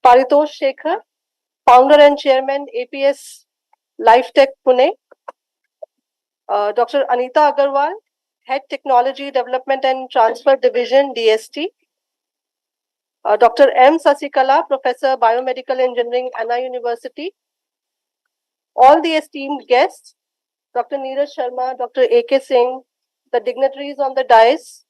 Paritosh Shekhar, Founder and Chairman, APS LifeTech Pune. Dr. Anita Agarwal, Head Technology Development and Transfer Division, DST. Dr. M. Sasikala, Professor Biomedical Engineering, Anna University. All the esteemed guests, Dr. Neeraj Sharma, Dr. A.K. Singh, the dignitaries on the dais,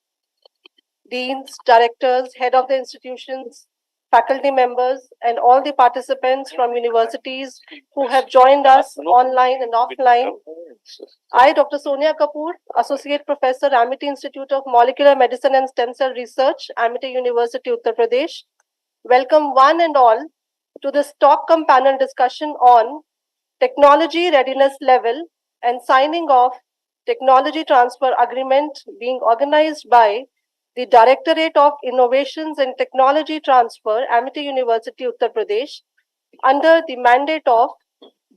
deans, directors, head of the institutions, faculty members, and all the participants from universities who have joined us online and offline. I, Dr. Sonia Kapoor, Associate Professor, Amity Institute of Molecular Medicine and Stem Cell Research, Amity University, Uttar Pradesh, welcome one and all to this talk-cum panel discussion on technology readiness level and signing of technology transfer agreement being organized by the Directorate of Innovations and Technology Transfer, Amity University, Uttar Pradesh, under the mandate of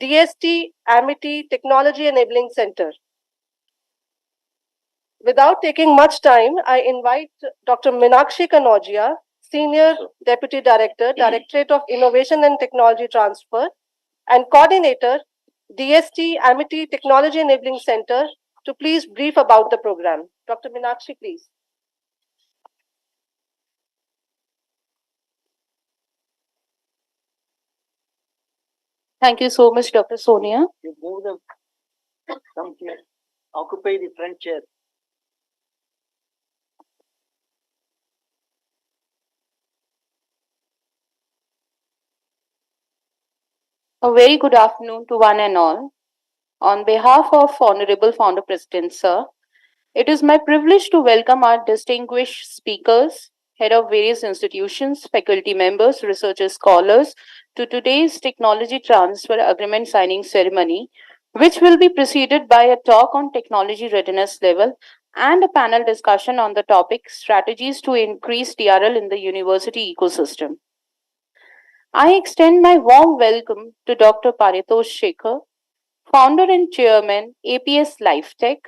DST Amity Technology Enabling Center. Without taking much time, I invite Dr. Meenakshi Kanojia, Senior Deputy Director, Directorate of Innovation and Technology Transfer, and Coordinator, DST Amity Technology Enabling Center, to please brief about the program. Dr. Meenakshi, please. Thank you so much, Dr. Sonia. You move them. Come here. Occupy the front chair. A very good afternoon to one and all. On behalf of Honorable Founder President Sir, it is my privilege to welcome our distinguished speakers, head of various institutions, faculty members, researchers, scholars to today's Technology Transfer Agreement signing ceremony, which will be preceded by a talk on technology readiness level and a panel discussion on the topic strategies to increase TRL in the university ecosystem. I extend my warm welcome to Dr. Paritosh Shekhar, Founder and Chairman, APS LifeTech,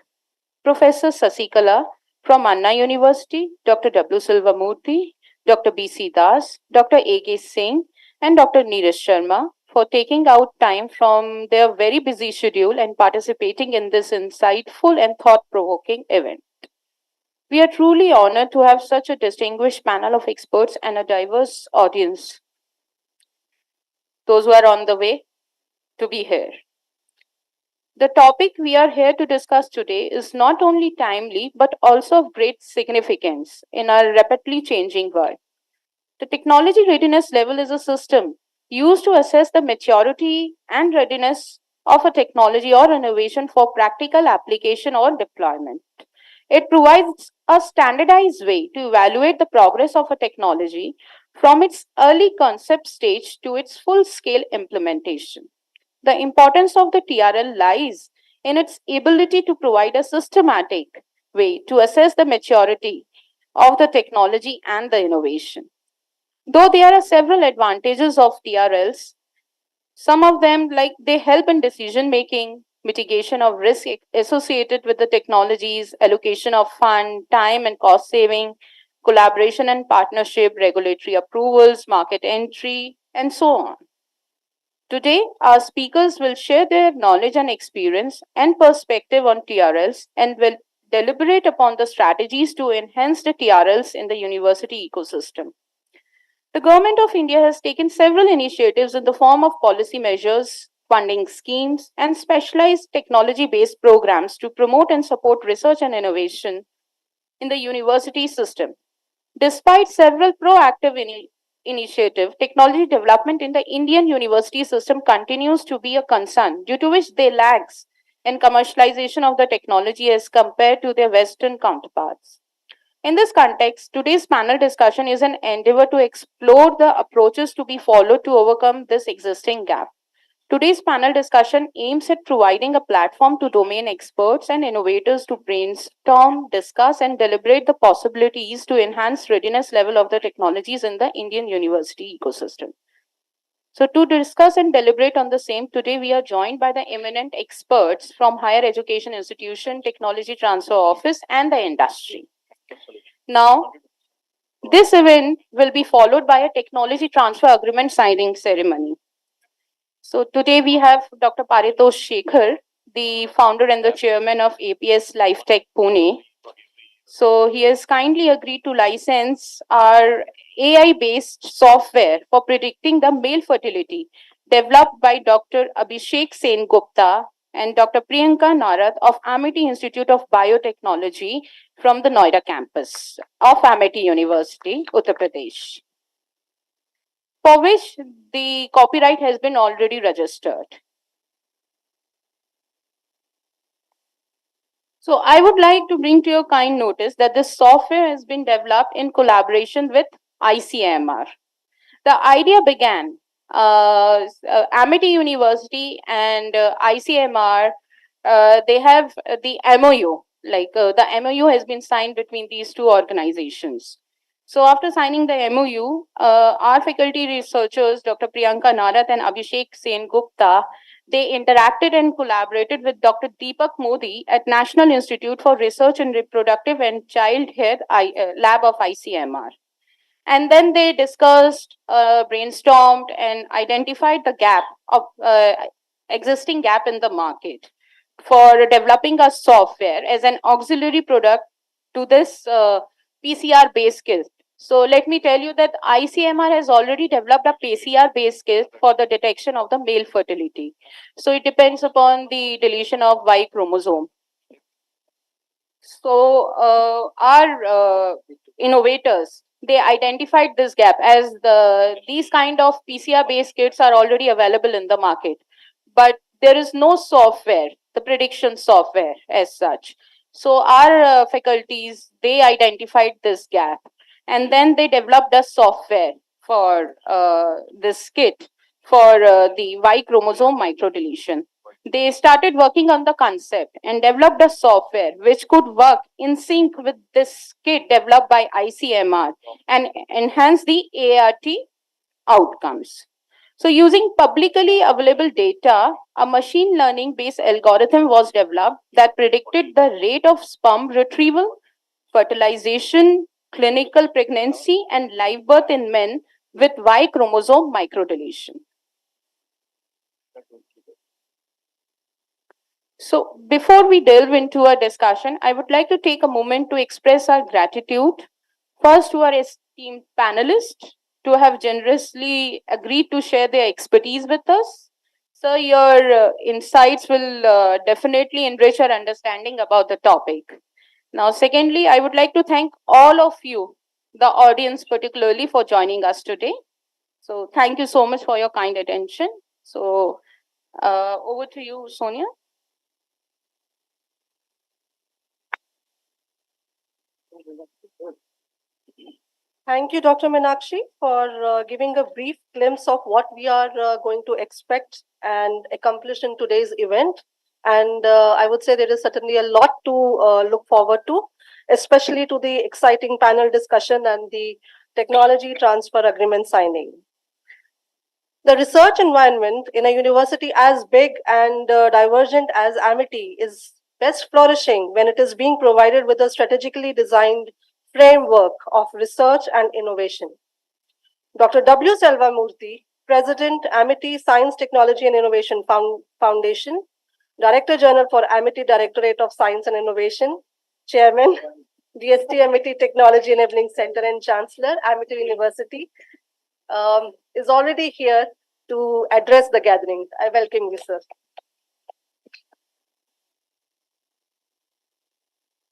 Professor Sasikala from Anna University, Dr. W. Silvamurthy, Dr. B.C. Das, Dr. A.K. Singh, and Dr. Neeraj Sharma for taking out time from their very busy schedule and participating in this insightful and thought-provoking event. We are truly honored to have such a distinguished panel of experts and a diverse audience. Those who are on the way to be here. The topic we are here to discuss today is not only timely but also of great significance in our rapidly changing world. The technology readiness level is a system used to assess the maturity and readiness of a technology or innovation for practical application or deployment. It provides a standardized way to evaluate the progress of a technology from its early concept stage to its full-scale implementation. The importance of the TRL lies in its ability to provide a systematic way to assess the maturity of the technology and the innovation. Though there are several advantages of TRLs, some of them like they help in decision making, mitigation of risk associated with the technologies, allocation of fund, time and cost saving, collaboration and partnership, regulatory approvals, market entry, and so on. Today, our speakers will share their knowledge and experience and perspective on TRLs and will deliberate upon the strategies to enhance the TRLs in the university ecosystem. The Government of India has taken several initiatives in the form of policy measures, funding schemes, and specialized technology-based programs to promote and support research and innovation in the university system. Despite several proactive initiatives, technology development in the Indian university system continues to be a concern, due to which they lags in commercialization of the technology as compared to their Western counterparts. In this context, today's panel discussion is an endeavor to explore the approaches to be followed to overcome this existing gap. Today's panel discussion aims at providing a platform to domain experts and innovators to brainstorm, discuss, and deliberate the possibilities to enhance readiness level of the technologies in the Indian university ecosystem. So to discuss and deliberate on the same, today we are joined by the eminent experts from higher education institution, technology transfer office, and the industry. Now, This event will be followed by a technology transfer agreement signing ceremony. So today we have Dr. Paritosh Shekhar, the founder and the chairman of APS LifeTech Pune. So he has kindly agreed to license our AI-based software for predicting the male fertility, developed by Dr. Abhishek Sen Gupta and Dr. Priyanka Narad of Amity Institute of Biotechnology from the Noida campus of Amity University, Uttar Pradesh, for which the copyright has been already registered. So I would like to bring to your kind notice that this software has been developed in collaboration with ICMR. The idea began Amity University and ICMR. They have the MOU. The MOU has been signed between these two organizations. So after signing the MOU, our faculty researchers, Dr. Priyanka Narath and Abhishek Sen Gupta, they interacted and collaborated with Dr. Deepak Modi at National Institute for Research in Reproductive and Child Health Lab of ICMR. And then they discussed, brainstormed, and identified the gap of existing gap in the market for developing a software as an auxiliary product to this PCR based kit. So let me tell you that ICMR has already developed a PCR based kit for the detection of the male fertility. So it depends upon the deletion of Y chromosome. So our innovators, they identified this gap as these kind of PCR based kits are already available in the market, but there is no software, the prediction software as such. So our faculties, they identified this gap, and then they developed a software for this kit for the Y chromosome microdeletion. They started working on the concept and developed a software which could work in sync with this kit developed by ICMR and enhance the ART outcomes. So, using publicly available data, a machine learning based algorithm was developed that predicted the rate of sperm retrieval, fertilization, clinical pregnancy, and live birth in men with Y chromosome microdeletion. So, before we delve into our discussion, I would like to take a moment to express our gratitude first to our esteemed panelists to have generously agreed to share their expertise with us. So, your insights will definitely enrich our understanding about the topic. Now, secondly, I would like to thank all of you, the audience particularly, for joining us today. So, thank you so much for your kind attention. So, over to you, Sonia. Thank you, Dr. Meenakshi, for giving a brief glimpse of what we are going to expect and accomplish in today's event. And I would say there is certainly a lot to look forward to, especially to the exciting panel discussion and the technology transfer agreement signing. The research environment in a university as big and divergent as Amity is best flourishing when it is being provided with a strategically designed framework of research and innovation. Dr. W. Selvamurthy, President, Amity Science, Technology and Innovation Foundation, Director General for Amity Directorate of Science and Innovation, Chairman, DST Amity Technology Enabling Center and Chancellor, Amity University, is already here to address the gathering. I welcome you, sir.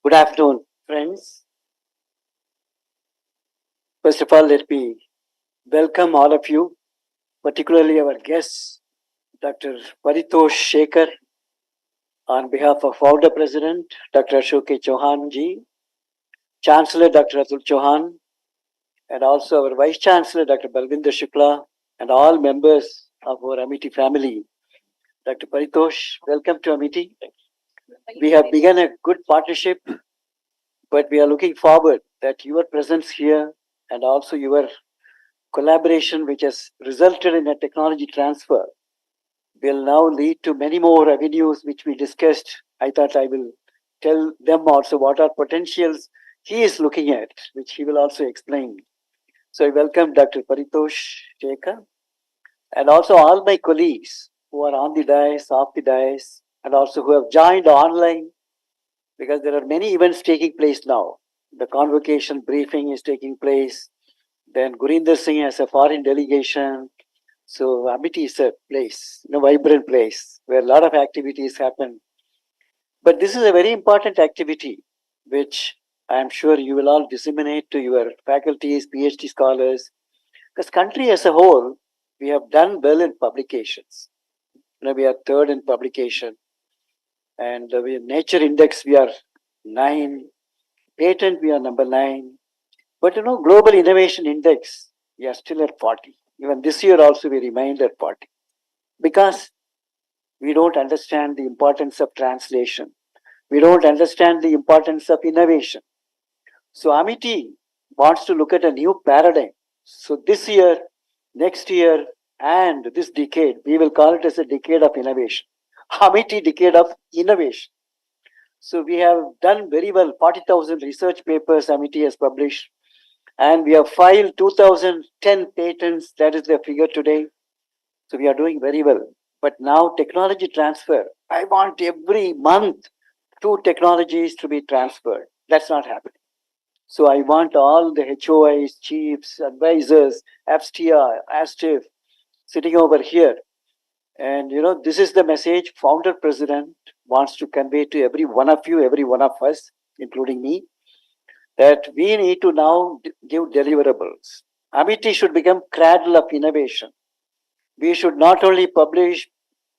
Good afternoon, friends. First of all, let me welcome all of you, particularly our guests, Dr. Paritosh Shekhar, on behalf of Founder President, Dr. Ashok Chauhan ji, Chancellor, Dr. Atul Chauhan, and also our Vice Chancellor, Dr. Balvinder Shukla, and all members of our Amity family. Dr. Paritosh, welcome to Amity. We have begun a good partnership, but we are looking forward that your presence here and also your collaboration, which has resulted in a technology transfer, will now lead to many more avenues which we discussed. I thought I will tell them also what are potentials he is looking at, which he will also explain. So I welcome Dr. Paritosh Shekhar and also all my colleagues who are on the dais, off the dais, and also who have joined online because there are many events taking place now. The convocation briefing is taking place. Then Gurinder Singh has a foreign delegation. So Amity is a place, vibrant place where a lot of activities happen. But this is a very important activity, which I am sure you will all disseminate to your faculties, PhD scholars, because country as a whole, we have done well in publications. We are third in publication, and we Nature Index we are 9, patent we are number 9, but Global Innovation Index we are still at 40. Even this year also we remained at 40 because we don't understand the importance of translation. We don't understand the importance of innovation. So Amity wants to look at a new paradigm. So this year, next year, and this decade, we will call it as a decade of innovation. Amity decade of innovation. So we have done very well. 40,000 research papers Amity has published, and we have filed 2010 patents. That is the figure today. So we are doing very well. But now technology transfer. I want every month 2 technologies to be transferred. That's not happening. So I want all the HOIs, chiefs, advisors, FSTR, ASTIF sitting over here. And this is the message founder president wants to convey to every one of you, every one of us, including me, that we need to now give deliverables. Amity should become cradle of innovation. We should not only publish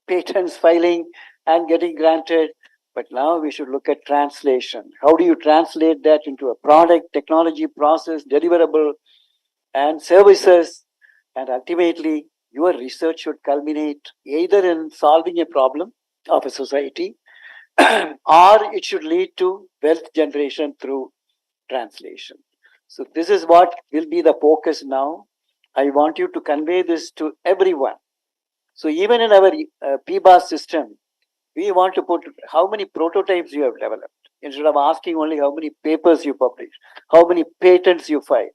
patents filing and getting granted, but now we should look at translation. How do you translate that into a product, technology, process, deliverable, and services? And ultimately, your research should culminate either in solving a problem of a society or it should lead to wealth generation through translation. So, this is what will be the focus now. I want you to convey this to everyone. So, even in our PBAS system, we want to put how many prototypes you have developed instead of asking only how many papers you publish, how many patents you file.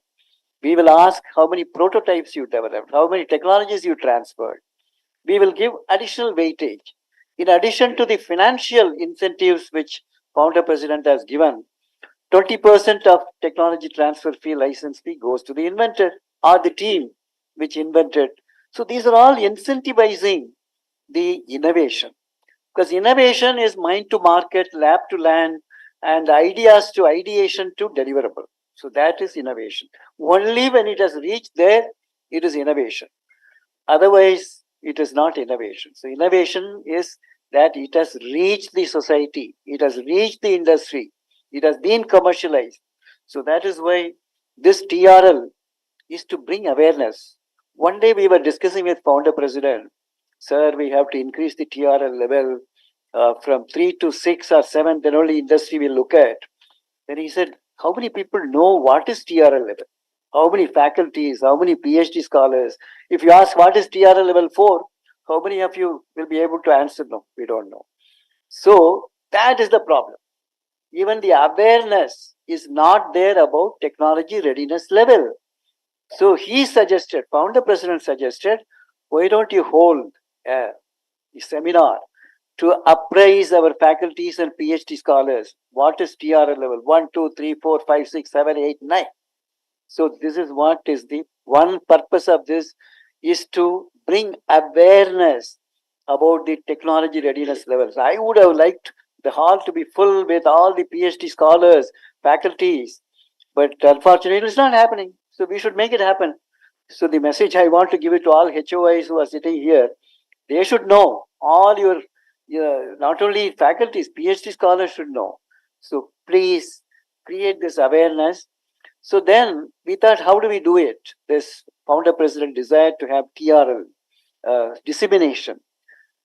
We will ask how many prototypes you developed, how many technologies you transferred. We will give additional weightage. In addition to the financial incentives which founder president has given, 20% of technology transfer fee license fee goes to the inventor or the team which invented. So these are all incentivizing the innovation. Because innovation is mind to market, lab to land, and ideas to ideation to deliverable. So that is innovation. Only when it has reached there, it is innovation. Otherwise, it is not innovation. So innovation is that it has reached the society, it has reached the industry, it has been commercialized. So that is why this TRL is to bring awareness. One day we were discussing with founder president, sir, we have to increase the TRL level from 3 to 6 or 7, then only industry will look at. Then he said, how many people know what is TRL level? How many faculties, how many PhD scholars? If you ask what is TRL level 4, how many of you will be able to answer no? We don't know. So that is the problem. Even the awareness is not there about technology readiness level. So he suggested, founder president suggested, why don't you hold a seminar to appraise our faculties and PhD scholars? What is TRL level? 1, 2, 3, 4, 5, 6, 7, 8, 9. So this is what is the one purpose of this is to bring awareness about the technology readiness levels. I would have liked the hall to be full with all the PhD scholars, faculties, but unfortunately it's not happening. So we should make it happen. So the message I want to give it to all HOIs who are sitting here, they should know. All your not only faculties, PhD scholars should know. So please create this awareness. So then we thought, how do we do it? This founder president desired to have TRL dissemination.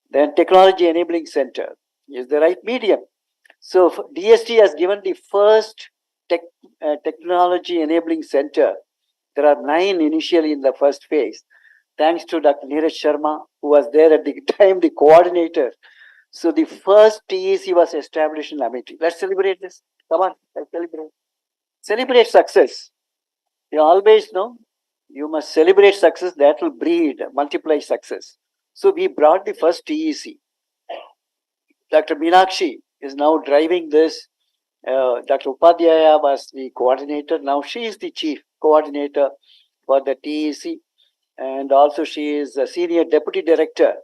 Then technology enabling center is the right medium. So DST has given the first technology enabling center. There are 9 initially in the first phase. Thanks to Dr. Neeraj Sharma, who was there at the time, the coordinator. So the first TEC was established in Amity. Let's celebrate this. Come on, let's celebrate. Celebrate success. You always know you must celebrate success, that will breed, multiply success. So we brought the first TEC. Dr. Meenakshi is now driving this. Dr. Upadhyaya was the coordinator. Now she is the chief coordinator for the TEC. And also she is a senior deputy director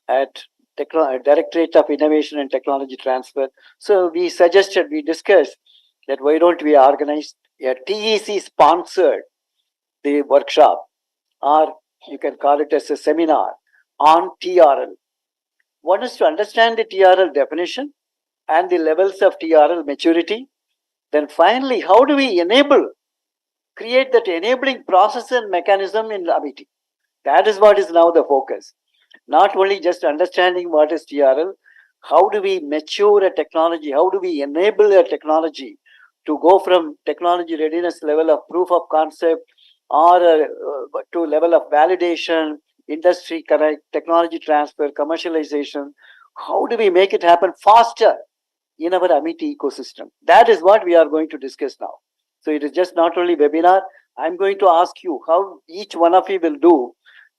at Directorate of Innovation and Technology Transfer. So we discussed that why don't we organize a TEC sponsored the workshop, or you can call it as a seminar on TRL. One is to understand the TRL definition and the levels of TRL maturity. Then finally, how do we create that enabling process and mechanism in Amity? That is what is now the focus. Not only just understanding what is TRL, how do we mature a technology? How do we enable a technology to go from technology readiness level of proof of concept or to level of validation, industry connect, technology transfer, commercialization? How do we make it happen faster in our Amity ecosystem? That is what we are going to discuss now. So it is just not only webinar. I'm going to ask you how each one of you will do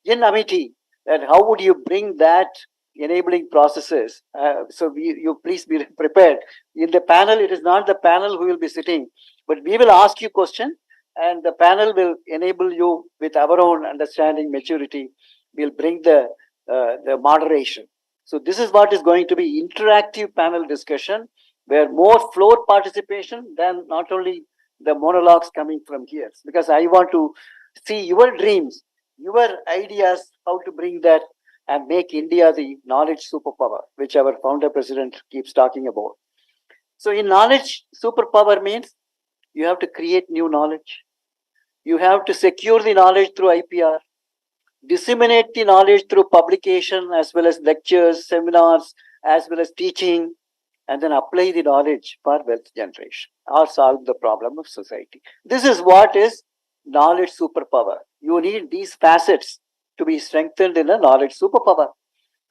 in Amity, and how would you bring that enabling processes. You please be prepared. In the panel, it is not the panel who will be sitting, but we will ask you question, and the panel will enable you with our own understanding, maturity. We'll bring the moderation. So this is what is going to be interactive panel discussion, where more floor participation than not only the monologues coming from here. Because I want to see your dreams, your ideas, how to bring that and make India the knowledge superpower, which our founder president keeps talking about. So in knowledge superpower means you have to create new knowledge. You have to secure the knowledge through IPR, disseminate the knowledge through publication as well as lectures, seminars, as well as teaching, and then apply the knowledge for wealth generation or solve the problem of society. This is what is knowledge superpower. You need these facets to be strengthened in a knowledge superpower.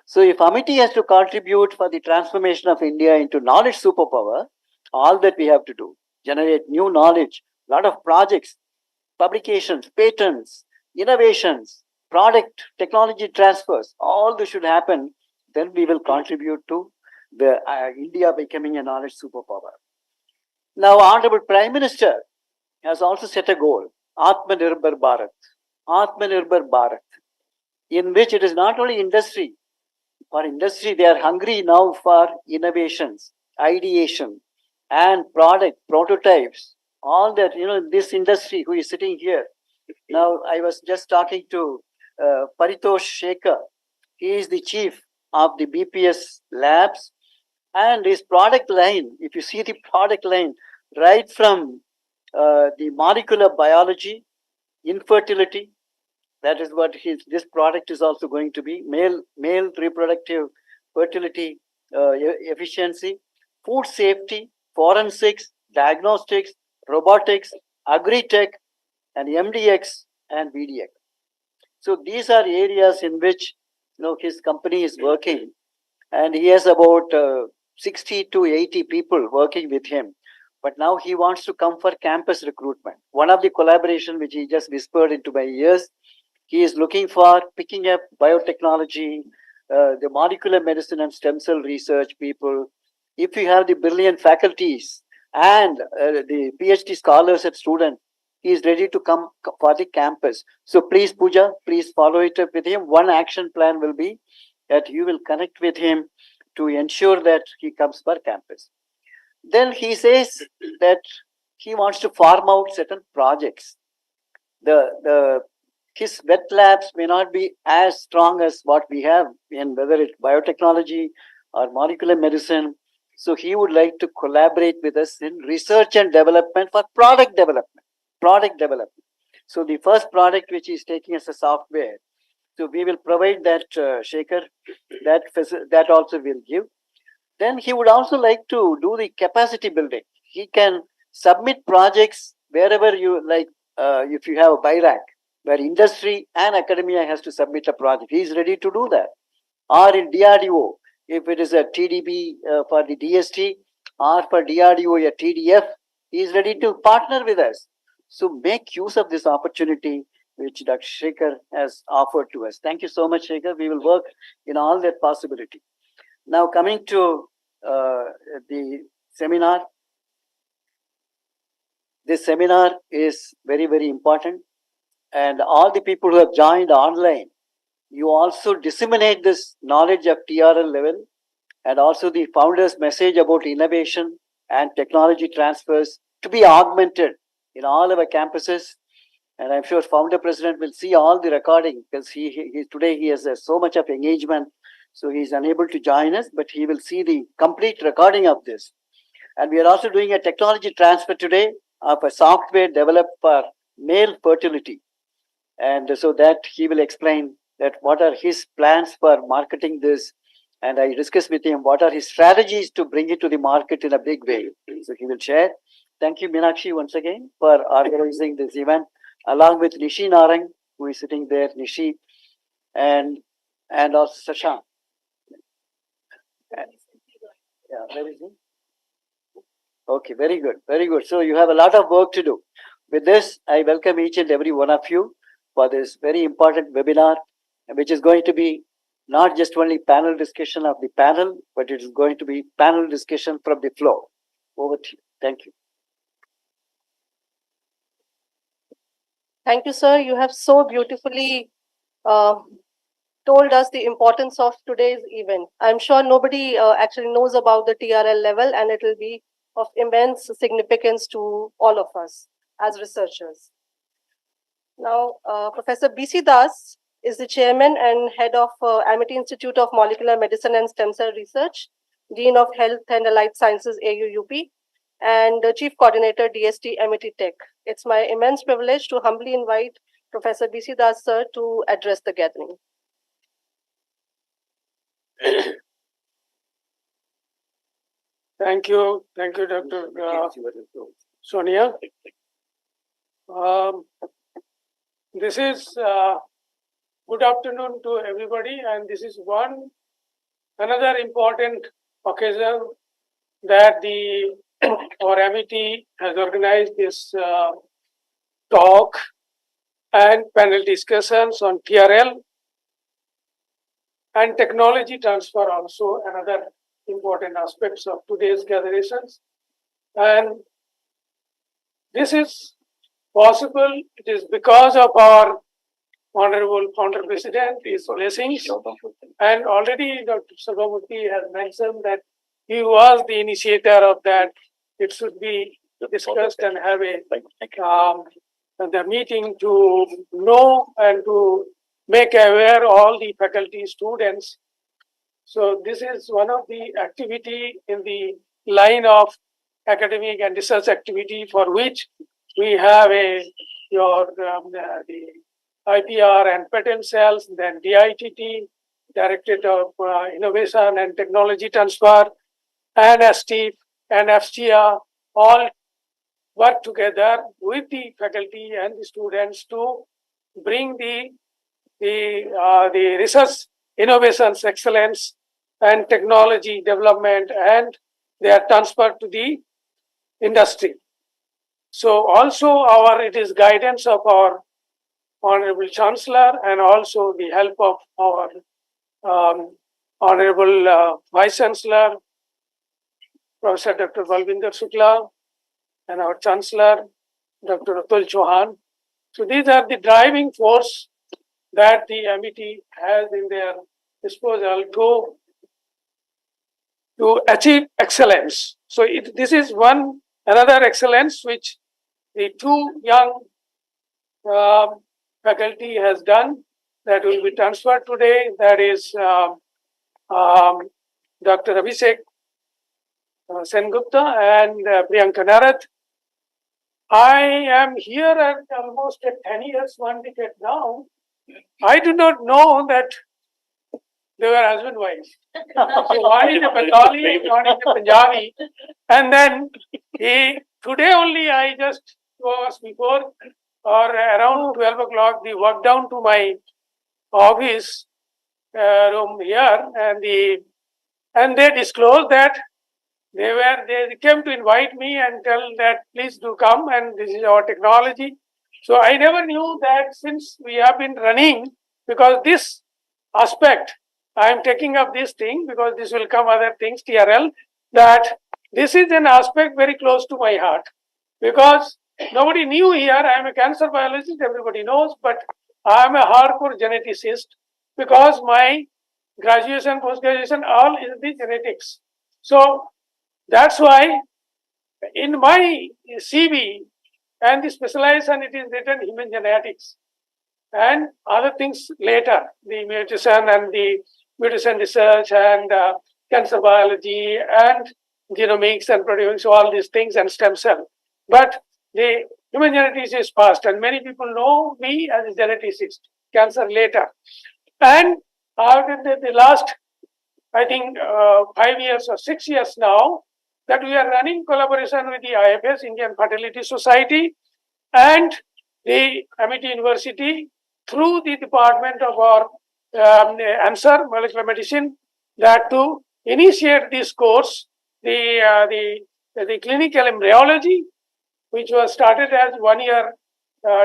So if Amity has to contribute for the transformation of India into knowledge superpower, all that we have to do, generate new knowledge, lot of projects, publications, patents, innovations, product, technology transfers, all this should happen, then we will contribute to the India becoming a knowledge superpower. Now, Honorable Prime Minister has also set a goal, Atmanirbhar Bharat, Atmanirbhar Bharat, in which it is not only industry. For industry, they are hungry now for innovations, ideation, and product prototypes. All that, this industry who is sitting here. Now, I was just talking to Paritosh Shekhar. He is the chief of the BPS labs, and his product line, if you see the product line, right from the molecular biology, infertility, that is what this product is also going to be, male reproductive fertility, efficiency, food safety, forensics, diagnostics, robotics, agri-tech, and MDX and VDX. So these are areas in which his company is working, and he has about 60 to 80 people working with him. But now he wants to come for campus recruitment. One of the collaboration which he just whispered into my ears, he is looking for picking up biotechnology, the molecular medicine and stem cell research people. If you have the brilliant faculties and the PhD scholars and students, he is ready to come for the campus. So please, Pooja, please follow it up with him. One action plan will be that you will connect with him to ensure that he comes for campus. Then he says that he wants to farm out certain projects. His wet labs may not be as strong as what we have in whether it's biotechnology or molecular medicine. So he would like to collaborate with us in research and development for product development. Product development. So the first product which he's taking as a software, so we will provide that, Shekhar, that also will give. Then he would also like to do the capacity building. He can submit projects wherever you like. If you have a BIRAC, where industry and academia has to submit a project, he is ready to do that. Or in DRDO, if it is a TDB for the DST, or for DRDO a TDF, He is ready to partner with us. So make use of this opportunity which Dr. Shekhar has offered to us. Thank you so much, Shekhar. We will work in all that possibility. Now coming to the seminar. This seminar is very, very important. And all the people who have joined online, you also disseminate this knowledge of TRL level and also the founder's message about innovation and technology transfers to be augmented in all our campuses. And I'm sure founder president will see all the recording because today he has so much of engagement, so he's unable to join us, but he will see the complete recording of this. And we are also doing a technology transfer today of a software developed for male fertility. And so that he will explain that what are his plans for marketing this. And I discussed with him what are his strategies to bring it to the market in a big way. So he will share. Thank you, Meenakshi, once again for organizing this event, along with Nishi Narang, who is sitting there, Nishi, and also Sashank. Yeah, where is he? Okay, very good, very good. So you have a lot of work to do. With this, I welcome each and every one of you for this very important webinar, which is going to be not just only panel discussion of the panel, but it is going to be panel discussion from the floor. Over to you. Thank you. Thank you, sir. You have so beautifully told us the importance of today's event. I'm sure nobody actually knows about the TRL level, and it will be of immense significance to all of us as researchers. Now, Professor B.C. Das is the chairman and head of Amity Institute of Molecular Medicine and Stem Cell Research, Dean of Health and Allied Sciences, AUUP, and Chief Coordinator, DST Amity Tech. It's my immense privilege to humbly invite Professor B.C. Das, sir, to address the gathering. Thank you, Dr. Sonia. This is good afternoon to everybody, and this is another important occasion that our Amity has organized this talk and panel discussions on TRL and technology transfer, also another important aspects of today's gatherings. And this is possible, it is because of our Honorable Founder President, his blessings. And already Dr. Sarvamurthy has mentioned that he was the initiator of that. It should be discussed and have the meeting to know and to make aware all the faculty students. So this is one of the activity in the line of academic and research activity for which we have the IPR and patent cells, then DITT, Directorate of Innovation and Technology Transfer, and STIF and FCA all work together with the faculty and the students to bring the research innovations, excellence, and technology development and their transfer to the industry. So also it is guidance of our Honorable Chancellor and also the help of our Honorable Vice Chancellor, Professor Dr. Balvinder Shukla, and our Chancellor, Dr. Atul Chauhan. So these are the driving force that the Amity has in their disposal to achieve excellence. So this is another excellence which the two young faculty has done that will be transferred today. That is Dr. Abhishek Sengupta and Priyanka Narath. I am here at almost 10 years, one decade now. I do not know that they were husband wives. So one is a Bengali, one is a Punjabi. And then today only I just 2 hours before or around 12 o'clock, they walked down to my office room here and they disclosed that They came to invite me and tell that please do come and this is our technology. So I never knew that since we have been running, because this aspect, I am taking up this thing because this will come other things, TRL, that this is an aspect very close to my heart. Because nobody knew here, I am a cancer biologist, everybody knows, but I am a hardcore geneticist because my graduation, post-graduation, all is the genetics. So that's why in my CV and the specialization, it is written human genetics and other things later, the mutation and the mutation research and cancer biology and genomics and proteomics, all these things and stem cell. But the human genetics is past, and many people know me as a geneticist, cancer later. And after the last, I think, 5 years or 6 years now, that we are running collaboration with the IFS, Indian Fertility Society, and the Amity University through the department of our ANSWER, molecular medicine, that to initiate this course, the clinical embryology, which was started as 1 year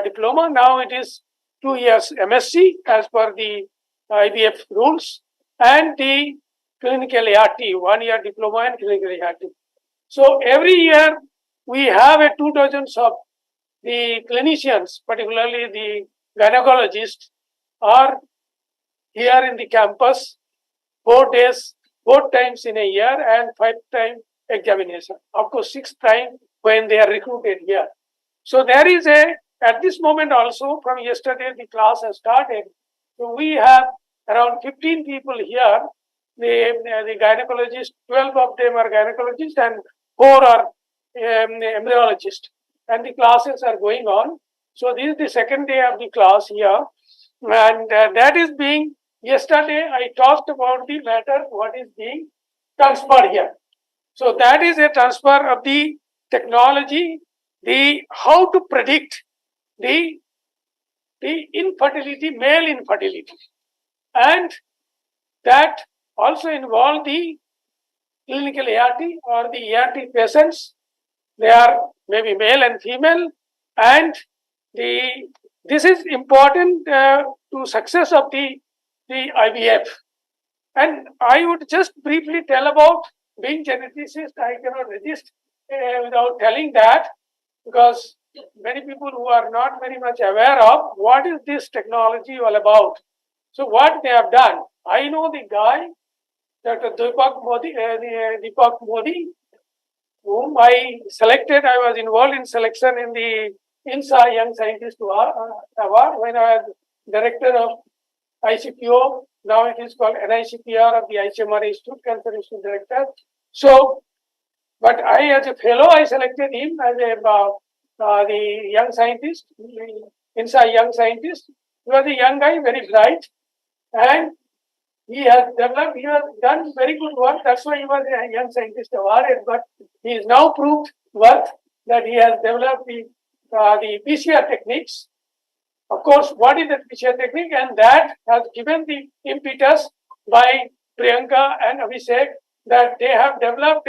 diploma. Now it is 2 years MSc as per the IBF rules, and the clinical ART, 1 year diploma and clinical ART. So every year we have a 2 dozens of the clinicians, particularly the gynecologists, are here in the campus 4 days, 4 times in a year, and 5 time examination. Of course, 6th time when they are recruited here. So there is at this moment also, from yesterday the class has started. So we have around 15 people here. The gynecologists, 12 of them are gynecologists and 4 are embryologists. And the classes are going on. So this is the second day of the class here. And that is being, yesterday I talked about the matter, what is being transferred here. So that is a transfer of the technology, the how to predict the infertility, male infertility. And that also involve the clinical ART or the ART patients. They are maybe male and female, and this is important to success of the IVF. And I would just briefly tell about being geneticist. I cannot resist without telling that, because many people who are not very much aware of what is this technology all about. So what they have done, I know the guy, Dr. Deepak Modi, whom I selected. I was involved in selection in the INSA Young Scientist Award when I was director of ICPO. Now it is called NICPR of the ICMR Institute, Cancer Institute Director. So, but I, as a fellow, I selected him as the young scientist, INSA Young Scientist. He was a young guy, very bright, and he has done very good work. That's why he was a Young Scientist awarded. But he is now proved worth that he has developed the PCR techniques. Of course, what is the PCR technique? And that has given the impetus by Priyanka and Abhishek that they have developed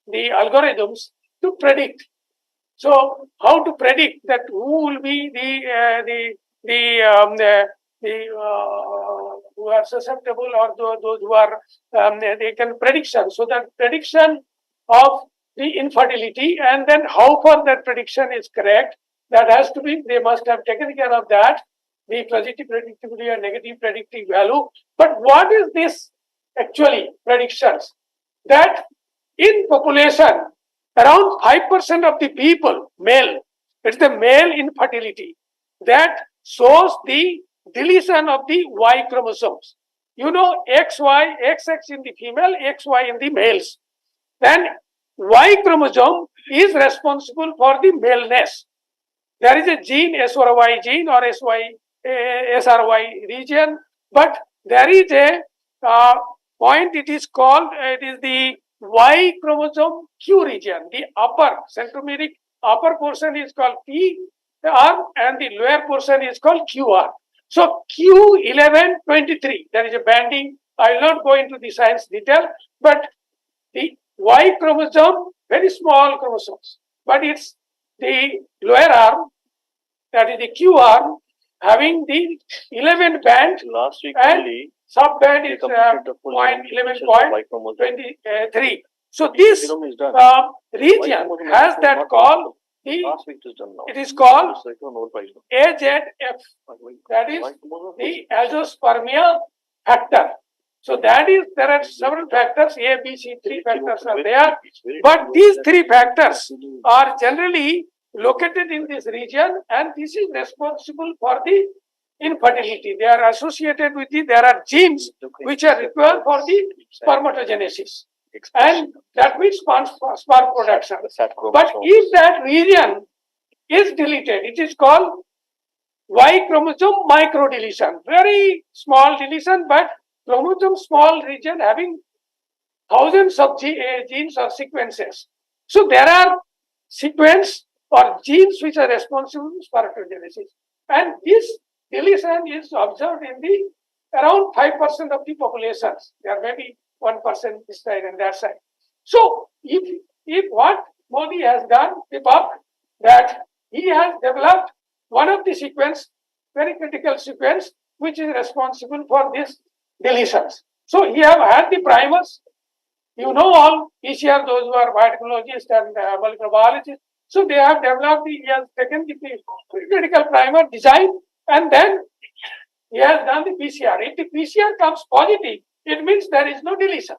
the algorithms to predict. So, how to predict that who will be who are susceptible, or those who are they can prediction. So that prediction of the infertility, and then how far that prediction is correct, that has to be, they must have taken care of that, the positive predictivity and negative predictive value. But what is this actually predictions? That in population, around 5% of the people, male, it's the male infertility, that shows the deletion of the Y chromosomes. You know, XY, XX in the female, XY in the males. Then Y chromosome is responsible for the maleness. There is a gene, SRY gene or SRY region, but there is a point, it is called, it is the Y chromosome Q region, the upper centromeric upper portion is called PR and the lower portion is called QR. So Q1123, there is a banding. I will not go into the science detail, but the Y chromosome, very small chromosomes, but it's the lower arm, that is the Q arm, having the 11 band Last week and only, sub-band we is completed the full 11.23. So this genome is done. region has that call, Last week is done now. it is called It's like no price. AZF, that is the azoospermia factor. So that is, there are several factors, A, B, C, three factors are there, but these three factors are generally located in this region, and this is responsible for the infertility. They are associated with there are genes which are required for the spermatogenesis, and that means sperm production. But if that region is deleted, it is called Y chromosome microdeletion. Very small deletion, but chromosome small region having thousands of genes or sequences. So there are sequence or genes which are responsible for spermatogenesis. And this deletion is observed in the around 5% of the populations. There may be 1% this side and that side. So if what Modi has done, that he has developed one of the sequence, very critical sequence, which is responsible for these deletions. So he have had the primers. You know all PCR, those who are biotechnologists and molecular biologists. So they have developed, he has taken the critical primer design, and then he has done the PCR. If the PCR comes positive, it means there is no deletion.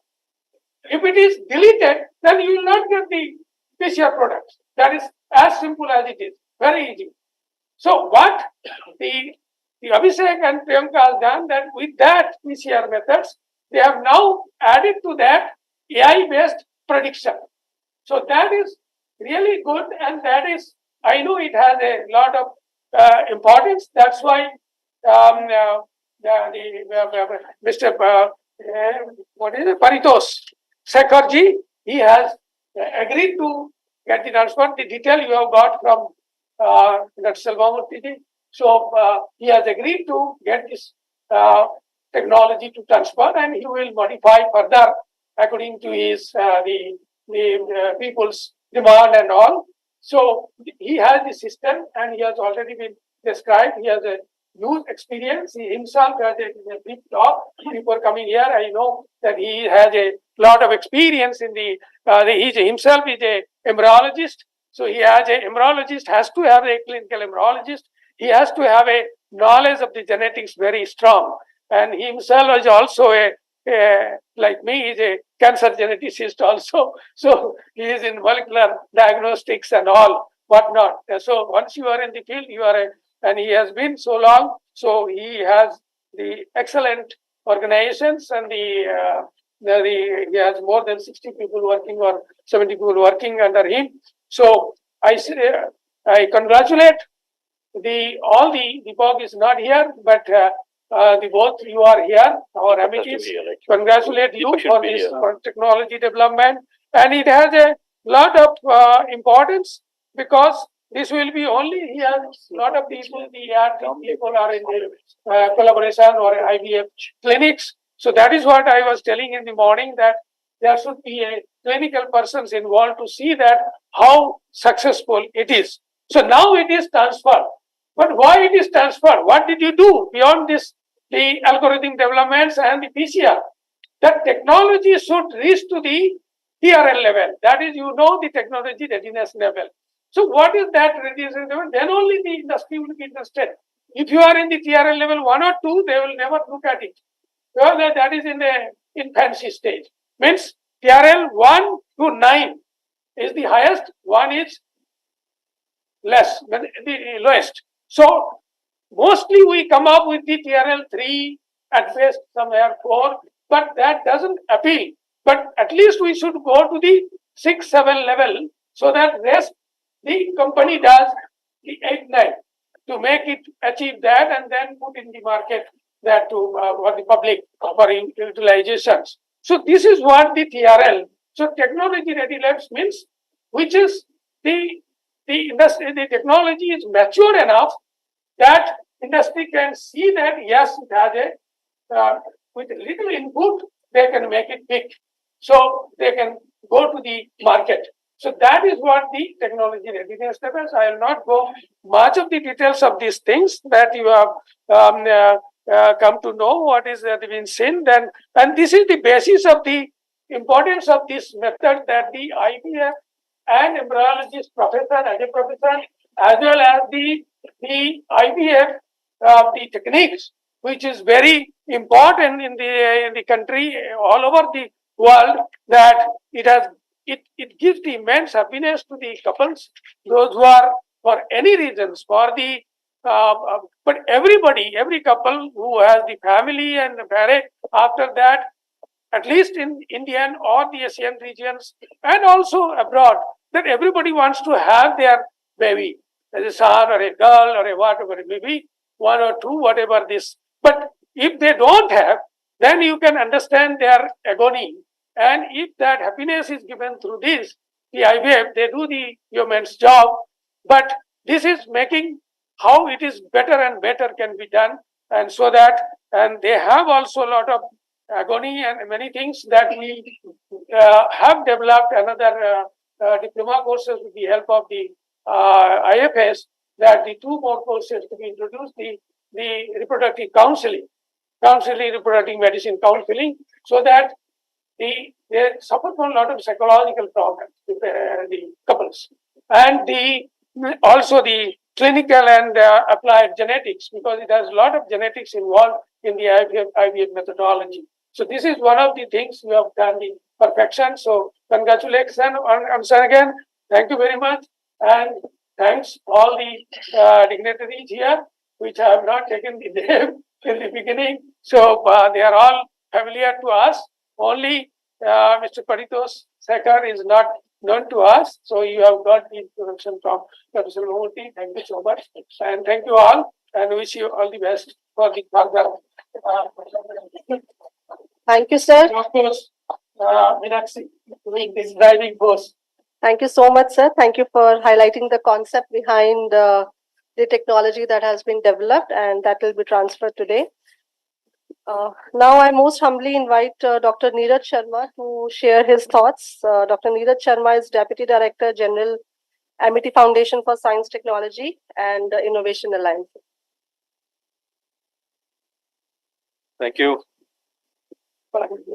If it is deleted, then you will not get the PCR products. That is as simple as it is, very easy. So what the Abhishek and Priyanka has done, that with that PCR methods, they have now added to that AI-based prediction. So that is really good, and that is, I know it has a lot of importance. That's why Mr. Paritosh Sekharji, he has agreed to get the transfer. The detail you have got from Dr. Selvamurthy. So he has agreed to get this technology to transfer, and he will modify further according to his the people's demand and all. So he has the system, and he has already been described. He has a huge experience. He himself has a big talk before coming here. I know that he has a lot of experience in he himself is a embryologist. So he has a embryologist has to have a clinical embryologist. He has to have a knowledge of the genetics very strong, and he himself is also like me, is a cancer geneticist also. So he is in molecular diagnostics and all whatnot. So once you are in the field, you are and he has been so long. So he has the excellent organizations, and he has more than 60 people working or 70 people working under him. So I congratulate all the Deepak is not here, but the both you are here, our amicus. Congratulate you for this technology development, and it has a lot of importance, because this will be only here. A lot of people, the ART people are in the collaboration or IVF clinics. So that is what I was telling in the morning, that there should be a clinical persons involved to see that how successful it is. So now it is transferred. But why it is transferred? What did you do beyond this, the algorithm developments and the PCR? That technology should reach to the TRL level. That is, the technology readiness level. So what is that readiness level? Then only the industry will be interested. If you are in the TRL level 1 or 2, they will never look at it. Because that is in the infancy stage. Means TRL 1 to 9 is the highest, 1 is less, the lowest. So mostly we come up with the TRL 3, at best somewhere 4, but that doesn't appeal. But at least we should go to the 6, 7 level, so that rest the company does the 8, 9 to make it achieve that, and then put in the market that to for the public for utilizations. So this is what the TRL. So technology ready labs means which is the industry, the technology is mature enough that industry can see that yes, it has with little input they can make it big. So they can go to the market. So that is what the technology readiness levels. I will not go much of the details of these things that you have come to know what is been seen. Then, and this is the basis of the importance of this method that the IVF and embryologist profession as a profession, as well as the IVF, the techniques, which is very important in the country all over the world, that it gives the immense happiness to the couples, those who are for any reasons, for the but everybody, every couple who has the family and the marriage after that, at least in Indian or the Asian regions and also abroad, that everybody wants to have their baby, as a son or a girl or a whatever it may be, one or two, whatever this. But if they don't have, then you can understand their agony. And if that happiness is given through this, the IVF, they do the human's job. But this is making how it is better and better can be done. And so that, and they have also a lot of agony and many things that we have developed another diploma courses with the help of the IFS, that the two more courses to be introduced, the reproductive counseling, reproductive medicine counseling, so that they suffer from a lot of psychological problems with the couples, and also the clinical and applied genetics, because it has a lot of genetics involved in the IVF methodology. So this is one of the things we have done the perfection. So congratulations once again. Thank you very much, and thanks all the dignitaries here, which I have not taken the name in the beginning. So they are all familiar to us. Only Mr. Paritosh Sekhar is not known to us. So you have got the introduction from Dr. Silvamurthy. Thank you so much. And thank you all, and wish you all the best for the further. Thank you, sir. Of course, Meenakshi, doing this driving force. Thank you so much, sir. Thank you for highlighting the concept behind the technology that has been developed and that will be transferred today. Now, I most humbly invite Dr. Neeraj Sharma to share his thoughts. Dr. Neeraj Sharma is Deputy Director General, Amity Foundation for Science, Technology and Innovation Alliance. Thank you.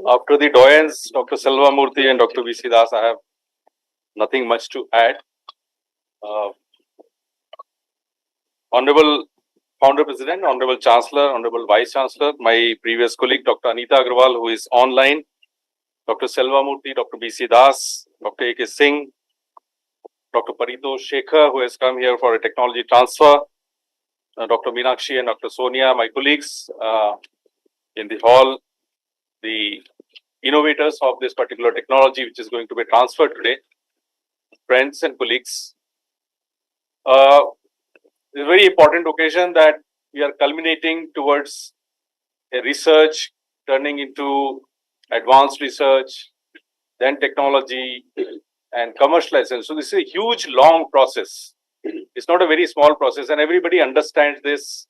After the doyens, Dr. Selvamurthy and Dr. V.C. Das, I have nothing much to add. Honorable Founder President, Honorable Chancellor, Honorable Vice Chancellor, my previous colleague, Dr. Anita Agarwal, who is online, Dr. Selvamurthy, Dr. B.C. Das, Dr. A.K. Singh, Dr. Paritosh Shekhar, who has come here for a technology transfer, Dr. Meenakshi and Dr. Sonia, my colleagues in the hall, the innovators of this particular technology, which is going to be transferred today, friends and colleagues. It's a very important occasion that we are culminating towards a research turning into advanced research, then technology and commercialization. So this is a huge, long process. It's not a very small process, and everybody understands this.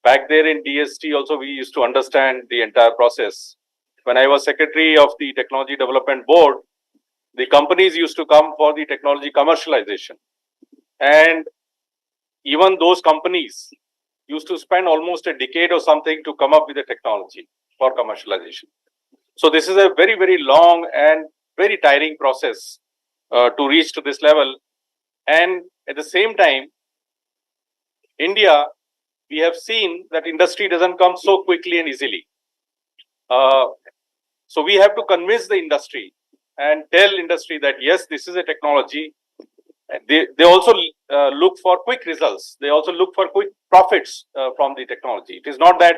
Back there in DST also, we used to understand the entire process. When I was secretary of the Technology Development Board, the companies used to come for the technology commercialization. And even those companies used to spend almost a decade or something to come up with a technology for commercialization. So this is a very, very long and very tiring process to reach to this level. And at the same time, India, we have seen that industry doesn't come so quickly and easily. So we have to convince the industry and tell industry that yes, this is a technology. They also look for quick results. They also look for quick profits from the technology. It is not that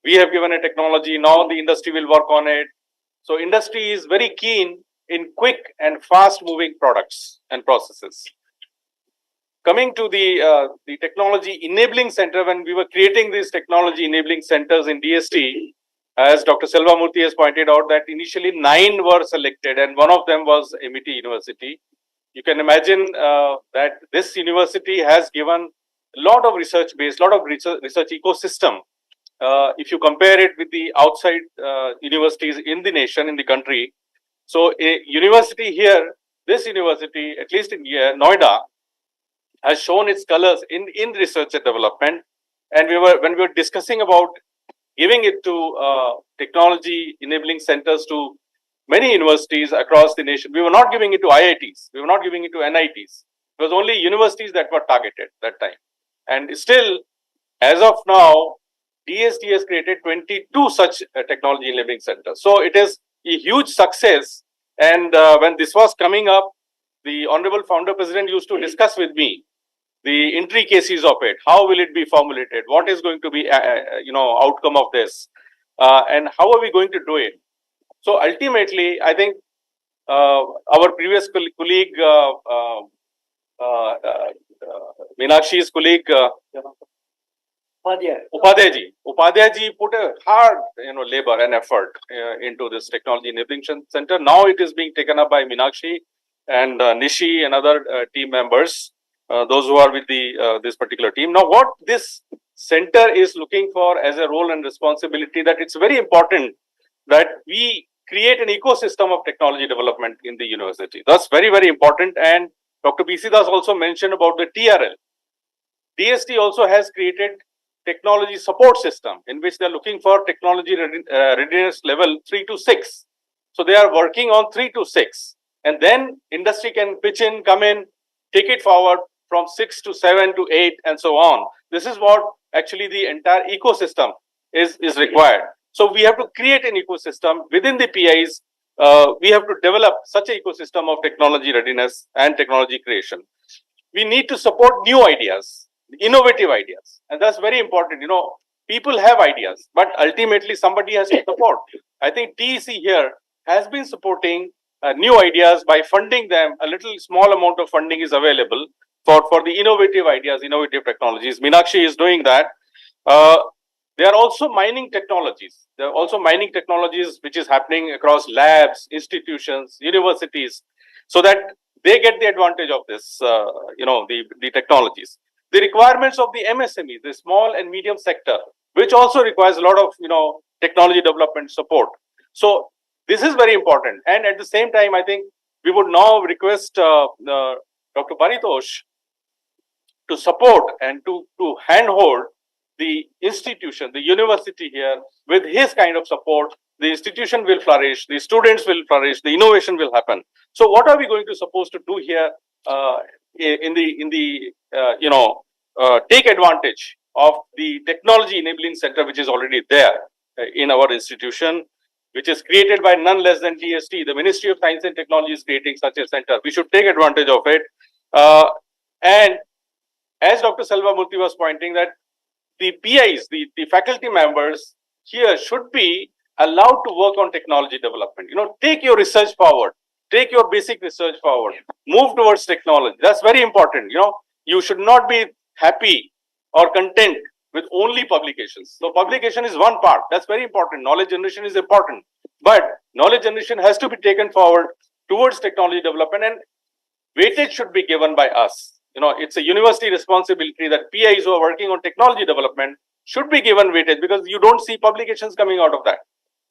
we have given a technology, now the industry will work on it. So industry is very keen in quick and fast moving products and processes. Coming to the technology enabling center, when we were creating these technology enabling centers in DST, as Dr. Selvamurthy has pointed out, that initially 9 were selected and one of them was Amity University. You can imagine that this university has given a lot of research base, a lot of research ecosystem. If you compare it with the outside universities in the nation, in the country, So a university here, this university, at least in Noida, has shown its colors in research and development. And when we were discussing about giving it to technology enabling centers to many universities across the nation, we were not giving it to IITs, we were not giving it to NITs. It was only universities that were targeted that time. And still, as of now, DST has created 22 such technology enabling centers. So it is a huge success. And when this was coming up, the Honorable Founder President used to discuss with me the intricacies of it. How will it be formulated? What is going to be, outcome of this? And how are we going to do it? So ultimately, I think our previous colleague, Meenakshi's colleague, Upadhyay ji put a hard, labor and effort into this technology enabling center. Now it is being taken up by Meenakshi and Nishi and other team members, those who are with the this particular team. Now, what this center is looking for as a role and responsibility, that it's very important that we create an ecosystem of technology development in the university. That's very, very important. And Dr. B.C. Das also mentioned about the TRL. DST also has created technology support system in which they're looking for technology readiness level 3 to 6. So they are working on 3 to 6. And then industry can pitch in, come in, take it forward from 6 to 7 to 8 and so on. This is what actually the entire ecosystem is required. So we have to create an ecosystem within the PIs. We have to develop such an ecosystem of technology readiness and technology creation. We need to support new ideas, innovative ideas, and that's very important. People have ideas, but ultimately somebody has to support. I think TEC here has been supporting new ideas by funding them. A little small amount of funding is available for the innovative ideas, innovative technologies. Meenakshi is doing that. They are also mining technologies. They are also mining technologies which is happening across labs, institutions, universities, so that they get the advantage of this, the technologies. The requirements of the MSME, the small and medium sector, which also requires a lot of, technology development support. So this is very important. And at the same time, I think we would now request Dr. Paritosh to support and to handhold the institution, the university here, with his kind of support. The institution will flourish, the students will flourish, the innovation will happen. So what are we going to supposed to do here take advantage of the technology enabling center which is already there in our institution, which is created by none less than DST. The Ministry of Science and Technology is creating such a center. We should take advantage of it. And as Dr. Selva Murthy was pointing, that the PIs, the faculty members here should be allowed to work on technology development. Take your research forward, take your basic research forward, move towards technology. That's very important. You should not be happy or content with only publications. So publication is one part. That's very important. Knowledge generation is important, but knowledge generation has to be taken forward towards technology development, and weightage should be given by us. It's a university responsibility that PIs who are working on technology development should be given weightage, because you don't see publications coming out of that.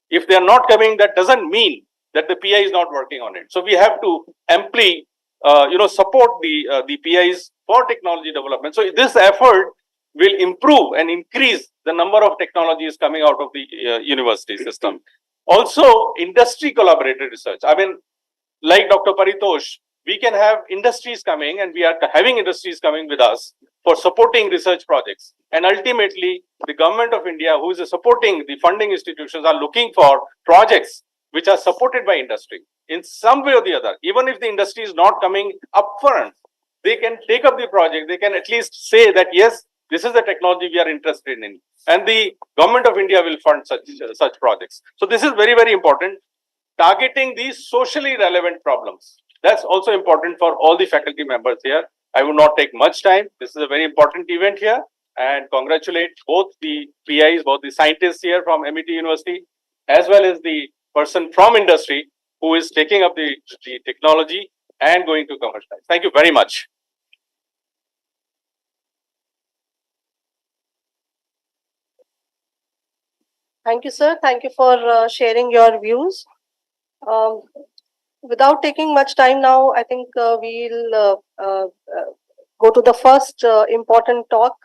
If they are not coming, that doesn't mean that the PI is not working on it. So we have to amply, support the PIs for technology development. So this effort will improve and increase the number of technologies coming out of the university system. Also, industry collaborated research. I mean, like Dr. Paritosh, we can have industries coming, and we are having industries coming with us for supporting research projects. And ultimately, the government of India, who is supporting the funding institutions, are looking for projects which are supported by industry in some way or the other. Even if the industry is not coming upfront, they can take up the project. They can at least say that, yes, this is the technology we are interested in, and the government of India will fund such projects. So this is very, very important. Targeting these socially relevant problems. That's also important for all the faculty members here. I will not take much time. This is a very important event here, and congratulate both the PIs, both the scientists here from MET University, as well as the person from industry who is taking up the technology and going to commercialize. Thank you very much. Thank you, sir. Thank you for sharing your views. Without taking much time now, I think we'll go to the first important talk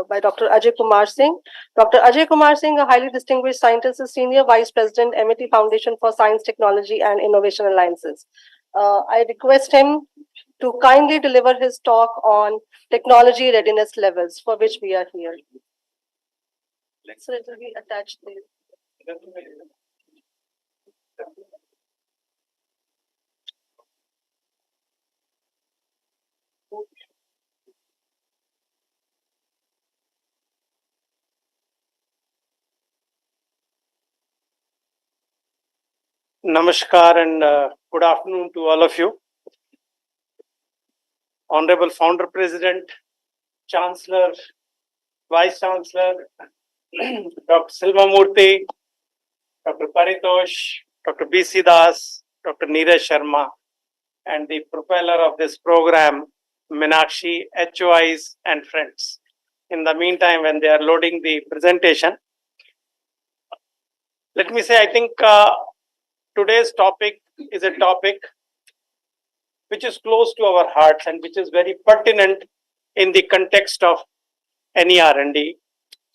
by Dr. Ajay Kumar Singh. Dr. Ajay Kumar Singh, a highly distinguished scientist, is Senior Vice President, MIT Foundation for Science, Technology and Innovation Alliances. I request him to kindly deliver his talk on technology readiness levels, for which we are here. So it will be attached there. Namaskar and good afternoon to all of you. Honorable Founder President, Chancellor, Vice Chancellor, Dr. Silvamurthy, Dr. Paritosh, Dr. B.C. Das, Dr. Neeraj Sharma, and the propeller of this program, Meenakshi, HOIs, and friends. In the meantime, when they are loading the presentation, let me say, I think today's topic is a topic which is close to our hearts and which is very pertinent in the context of any R&D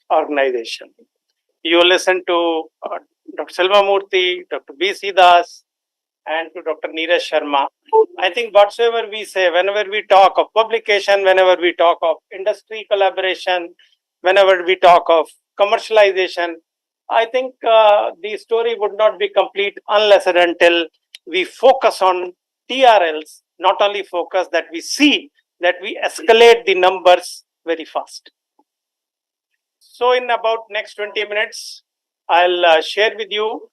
organization. You listen to Dr. Silvamurthy, Dr. B.C. Das, and to Dr. Neeraj Sharma. I think whatsoever we say, whenever we talk of publication, whenever we talk of industry collaboration, whenever we talk of commercialization, I think the story would not be complete unless and until we focus on TRLs, not only focus, that we see that we escalate the numbers very fast. So in about next 20 minutes, I'll share with you.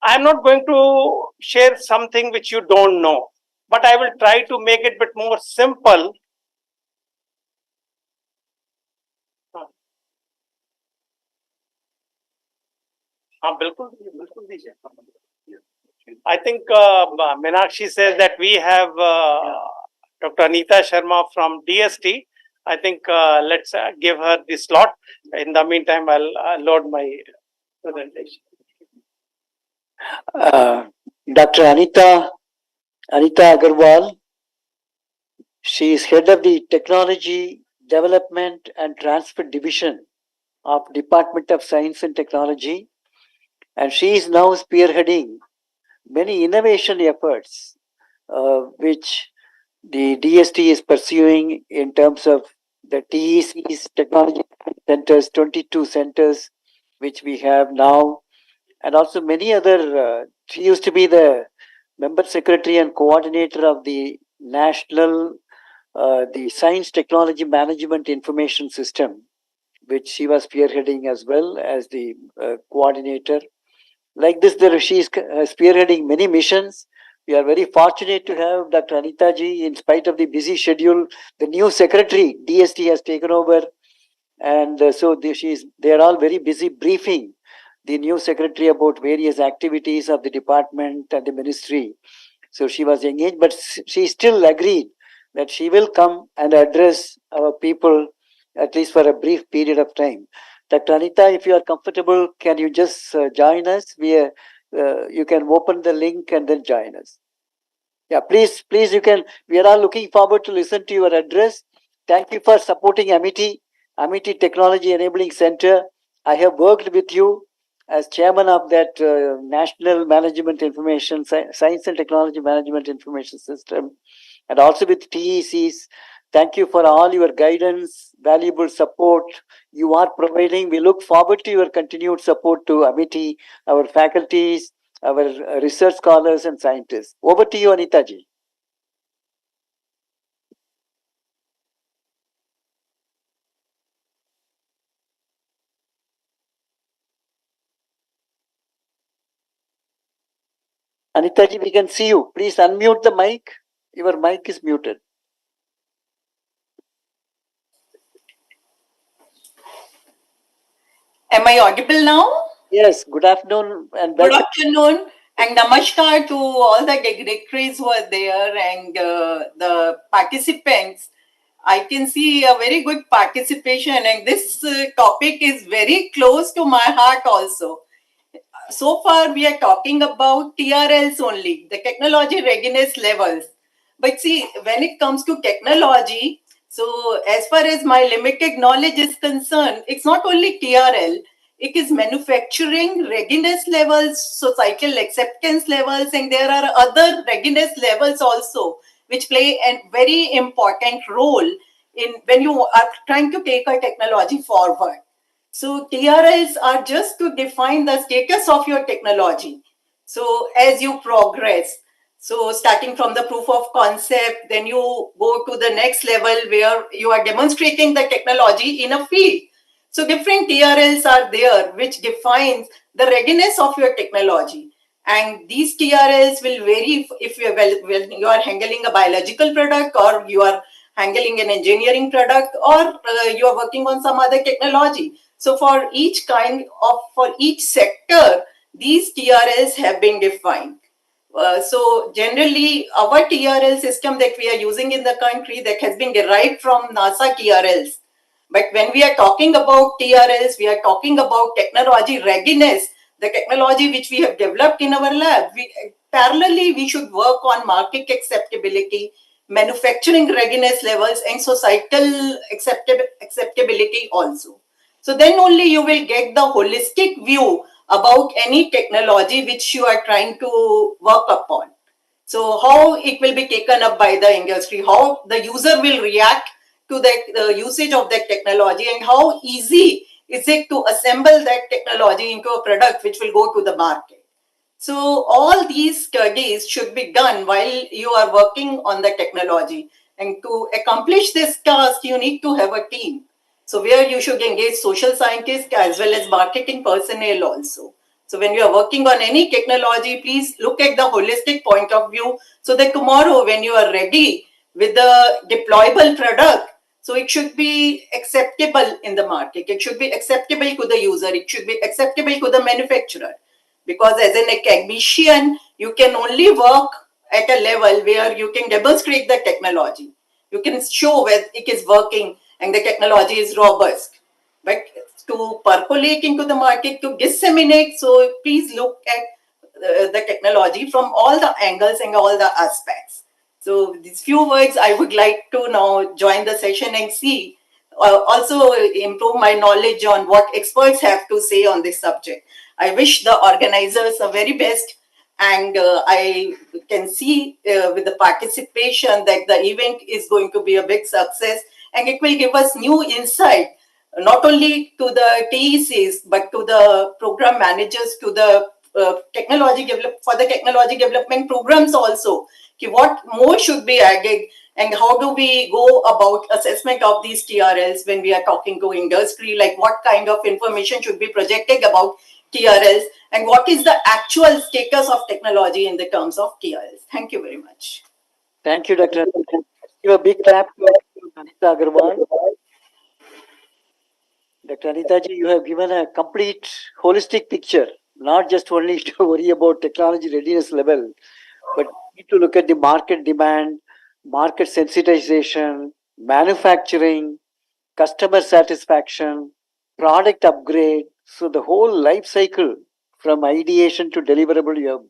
I'm not going to share something which you don't know, but I will try to make it a bit more simple. I think Meenakshi says that we have Dr. Anita Sharma from DST. I think let's give her the slot. In the meantime, I'll load my presentation. Dr. Anita Agarwal, she is head of the Technology Development and Transfer Division of Department of Science and Technology, and she is now spearheading many innovation efforts which the DST is pursuing in terms of the TEC's technology centers, 22 centers which we have now, and also many other. She used to be the member secretary and coordinator of the national the science technology management information system, which she was spearheading as well as the coordinator. Like this, she is spearheading many missions. We are very fortunate to have Dr. Anita ji. In spite of the busy schedule, the new secretary DST has taken over, and so they are all very busy briefing the new secretary about various activities of the department and the ministry. So she was engaged, but she still agreed that she will come and address our people at least for a brief period of time. Dr. Anita, if you are comfortable, can you just join us? You can open the link and then join us. Yeah, please, you can. We are all looking forward to listen to your address. Thank you for supporting Amity Technology Enabling Center. I have worked with you as chairman of that National Management Information, Science and Technology Management Information System, and also with TECs. Thank you for all your guidance, valuable support you are providing. We look forward to your continued support to Amity, our faculties, our research scholars and scientists. Over to you, Anita ji. Anita ji, we can see you. Please unmute the mic. Your mic is muted. Am I audible now? Yes, good afternoon and Good welcome. afternoon and namaskar to all the dignitaries who are there and the participants. I can see a very good participation, and this topic is very close to my heart also. so far we are talking about TRLs only, the technology readiness levels. But see, when it comes to technology, so as far as my limited knowledge is concerned, it's not only TRL, it is manufacturing readiness levels, societal acceptance levels, and there are other readiness levels also, which play a very important role in when you are trying to take a technology forward. So TRLs are just to define the status of your technology. So as you progress, so starting from the proof of concept, then you go to the next level where you are demonstrating the technology in a field. So different TRLs are there which defines the readiness of your technology. And these TRLs will vary if you are, well, you are handling a biological product or you are handling an engineering product or you are working on some other technology. So for each for each sector, these TRLs have been defined. So generally, our TRL system that we are using in the country that has been derived from NASA TRLs. But when we are talking about TRLs, we are talking about technology readiness, the technology which we have developed in our lab. Parallelly, we should work on market acceptability, manufacturing readiness levels, and societal acceptability also. So then only you will get the holistic view about any technology which you are trying to work upon. So how it will be taken up by the industry, how the user will react to the usage of that technology, and how easy is it to assemble that technology into a product which will go to the market. So all these studies should be done while you are working on the technology. And to accomplish this task, you need to have a team. So where you should engage social scientists as well as marketing personnel also. So when you are working on any technology, please look at the holistic point of view so that tomorrow when you are ready with the deployable product, so it should be acceptable in the market. It should be acceptable to the user. It should be acceptable to the manufacturer. Because as an academician, you can only work at a level where you can demonstrate the technology. You can show where it is working and the technology is robust. But to percolate into the market, to disseminate, so please look at the technology from all the angles and all the aspects. So these few words I would like to now join the session and see, also improve my knowledge on what experts have to say on this subject. I wish the organizers the very best, and I can see with the participation that the event is going to be a big success, and it will give us new insight, not only to the TECs but to the program managers, to the for the technology development programs also. What more should be added, and how do we go about assessment of these TRLs when we are talking to industry? Like what kind of information should be projected about TRLs, and what is the actual status of technology in the terms of TRLs? Thank you very much. Thank you, Dr. Give a big clap to Anita Agarwal. Dr. Anitaji, you have given a complete holistic picture, not just only to worry about technology readiness level, but need to look at the market demand, market sensitization, manufacturing, customer satisfaction, product upgrade. So the whole life cycle from ideation to deliverable, you have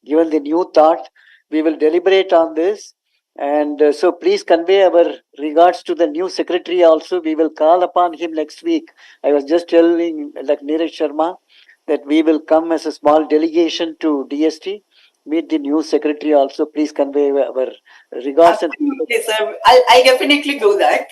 given the new thought. We will deliberate on this. And so please convey our regards to the new secretary also. We will call upon him next week. I was just telling like Neeraj Sharma that we will come as a small delegation to DST, meet the new secretary also. Please convey our regards. Absolutely, sir. I'll definitely do that.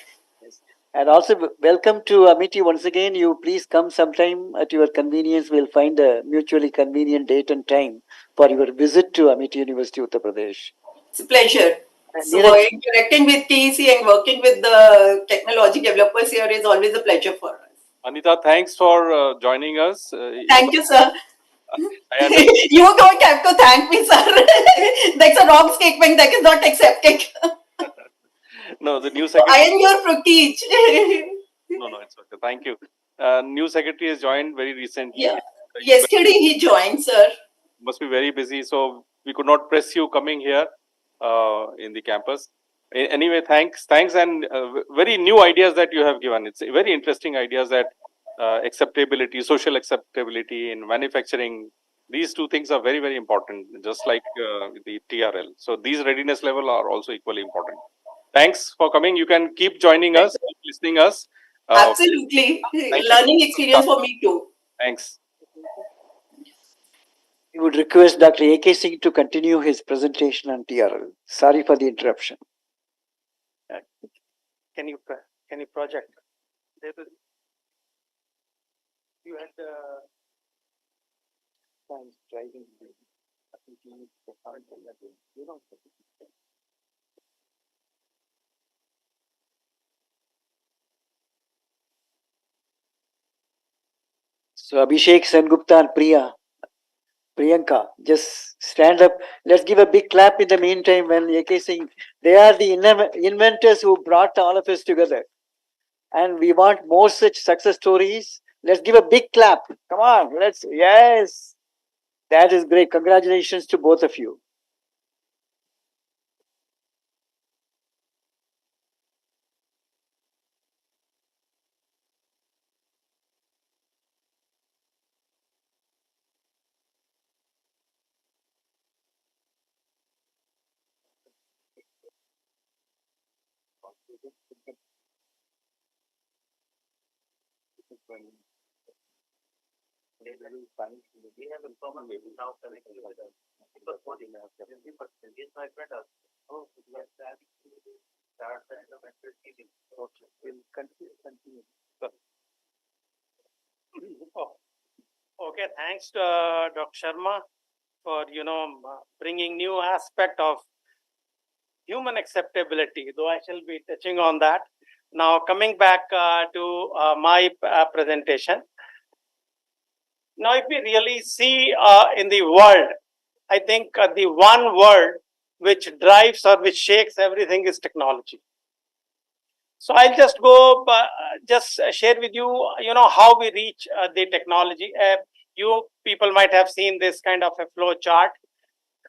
And also welcome to Amity once again. You please come sometime at your convenience. We'll find a mutually convenient date and time for your visit to Amity University, Uttar Pradesh. It's a pleasure. And So Neeraj, interacting with TEC and working with the technology developers here is always a pleasure for us. Anita, thanks for joining us. Thank you, sir. I understand. You don't have to thank me, sir. That's a wrong statement. That is not accepted. No, the new So I secretary. am your teach. No, it's okay. Thank you. New secretary has joined very recently. Yeah. Yesterday he joined, sir. Must be very busy, so we could not press you coming here in the campus. Anyway, thanks, and very new ideas that you have given. It's very interesting ideas that acceptability, social acceptability in manufacturing These two things are very, very important, just like the TRL. So these readiness level are also equally important. Thanks for coming. You can keep joining us, keep listening us. Absolutely. Learning experience for me too. Thanks. We would request Dr. A.K. Singh to continue his presentation on TRL. Sorry for the interruption. Can you project? You had driving. So Abhishek, Sengupta and Priyanka, just stand up. Let's give a big clap in the meantime when A.K. Singh, they are the inventors who brought all of us together. And we want more such success stories. Let's give a big clap. Come on, yes. That is great. Congratulations to both of you. Okay, thanks to Dr. Sharma for bringing new aspect of human acceptability, though I shall be touching on that. Now coming back to my presentation. Now if we really see in the world, I think the one word which drives or which shakes everything is technology. So I'll just go, just share with you, how we reach the technology. You people might have seen this kind of a flow chart.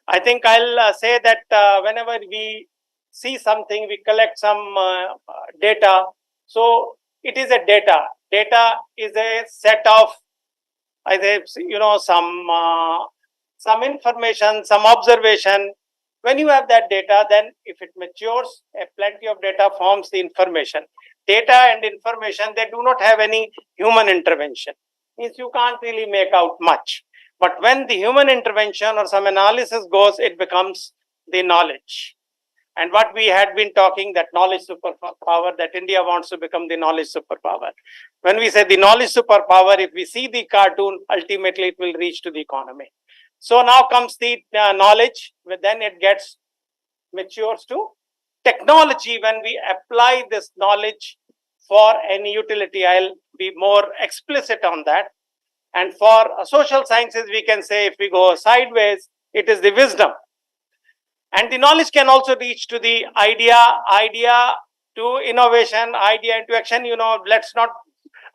I think I'll say that whenever we see something, we collect some data. So it is a data. Data is a set of, I say, some information, some observation. When you have that data, then if it matures, plenty of data forms the information. Data and information, they do not have any human intervention. Means you can't really make out much. But when the human intervention or some analysis goes, it becomes the knowledge. And what we had been talking, that knowledge superpower, that India wants to become the knowledge superpower. When we say the knowledge superpower, if we see the cartoon, ultimately it will reach to the economy. So now comes the knowledge, then it gets matures to technology. When we apply this knowledge for any utility, I'll be more explicit on that. And for social sciences, we can say if we go sideways, it is the wisdom. And the knowledge can also reach to the idea to innovation, idea into action.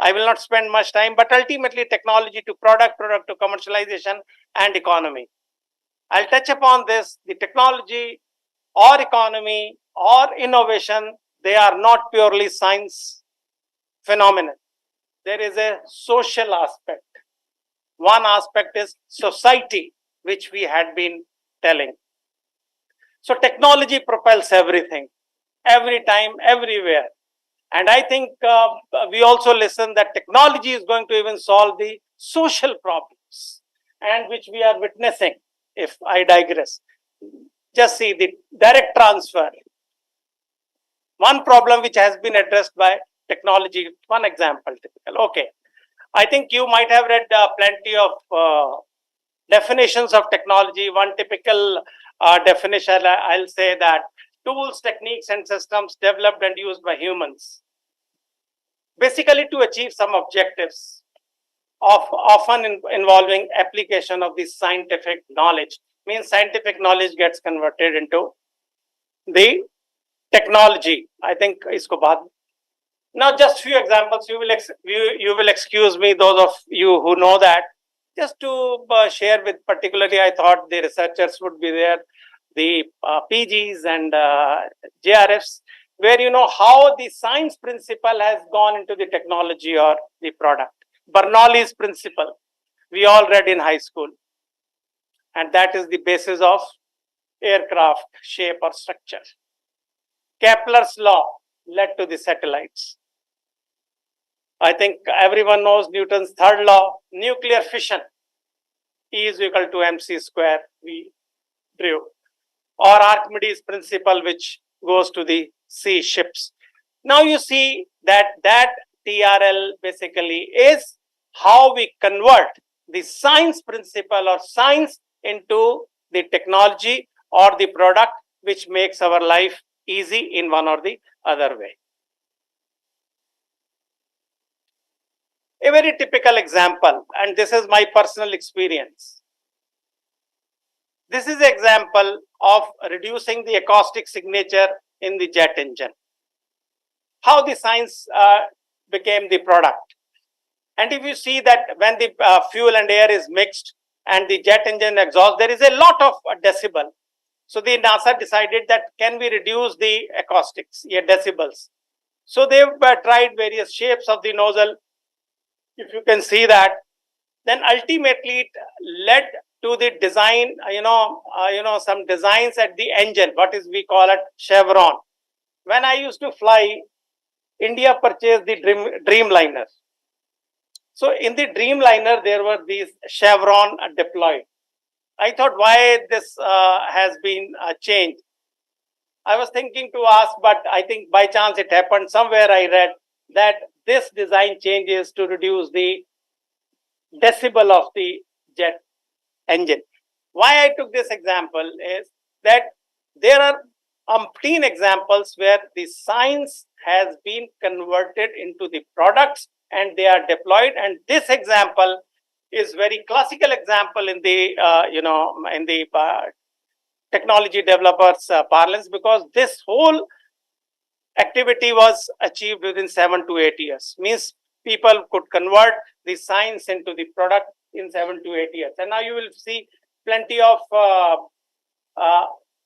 I will not spend much time, but ultimately technology to product to commercialization and economy. I'll touch upon this. The technology or economy or innovation, they are not purely science phenomenon. There is a social aspect. One aspect is society, which we had been telling. So technology propels everything, every time, everywhere. And I think we also listen that technology is going to even solve the social problems, and which we are witnessing, if I digress. Just see the direct transfer. One problem which has been addressed by technology, one example, typical. Okay. I think you might have read plenty of definitions of technology. One typical definition, I'll say that tools, techniques, and systems developed and used by humans, basically to achieve some objectives, often involving application of this scientific knowledge. Means scientific knowledge gets converted into the technology. I think isko baad. Now, just few examples. You will excuse me, those of you who know that. Just to share with, particularly, I thought the researchers would be there, the PGs and JRFs, where how the science principle has gone into the technology or the product. Bernoulli's principle, we all read in high school. and that is the basis of aircraft shape or structure. Kepler's law led to the satellites. I think everyone knows Newton's third law, nuclear fission, E is equal to mc square, we drew, or Archimedes principle, which goes to the sea ships. Now you see that TRL basically is how we convert the science principle or science into the technology or the product which makes our life easy in one or the other way. A very typical example, and this is my personal experience. This is an example of reducing the acoustic signature in the jet engine. How the science became the product. And if you see that when the fuel and air is mixed and the jet engine exhaust, there is a lot of decibel. So the NASA decided that can we reduce the acoustics, decibels. So they've tried various shapes of the nozzle. If you can see that, then ultimately it led to the design, some designs at the engine, what is we call it chevron. When I used to fly, India purchased the Dreamliner. So in the Dreamliner, there were these chevron deployed. I thought why this has been changed. I was thinking to ask, but I think by chance it happened. Somewhere I read that this design changes to reduce the decibel of the jet engine. Why I took this example is that there are umpteen examples where the science has been converted into the products and they are deployed. And this example is very classical example in the technology developers parlance, because this whole activity was achieved within 7 to 8 years. Means people could convert the science into the product in 7 to 8 years. And now you will see plenty of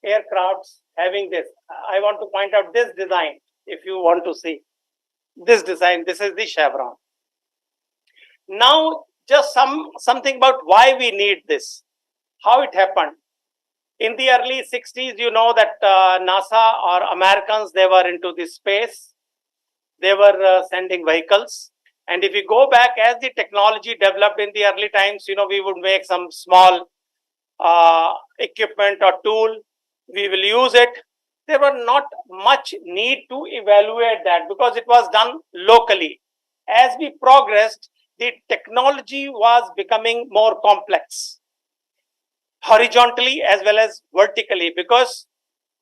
aircrafts having this. I want to point out this design. If you want to see this design, this is the chevron. Now, just something about why we need this, how it happened. In the early 60s, you know that NASA or Americans, they were into the space. They were sending vehicles. And if you go back, as the technology developed in the early times, we would make some small equipment or tool. We will use it. There were not much need to evaluate that because it was done locally. As we progressed, the technology was becoming more complex, horizontally as well as vertically, because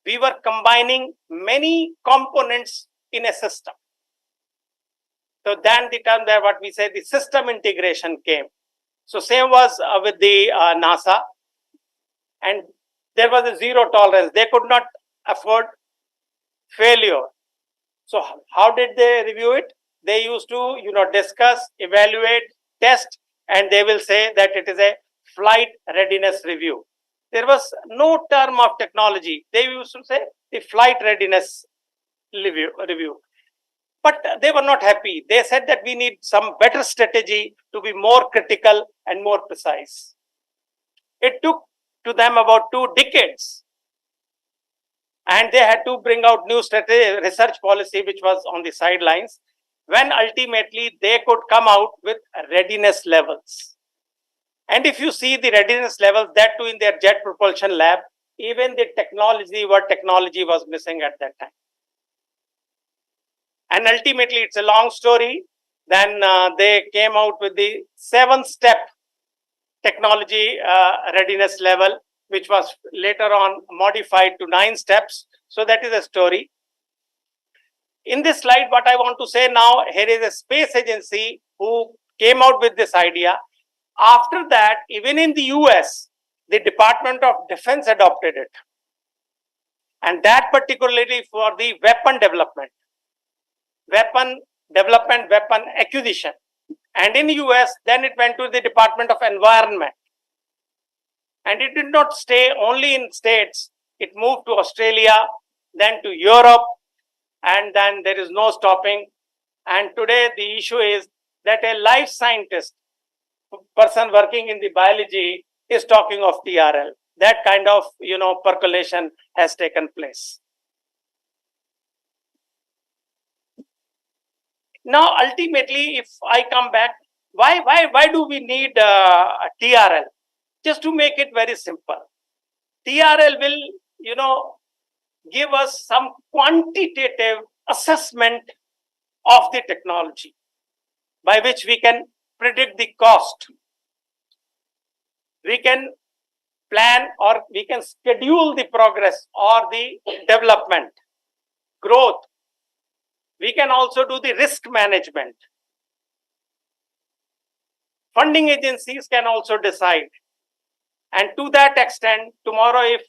we were combining many components in a system. So then the term there, what we say, the system integration came. So same was with the NASA, and there was a zero tolerance. They could not afford failure. So how did they review it? They used to, discuss, evaluate, test, and they will say that it is a flight readiness review. There was no term of technology. They used to say the flight readiness review. But they were not happy. They said that we need some better strategy to be more critical and more precise. It took to them about 2 decades. And they had to bring out new strategy, research policy, which was on the sidelines, when ultimately they could come out with readiness levels. And if you see the readiness levels, that too in their jet propulsion lab, even the technology was missing at that time. And ultimately, it's a long story. Then they came out with the 7-step technology readiness level, which was later on modified to 9 steps. So that is a story. In this slide, what I want to say now, here is a space agency who came out with this idea. After that, even in the US, the Department of Defense adopted it. And that particularly for the weapon development, weapon acquisition. And in the US, then it went to the Department of Environment. And it did not stay only in States. It moved to Australia, then to Europe, and then there is no stopping. And today the issue is that a life scientist, person working in the biology, is talking of TRL. That kind of, percolation has taken place. Now, ultimately, if I come back, why do we need TRL? Just to make it very simple, TRL will, give us some quantitative assessment of the technology by which we can predict the cost. We can plan or we can schedule the progress or the development, growth. We can also do the risk management. Funding agencies can also decide. And to that extent, tomorrow if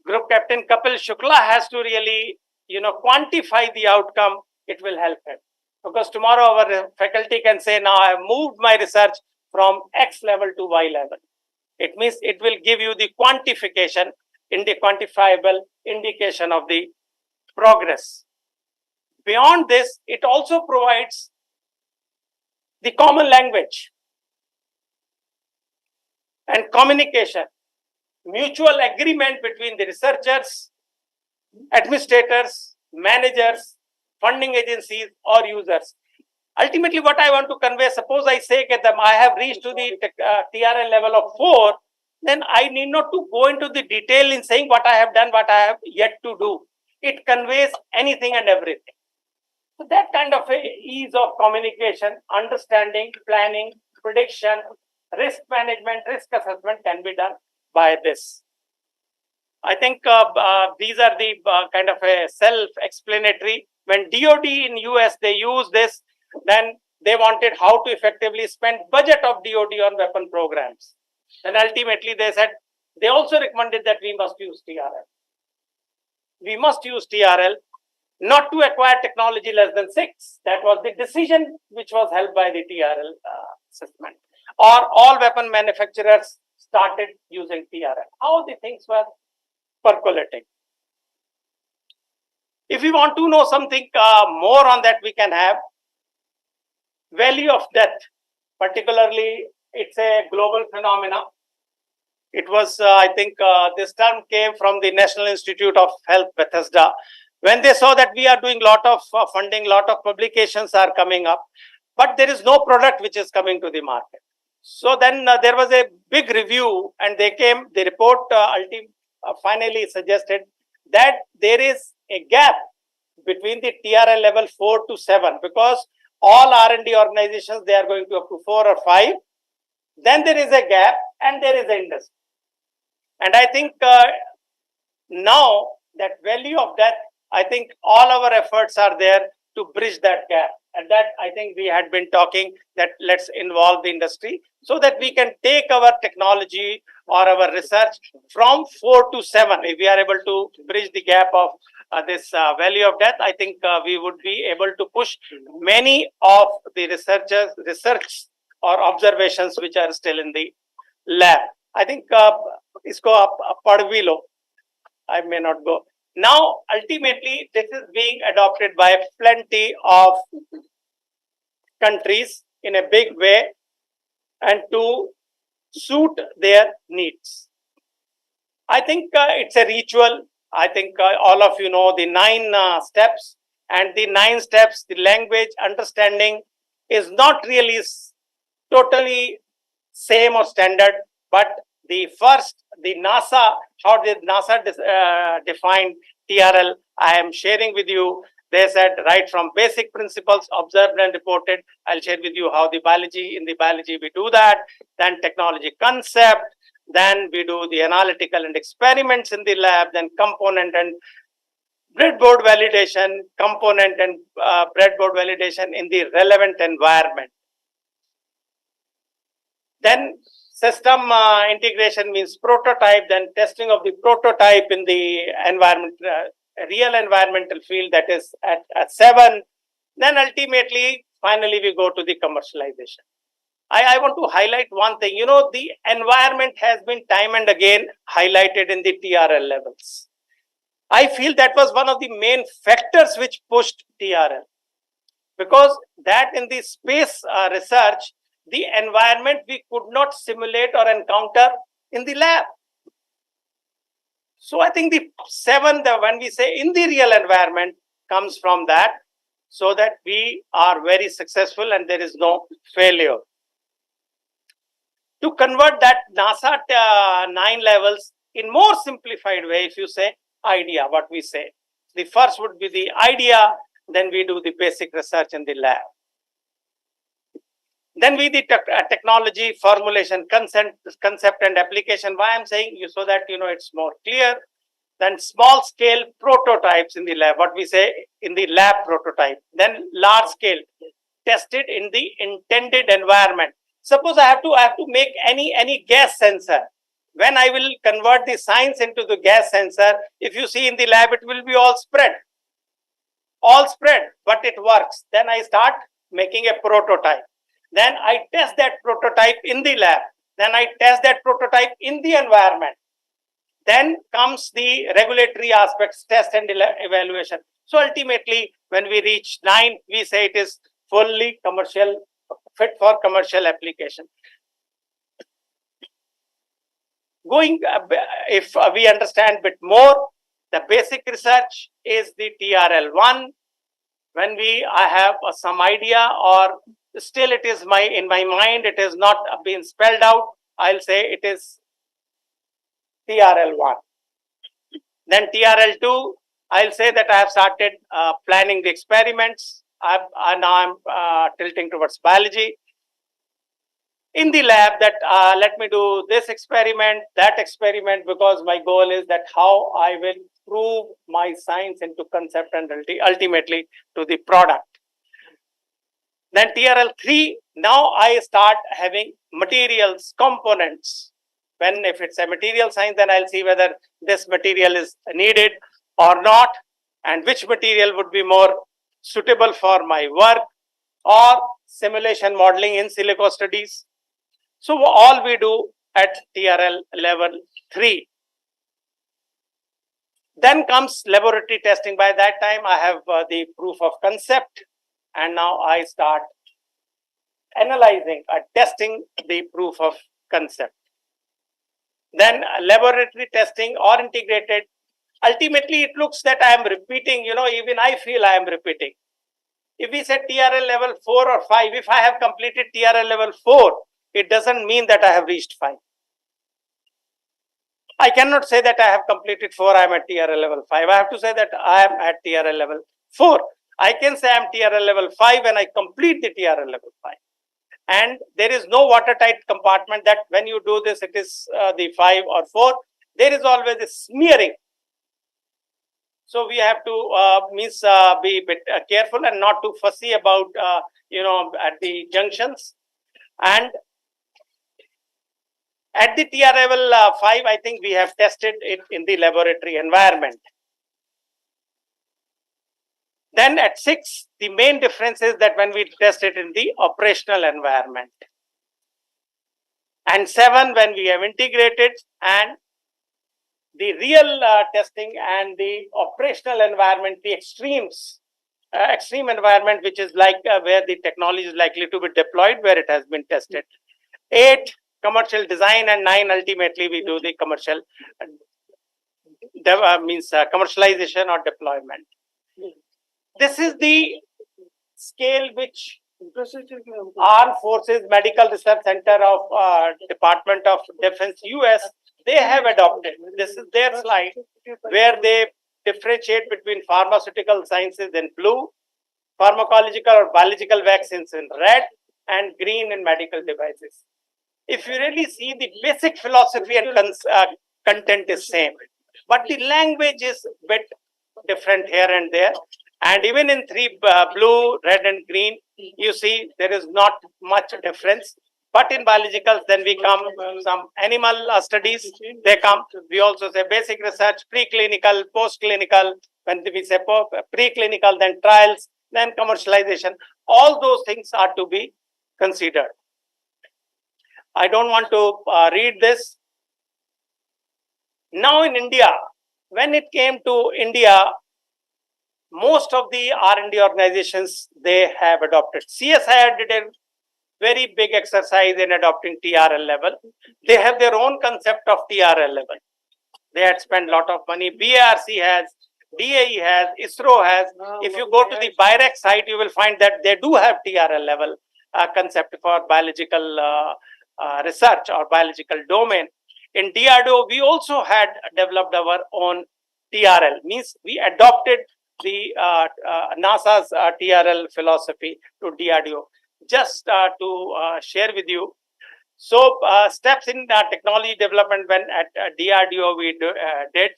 Group Captain Kapil Shukla has to really, quantify the outcome, it will help him. Because tomorrow our faculty can say, now I have moved my research from X level to Y level. It means it will give you the quantification, in the quantifiable indication of the progress. Beyond this, it also provides the common language and communication, mutual agreement between the researchers, administrators, managers, funding agencies, or users. Ultimately, what I want to convey, suppose I say that I have reached to the TRL level of 4, then I need not to go into the detail in saying what I have done, what I have yet to do. It conveys anything and everything. So that kind of ease of communication, understanding, planning, prediction, risk management, risk assessment can be done by this. I think these are the kind of a self-explanatory. When DoD in US, they use this, then they wanted how to effectively spend budget of DoD on weapon programs. And ultimately they said, they also recommended that we must use TRL. We must use TRL not to acquire technology less than 6. That was the decision which was held by the TRL assessment. Or all weapon manufacturers started using TRL. How the things were percolating. If we want to know something more on that, we can have value of death. Particularly, it's a global phenomena. It was, I think, this term came from the National Institute of Health, Bethesda, when they saw that we are doing lot of funding, lot of publications are coming up, but there is no product which is coming to the market. So then there was a big review, and the report finally suggested that there is a gap between the TRL level 4 to 7, because all R&D organizations, they are going to up to 4 or 5. Then there is a gap and there is an industry. And I think now that value of that, I think all our efforts are there to bridge that gap. And that I think we had been talking that let's involve the industry so that we can take our technology or our research from 4 to 7. If we are able to bridge the gap of this value of death, I think we would be able to push many of the research or observations which are still in the lab. I think isko pad bhi lo. I may not go. Now, ultimately, this is being adopted by plenty of countries in a big way and to suit their needs. I think it's a ritual. I think all of you know the 9 steps, and the 9 steps, the language understanding is not really totally same or standard, but the first, the NASA, how did NASA define TRL? I am sharing with you. They said right from basic principles observed and reported. I'll share with you how in the biology we do that. Then technology concept. Then we do the analytical and experiments in the lab. Then component and breadboard validation, component and breadboard validation in the relevant environment. Then system integration means prototype, then testing of the prototype in the environment, real environmental field, that is at 7. Then ultimately, finally, we go to the commercialization. I want to highlight one thing. You know, the environment has been time and again highlighted in the TRL levels. I feel that was one of the main factors which pushed TRL, because that in the space research, the environment we could not simulate or encounter in the lab. So I think the 7, when we say in the real environment, comes from that, so that we are very successful and there is no failure. To convert that NASA 9 levels in more simplified way, if you say idea, what we say. The first would be the idea, then we do the basic research in the lab. Then we the technology, formulation, concept and application. Why I'm saying you, so that it's more clear. Then small scale prototypes in the lab, what we say in the lab prototype. Then large scale, tested in the intended environment. Suppose I have to make any gas sensor. When I will convert the science into the gas sensor, if you see in the lab, it will be all spread, but it works. Then I start making a prototype. Then I test that prototype in the lab. Then I test that prototype in the environment. Then comes the regulatory aspects, test and evaluation. So ultimately, when we reach 9, we say it is fully commercial, fit for commercial application. Going, if we understand a bit more, the basic research is the TRL1. When I have some idea, or still it is in my mind, it has not been spelled out, I'll say it is TRL1. Then TRL2, I'll say that I have started planning the experiments. Now I'm tilting towards biology. In the lab, that let me do this experiment, that experiment, because my goal is that how I will prove my science into concept and ultimately to the product. Then TRL3, now I start having materials, components. If it's a material science, then I'll see whether this material is needed or not, and which material would be more suitable for my work, or simulation modeling in silico studies. So all we do at TRL level 3. Then comes laboratory testing. By that time, I have the proof of concept, and now I start analyzing or testing the proof of concept. Then laboratory testing or integrated. Ultimately, it looks that I am repeating, even I feel I am repeating. If we say TRL level 4 or 5, if I have completed TRL level 4, it doesn't mean that I have reached 5. I cannot say that I have completed 4, I am at TRL level 5. I have to say that I am at TRL level 4. I can say I am TRL level 5 when I complete the TRL level 5. And there is no watertight compartment that when you do this, it is the 5 or 4. There is always a smearing. So we have to be a bit careful and not too fussy about, at the junctions. And at the TR level 5, I think we have tested it in the laboratory environment. Then at 6, the main difference is that when we test it in the operational environment. And 7, when we have integrated, and the real testing and the operational environment, the extreme environment, which is like where the technology is likely to be deployed, where it has been tested. 8, commercial design, and 9, ultimately we do the commercial commercialization or deployment. This is the scale which Armed Forces Medical Research Center of Department of Defense US, they have adopted. This is their slide where they differentiate between pharmaceutical sciences in blue, pharmacological or biological vaccines in red, and green in medical devices. If you really see, the basic philosophy and content is same, but the language is a bit different here and there. And even in 3, blue, red, and green, you see there is not much difference. But in biologicals, then we come some animal studies, they come. We also say basic research, preclinical, postclinical. When we say preclinical, then trials, then commercialization. All those things are to be considered. I don't want to read this. Now in India, when it came to India, most of the R&D organizations, they have adopted. CSIR did a very big exercise in adopting TRL level. They have their own concept of TRL level. They had spent a lot of money. BARC has, DAE has, ISRO has. If you go to the BIREC site, you will find that they do have TRL level concept for biological research or biological domain. In DRDO, we also had developed our own TRL, means we adopted the NASA's TRL philosophy to DRDO. Just to share with you, so steps in technology development when at DRDO did,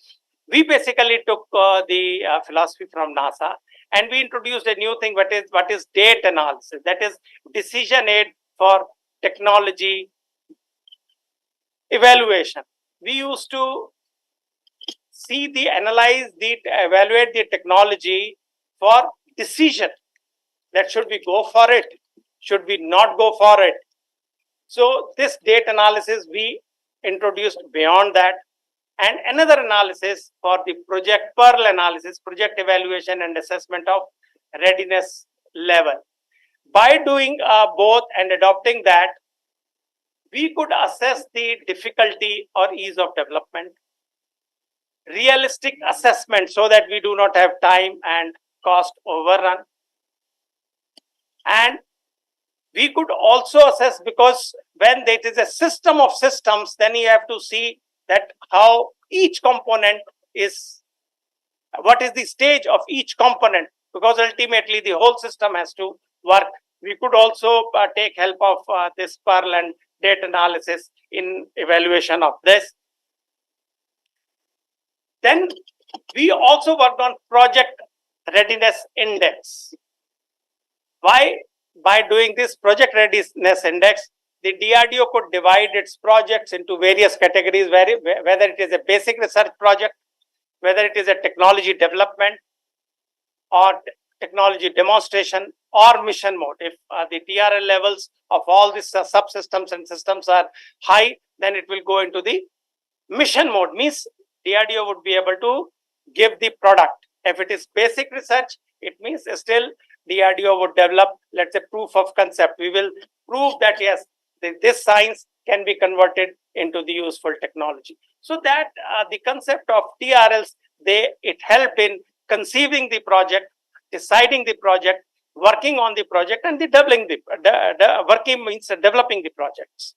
we basically took the philosophy from NASA and we introduced a new thing, what is data analysis, that is decision aid for technology evaluation. We used to analyze, evaluate the technology for decision, that should we go for it, should we not go for it. So this data analysis we introduced beyond that, and another analysis for the project PEARL analysis, project evaluation and assessment of readiness level. By doing both and adopting that, we could assess the difficulty or ease of development, realistic assessment so that we do not have time and cost overrun, and we could also assess, because when it is a system of systems, then you have to see that how each component is, what is the stage of each component, because ultimately the whole system has to work. We could also take help of this PEARL and data analysis in evaluation of this. Then we also worked on project readiness index. Why? By doing this project readiness index, the DRDO could divide its projects into various categories, whether it is a basic research project, whether it is a technology development or technology demonstration or mission mode. If the TRL levels of all these subsystems and systems are high, then it will go into the mission mode, means DRDO would be able to give the product. If it is basic research, it means still DRDO would develop, let's say, proof of concept. We will prove that yes, this science can be converted into the useful technology. So that the concept of TRLs, it helped in conceiving the project, deciding the project, working on the project, and developing the projects.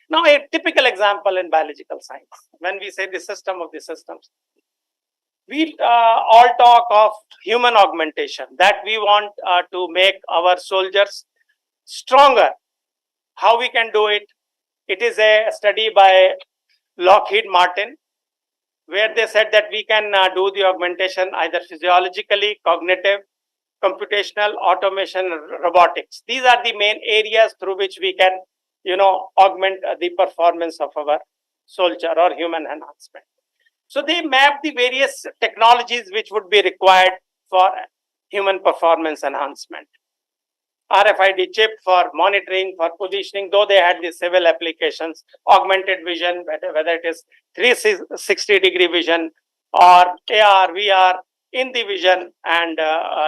Now, a typical example in biological science, when we say the system of the systems, we all talk of human augmentation, that we want to make our soldiers stronger. How we can do it? It is a study by Lockheed Martin, where they said that we can do the augmentation either physiologically, cognitive, computational, automation, robotics. These are the main areas through which we can, augment the performance of our soldier or human enhancement. So they map the various technologies which would be required for human performance enhancement. RFID chip for monitoring, for positioning, though they had the civil applications, augmented vision, whether it is 360-degree vision or AR, VR, in the vision, and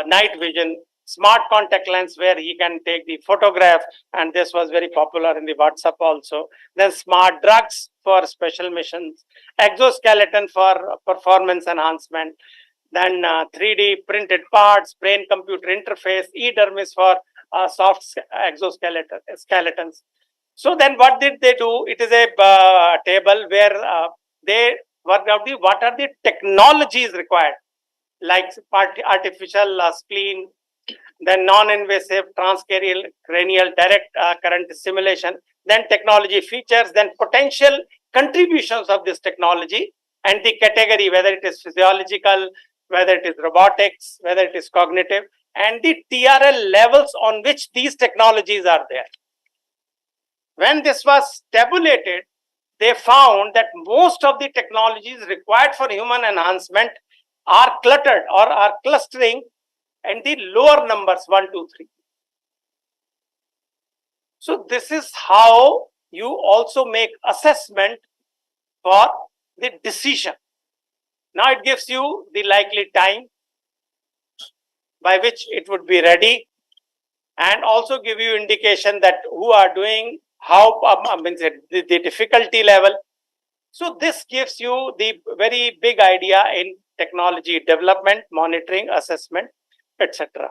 night vision, smart contact lens where he can take the photograph, and this was very popular in the WhatsApp also. Then smart drugs for special missions, exoskeleton for performance enhancement, then 3D printed parts, brain computer interface, e-dermis for soft exoskeletons. So then what did they do? It is a table where they worked out what are the technologies required, like artificial spleen, then non-invasive transcranial direct current stimulation, then technology features, then potential contributions of this technology, and the category, whether it is physiological, whether it is robotics, whether it is cognitive, and the TRL levels on which these technologies are there. When this was tabulated, they found that most of the technologies required for human enhancement are cluttered or are clustering in the lower numbers 1, 2, 3. So this is how you also make assessment for the decision. Now it gives you the likely time by which it would be ready, and also give you indication that who are doing how, means the difficulty level. So this gives you the very big idea in technology development, monitoring, assessment, etc.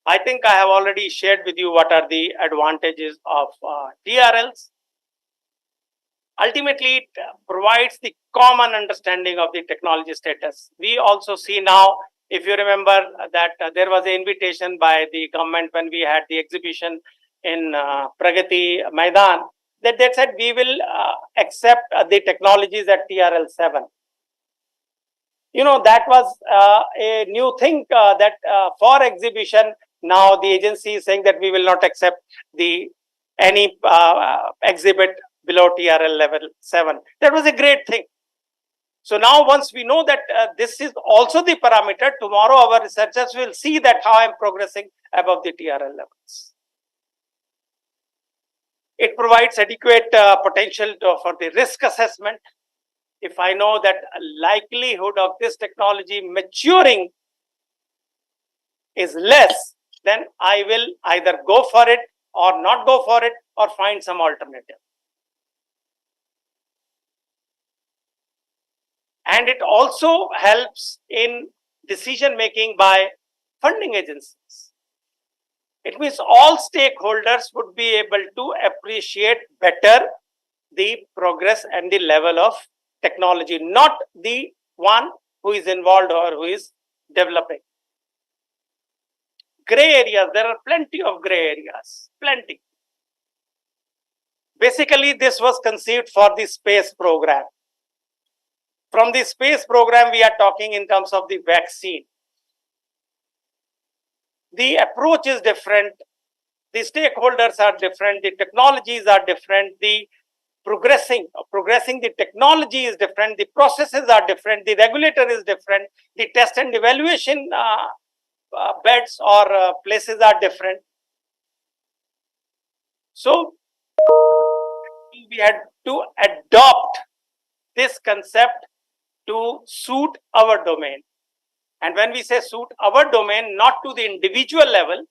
I think I have already shared with you what are the advantages of TRLs. Ultimately, it provides the common understanding of the technology status. We also see now, if you remember, that there was an invitation by the government when we had the exhibition in Pragati Maidan, that they said we will accept the technologies at TRL 7. You know, that was a new thing that for exhibition, now the agency is saying that we will not accept the any exhibit below TRL level 7. That was a great thing. So now once we know that this is also the parameter, tomorrow our researchers will see that how I'm progressing above the TRL levels. It provides adequate potential for the risk assessment. If I know that likelihood of this technology maturing is less, then I will either go for it or not go for it or find some alternative. And it also helps in decision making by funding agencies. It means all stakeholders would be able to appreciate better the progress and the level of technology, not the one who is involved or who is developing. Gray areas, there are plenty of gray areas, plenty. Basically, this was conceived for the space program. From the space program, we are talking in terms of the vaccine. The approach is different, the stakeholders are different, the technologies are different, the progressing the technology is different, the processes are different, the regulator is different, the test and evaluation beds or places are different. So we had to adopt this concept to suit our domain. And when we say suit our domain, not to the individual level,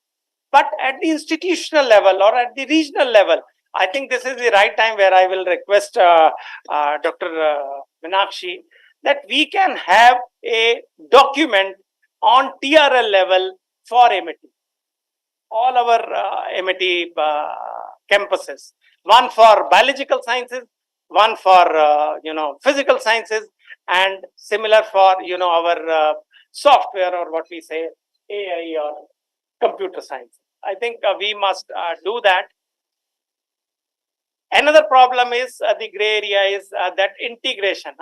but at the institutional level or at the regional level. I think this is the right time where I will request Dr. Meenakshi that we can have a document on TRL level for MIT, all our MIT campuses, one for biological sciences, one for physical sciences, and similar for our software or what we say AI or computer science. I think we must do that. Another problem is the gray area is that integration.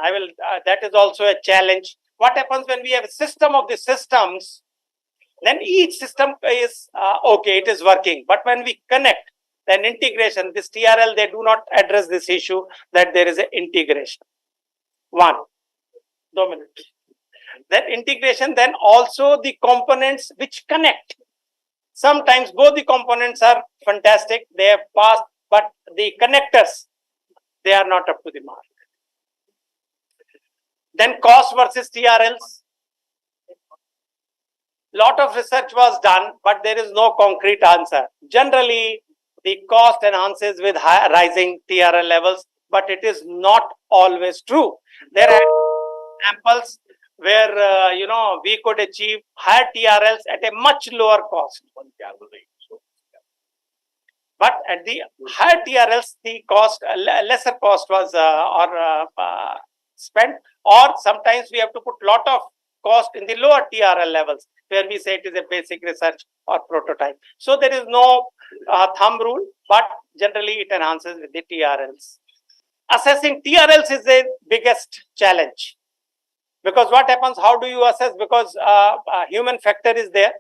That is also a challenge. What happens when we have a system of the systems? Then each system is okay, it is working. But when we connect, then integration, this TRL, they do not address this issue that there is an integration. One, dominant. Then integration, then also the components which connect. Sometimes both the components are fantastic, they have passed, but the connectors, they are not up to the mark. Then cost versus TRLs. Lot of research was done, but there is no concrete answer. Generally, the cost enhances with high rising TRL levels, but it is not always true. There are examples where we could achieve higher TRLs at a much lower cost. But at the higher TRLs, the cost, lesser cost was spent, or sometimes we have to put lot of cost in the lower TRL levels, where we say it is a basic research or prototype. So there is no thumb rule, but generally it enhances with the TRLs. Assessing TRLs is the biggest challenge. Because what happens, how do you assess? Because human factor is there.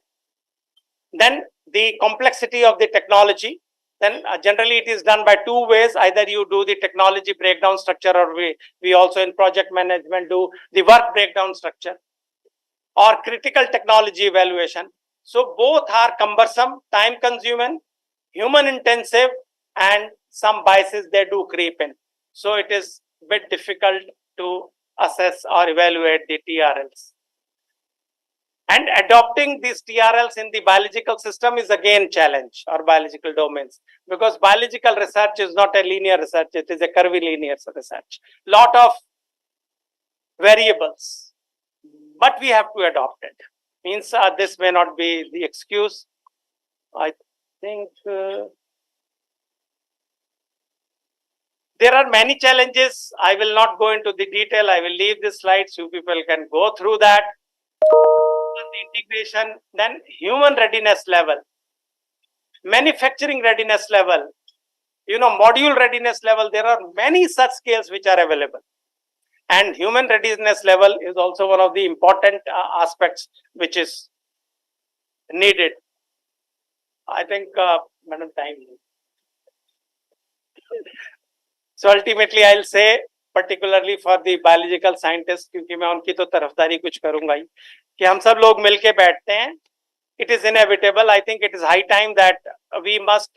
Then the complexity of the technology. Then generally it is done by two ways. Either you do the technology breakdown structure, or we also in project management do the work breakdown structure, or critical technology evaluation. So both are cumbersome, time consuming, human intensive, and some biases they do creep in. So it is a bit difficult to assess or evaluate the TRLs. And adopting these TRLs in the biological system is again challenge, or biological domains, because biological research is not a linear research, it is a curvilinear research. Lot of variables, but we have to adopt it. Means this may not be the excuse. I think there are many challenges. I will not go into the detail. I will leave the slides. You people can go through that. The integration, then human readiness level, manufacturing readiness level, module readiness level. There are many such scales which are available. And human readiness level is also one of the important aspects which is needed. I think, Madam, time. So ultimately, I'll say, particularly for the biological scientists, क्योंकि मैं उनकी तो तरफदारी कुछ करूंगा ही, कि हम सब लोग मिलके बैठते हैं. It is inevitable. I think it is high time that we must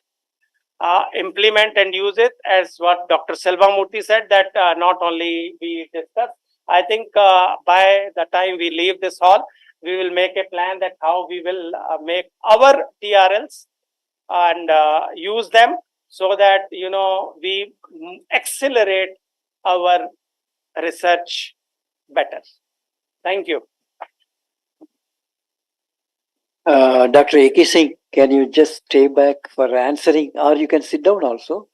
implement and use it, as what Dr. Selva Murthy said, that not only we discuss. I think by the time we leave this hall, we will make a plan that how we will make our TRLs and use them, so that we accelerate our research better. Thank you. Dr. A.K. Singh, can you just stay back for answering, or you can sit down also?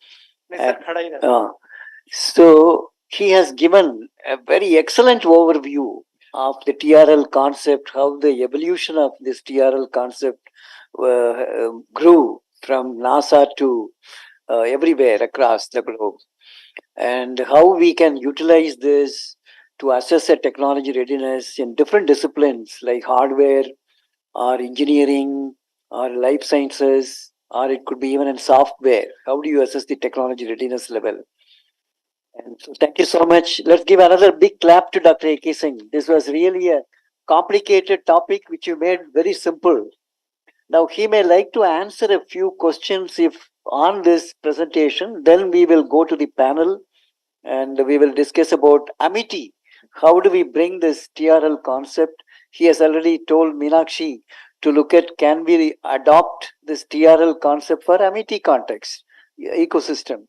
So he has given a very excellent overview of the TRL concept, how the evolution of this TRL concept grew from NASA to everywhere across the globe, and how we can utilize this to assess a technology readiness in different disciplines like hardware or engineering or life sciences, or it could be even in software. How do you assess the technology readiness level? And so thank you so much. Let's give another big clap to Dr. A.K. Singh. This was really a complicated topic which you made very simple. Now he may like to answer a few questions if on this presentation, then we will go to the panel and we will discuss about Amity. How do we bring this TRL concept? He has already told Meenakshi to look at, can we adopt this TRL concept for Amity context, ecosystem,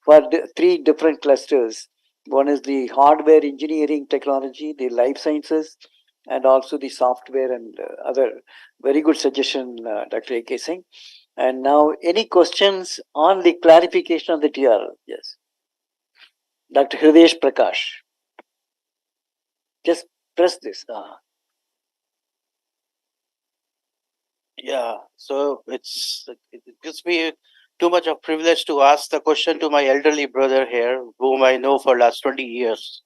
for three different clusters. One is the hardware engineering technology, the life sciences, and also the software and other. Very good suggestion, Dr. A.K. Singh. And now, any questions on the clarification of the TRL? Yes. Dr. Hridesh Prakash. Just press this. Yeah, so it gives me too much of privilege to ask the question to my elderly brother here, whom I know for last 20 years.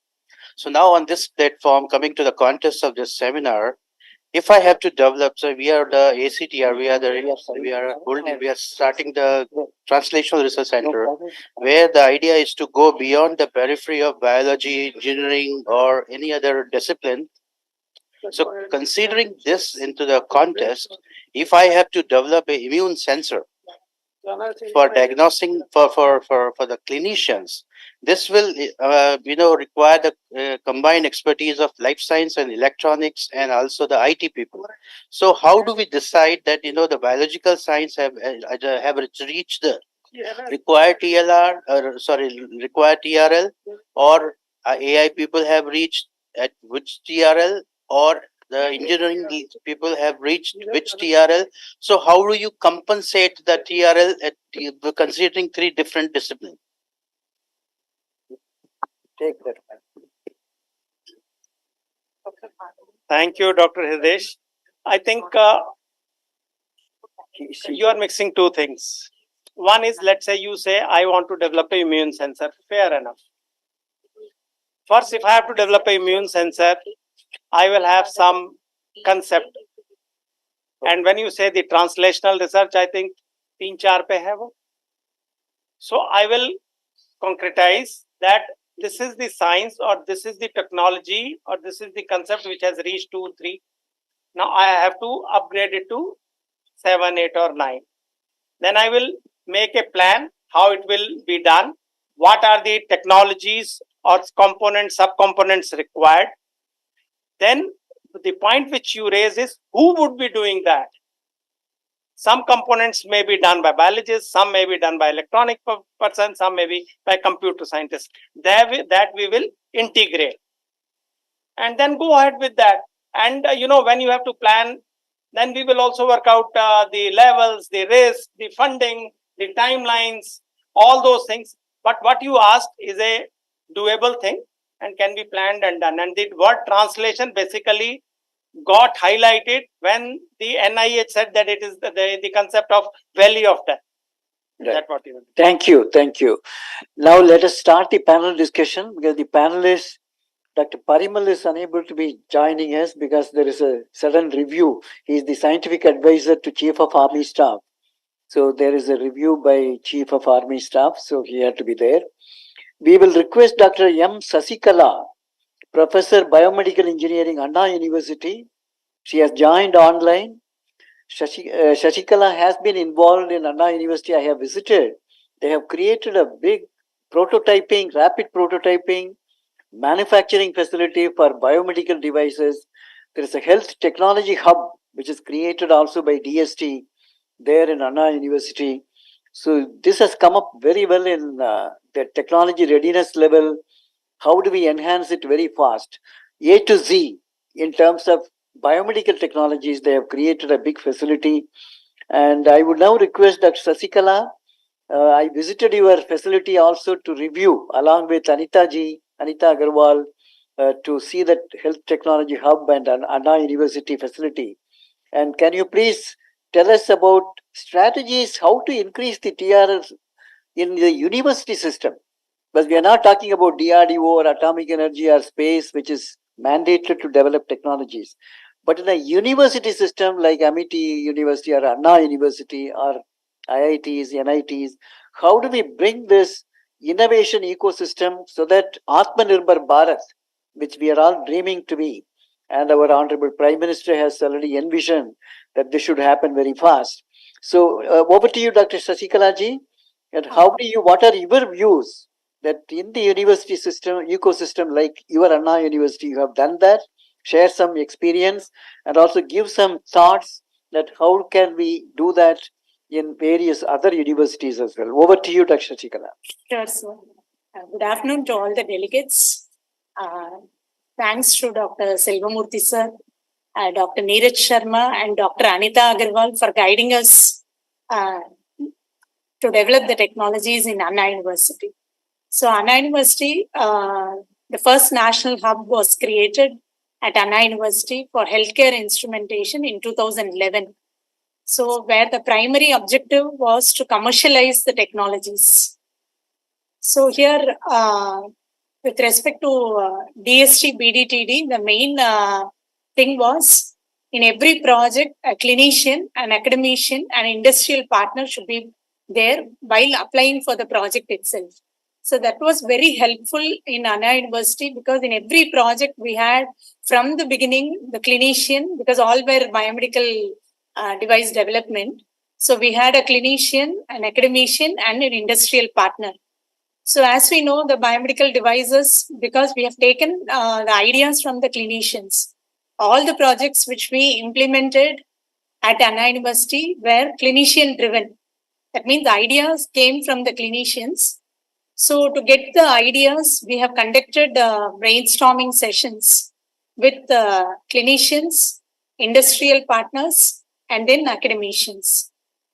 So now on this platform, coming to the context of this seminar, if I have to develop, so we are the ACTR, we are starting the Translational Research Center, where the idea is to go beyond the periphery of biology, engineering, or any other discipline. So considering this into the context, if I have to develop an immune sensor for diagnosing for the clinicians, this will require the combined expertise of life science and electronics and also the IT people. So how do we decide that the biological science have reached the required required TRL, or AI people have reached at which TRL, or the engineering people have reached which TRL? So how do you compensate the TRL at considering three different disciplines? Take that. Thank you, Dr. Hridesh. I think you are mixing two things. One is, let's say you say, I want to develop an immune sensor. Fair enough. First, if I have to develop an immune sensor, I will have some concept. And when you say the translational research, I think 3-4 pe hai wo. So I will concretize that this is the science, or this is the technology, or this is the concept which has reached 2, 3. Now I have to upgrade it to 7, 8, or 9. Then I will make a plan how it will be done. What are the technologies or components, subcomponents required? Then the point which you raise is who would be doing that? Some components may be done by biologists, some may be done by electronic person, some may be by computer scientists. That we will integrate and then go ahead with that. And when you have to plan, then we will also work out the levels, the risk, the funding, the timelines, all those things. But what you asked is a doable thing and can be planned and done. And the word translation basically got highlighted when the NIH said that it is the concept of valley of death. Right. That's what you mean. Thank you. Thank you. Now let us start the panel discussion because the panelists, Dr. Parimal is unable to be joining us because there is a sudden review. He is the scientific advisor to Chief of Army Staff. So there is a review by Chief of Army Staff, so he had to be there. We will request Dr. M. Sasikala, Professor Biomedical Engineering, Anna University. She has joined online. Shashikala has been involved in Anna University. I have visited. They have created a big prototyping, rapid prototyping, manufacturing facility for biomedical devices. There is a health technology hub which is created also by DST there in Anna University. So this has come up very well in the technology readiness level. How do we enhance it very fast? A to Z in terms of biomedical technologies, they have created a big facility. And I would now request Dr. Sasikala. I visited your facility also to review along with Anita Agarwal, to see that health technology hub and an Anna University facility. And can you please tell us about strategies how to increase the TRLs in the university system? But we are not talking about DRDO or atomic energy or space, which is mandated to develop technologies. But in a university system like Amity University or Anna University or IITs, NITs, how do we bring this innovation ecosystem so that Atmanirbhar Bharat, which we are all dreaming to be, and our Honorable Prime Minister has already envisioned that this should happen very fast. So over to you, Dr. Sasikala ji. And what are your views that in the university system, ecosystem like your Anna University, you have done that? Share some experience and also give some thoughts that how can we do that in various other universities as well. Over to you, Dr. Sasikala. Sure, sir. Good afternoon to all the delegates. Thanks to Dr. Selvamurthy sir, Dr. Neeraj Sharma and Dr. Anita Agarwal for guiding us to develop the technologies in Anna University. So Anna University, the first national hub was created at Anna University for healthcare instrumentation in 2011. So where the primary objective was to commercialize the technologies. So here, with respect to DST BDTD, the main thing was in every project, a clinician, an academician, an industrial partner should be there while applying for the project itself. So that was very helpful in Anna University because in every project we had from the beginning, the clinician, because all were biomedical device development. So we had a clinician, an academician and an industrial partner. So as we know, the biomedical devices, because we have taken the ideas from the clinicians, all the projects which we implemented at Anna University were clinician driven. That means the ideas came from the clinicians. So to get the ideas, we have conducted brainstorming sessions with clinicians, industrial partners, and then academicians.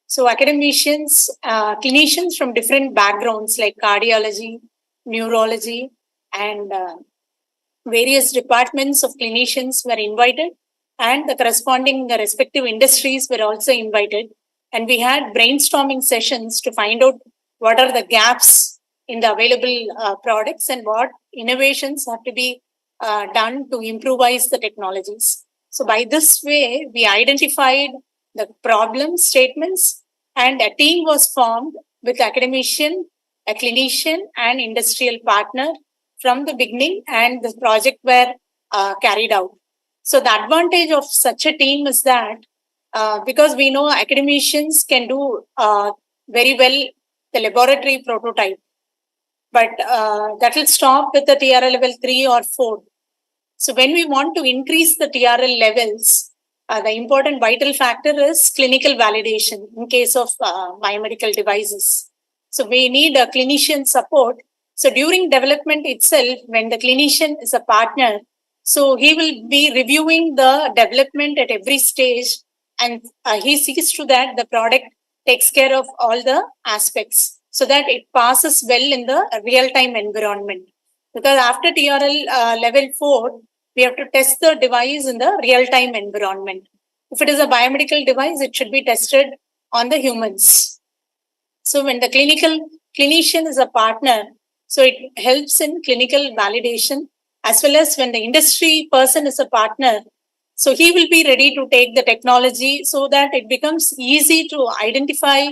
So academicians, clinicians from different backgrounds like cardiology, neurology, and various departments of clinicians were invited, and the corresponding respective industries were also invited. And we had brainstorming sessions to find out what are the gaps in the available products and what innovations have to be done to improvise the technologies. So by this way, we identified the problem statements and a team was formed with academician, a clinician and industrial partner from the beginning, and the project were carried out. So the advantage of such a team is that because we know academicians can do very well the laboratory prototype, but that will stop with the TRL level 3 or 4. So when we want to increase the TRL levels, the important vital factor is clinical validation in case of biomedical devices. So we need a clinician support. So during development itself, when the clinician is a partner, so he will be reviewing the development at every stage, and he sees to that the product takes care of all the aspects so that it passes well in the real-time environment. Because after TRL level 4, we have to test the device in the real-time environment. If it is a biomedical device, it should be tested on the humans. So when the clinician is a partner, so it helps in clinical validation, as well as when the industry person is a partner, so he will be ready to take the technology so that it becomes easy to identify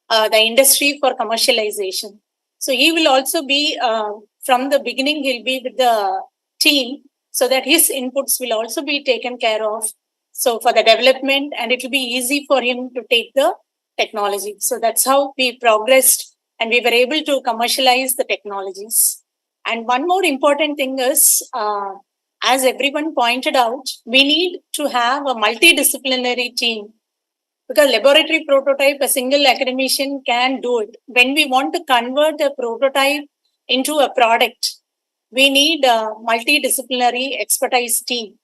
the industry for commercialization. So he will also be, from the beginning, he'll be with the team so that his inputs will also be taken care of. So for the development, and it will be easy for him to take the technology. So that's how we progressed and we were able to commercialize the technologies. And one more important thing is, as everyone pointed out, we need to have a multidisciplinary team, because laboratory prototype, a single academician can do it. When we want to convert a prototype into a product, we need a multidisciplinary expertise team.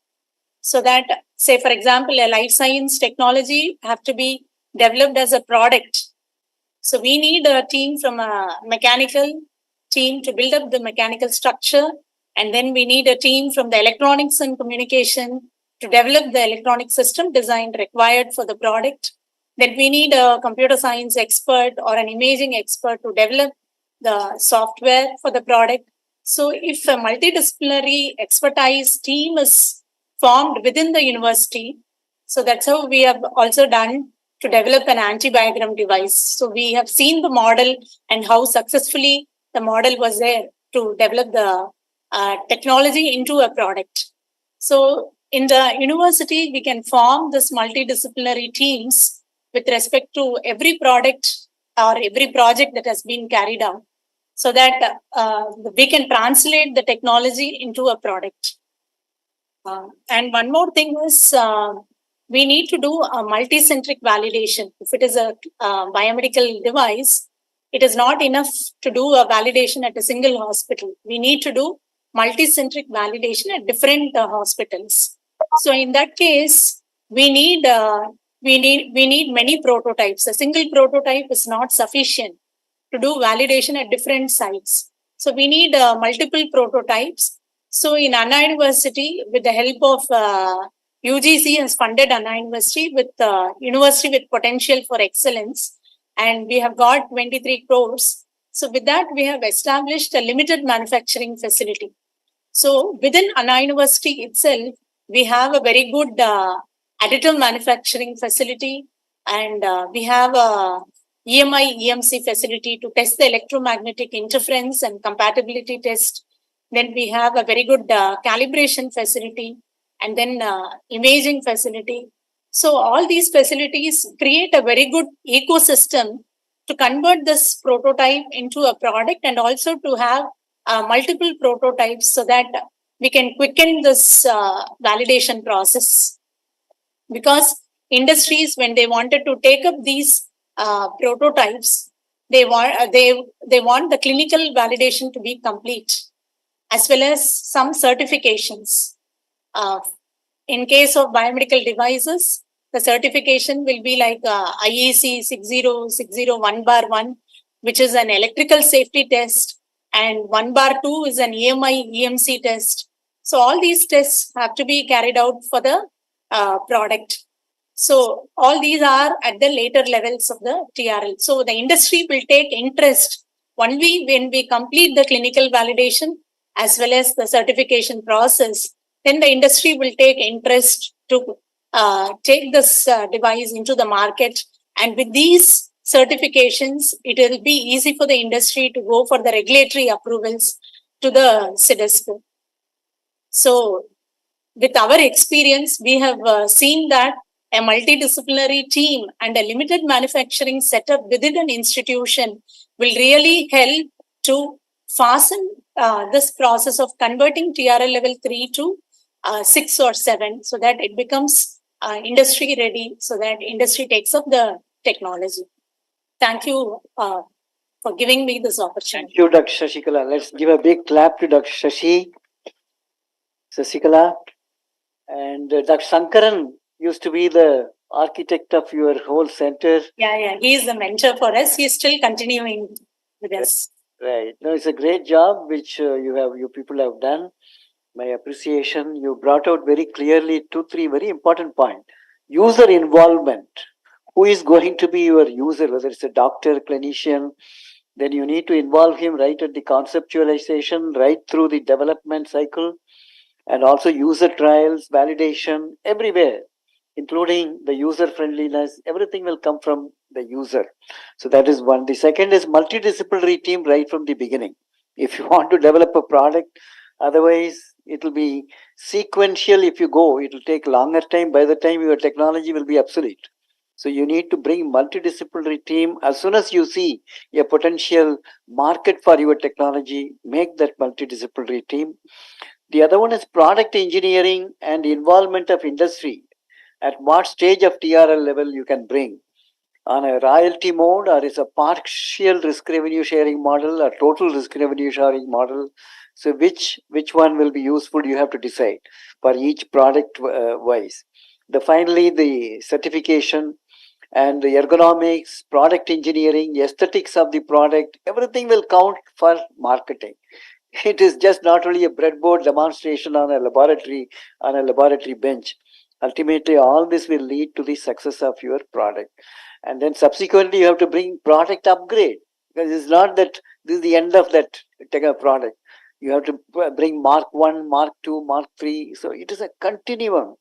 So that, say, for example, a life science technology have to be developed as a product. So we need a team from a mechanical team to build up the mechanical structure. And then we need a team from the electronics and communication to develop the electronic system design required for the product. Then we need a computer science expert or an imaging expert to develop the software for the product. So if a multidisciplinary expertise team is formed within the university, so that's how we have also done to develop an antibiogram device. So we have seen the model and how successfully the model was there to develop the technology into a product. So in the university, we can form this multidisciplinary teams with respect to every product or every project that has been carried out, so that we can translate the technology into a product. And one more thing is, we need to do a multi-centric validation. If it is a biomedical device, it is not enough to do a validation at a single hospital. We need to do multi-centric validation at different hospitals. So in that case, we need many prototypes. A single prototype is not sufficient to do validation at different sites. So we need multiple prototypes. So in Anna University, with the help of UGC has funded Anna University with university with potential for excellence, and we have got 23 crores. So with that, we have established a limited manufacturing facility. So within Anna University itself, we have a very good additive manufacturing facility, and we have a EMI EMC facility to test the electromagnetic interference and compatibility test. Then we have a very good calibration facility, and then imaging facility. So all these facilities create a very good ecosystem to convert this prototype into a product, and also to have multiple prototypes so that we can quicken this validation process. Because industries, when they wanted to take up these prototypes, they want the clinical validation to be complete, as well as some certifications. In case of biomedical devices, the certification will be like IEC 60601/1, which is an electrical safety test, and 1/2 is an EMI EMC test. So all these tests have to be carried out for the product. So all these are at the later levels of the TRL. So the industry will take interest only when we complete the clinical validation as well as the certification process. Then the industry will take interest to take this device into the market. And with these certifications, it will be easy for the industry to go for the regulatory approvals to the CDSCO. So with our experience, we have seen that a multidisciplinary team and a limited manufacturing setup within an institution will really help to fasten this process of converting TRL level 3 to 6 or 7, so that it becomes industry ready, so that industry takes up the technology. Thank you for giving me this opportunity. Thank you, Dr. Shashikala. Let's give a big clap to Dr. Shashikala. And Dr. Sankaran used to be the architect of your whole center. Yeah, he is the mentor for us. He is still continuing with us. Right. No, it's a great job which you people have done. My appreciation. You brought out very clearly 2-3 very important points. User involvement. Who is going to be your user, whether it's a doctor, clinician, then you need to involve him right at the conceptualization, right through the development cycle, and also user trials, validation, everywhere, including the user friendliness. Everything will come from the user. So that is one. The second is multidisciplinary team right from the beginning. If you want to develop a product, otherwise it will be sequential. If you go, it will take longer time. By the time your technology will be obsolete. So you need to bring multidisciplinary team. As soon as you see a potential market for your technology, make that multidisciplinary team. The other one is product engineering and involvement of industry. At what stage of TRL level you can bring on a royalty mode, or is a partial risk revenue sharing model, or total risk revenue sharing model. So which one will be useful, you have to decide for each product wise. Finally, the certification and the ergonomics, product engineering, aesthetics of the product, everything will count for marketing. It is just not only a breadboard demonstration on a laboratory bench. Ultimately, all this will lead to the success of your product. And then subsequently, you have to bring product upgrade, because it's not that this is the end of that product. You have to bring Mark 1, Mark 2, Mark 3. So it is a continuum.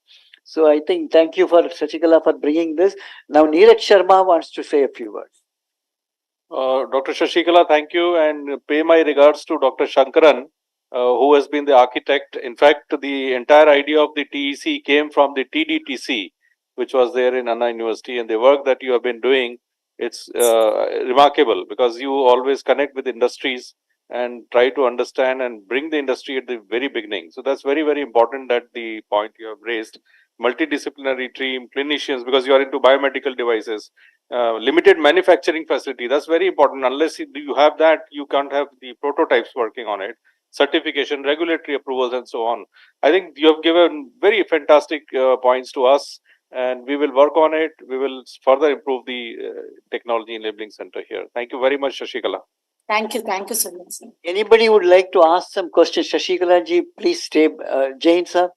So I think, thank you for Shashikala for bringing this. Now Neeraj Sharma wants to say a few words. Dr. Shashikala, thank you, and pay my regards to Dr. Shankaran, who has been the architect. In fact, the entire idea of the TEC came from the TDTC, which was there in Anna University, and the work that you have been doing, it's remarkable, because you always connect with industries and try to understand and bring the industry at the very beginning. So that's very, very important, that the point you have raised. Multidisciplinary team, clinicians, because you are into biomedical devices, limited manufacturing facility, that's very important. Unless you have that, you can't have the prototypes working on it, certification, regulatory approvals, and so on. I think you have given very fantastic points to us, and we will work on it. We will further improve the technology enabling center here. Thank you very much, Shashikala. Thank you so much, sir. Anybody would like to ask some questions? Shashikala ji, please stay. Jain sir,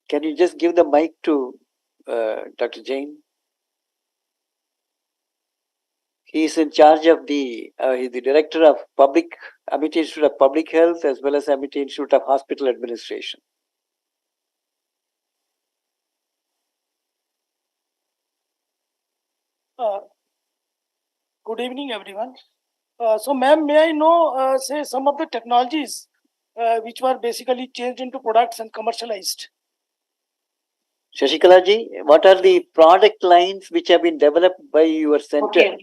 can you just give the mic to Dr. Jain? He is in charge of he's the director of Amity Institute of Public Health, as well as Amity Institute of Hospital Administration. Good evening, everyone. So, ma'am, may I know, say, some of the technologies which were basically changed into products and commercialized? Shashikala ji, what are the product lines which have been developed by your center?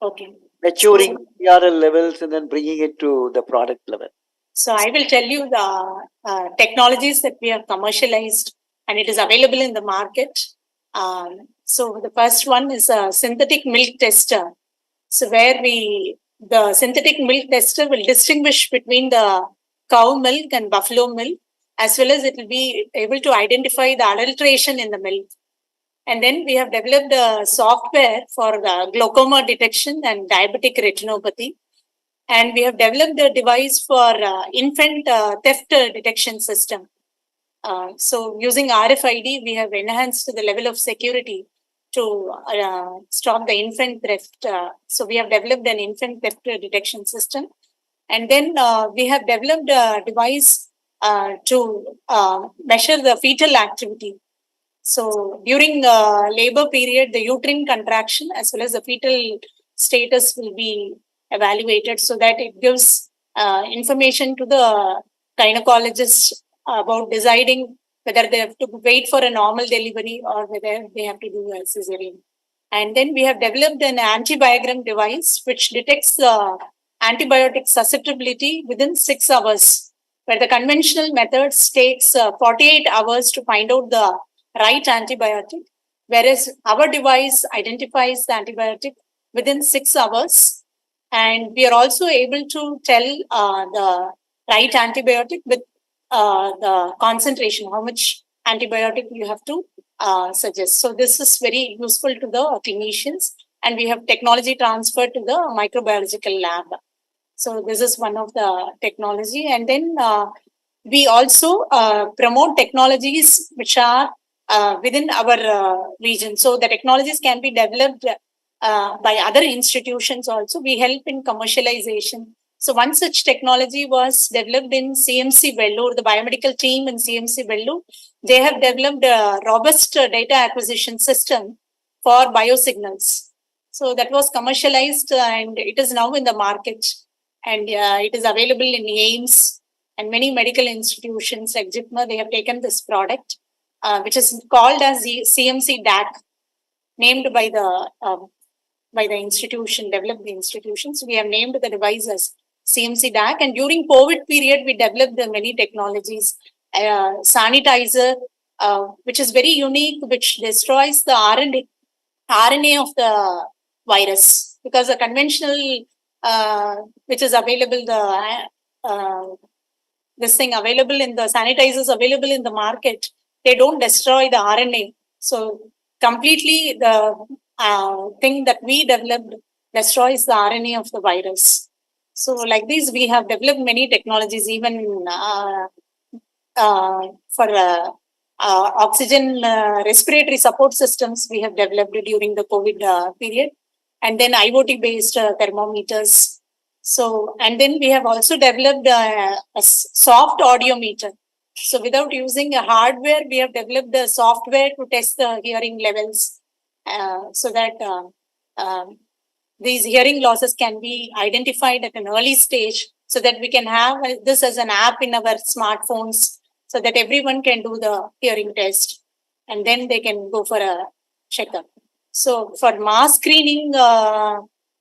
Okay. Maturing TRL levels and then bringing it to the product level. So I will tell you the technologies that we have commercialized and it is available in the market. So the first one is a synthetic milk tester. So where the synthetic milk tester will distinguish between the cow milk and buffalo milk, as well as it will be able to identify the adulteration in the milk. And then we have developed a software for the glaucoma detection and diabetic retinopathy. And we have developed a device for infant theft detection system. So using RFID, we have enhanced the level of security to stop the infant theft. So we have developed an infant theft detection system. And then we have developed a device to measure the fetal activity. So during labor period, the uterine contraction as well as the fetal status will be evaluated, so that it gives information to the gynecologist about deciding whether they have to wait for a normal delivery or whether they have to do a cesarean. And then we have developed an antibiogram device which detects antibiotic susceptibility within 6 hours. where the conventional methods takes 48 hours to find out the right antibiotic, whereas our device identifies the antibiotic within 6 hours. And we are also able to tell the right antibiotic with the concentration, how much antibiotic you have to suggest. So this is very useful to the clinicians, and we have technology transferred to the microbiological lab. So this is one of the technology, and then we also promote technologies which are within our region. So the technologies can be developed by other institutions also. We help in commercialization. So one such technology was developed in CMC Vellore, the biomedical team in CMC Vellore. They have developed a robust data acquisition system for biosignals. So that was commercialized and it is now in the market, and it is available in AIMS and many medical institutions like JIPMER. They have taken this product, which is called as the CMC DAC, named by the institution, developed the institution. So we have named the device as CMC DAC. And during COVID period, we developed many technologies, sanitizer, which is very unique, which destroys the RNA of the virus, because the conventional, which is available, this thing available in the sanitizers available in the market, they don't destroy the RNA. So completely the thing that we developed destroys the RNA of the virus. So like this, we have developed many technologies, even for oxygen respiratory support systems we have developed during the COVID period, and then IoT based thermometers. So, and then we have also developed a soft audiometer. So without using a hardware, we have developed the software to test the hearing levels, so that these hearing losses can be identified at an early stage, so that we can have this as an app in our smartphones, so that everyone can do the hearing test and then they can go for a checkup. So for mass screening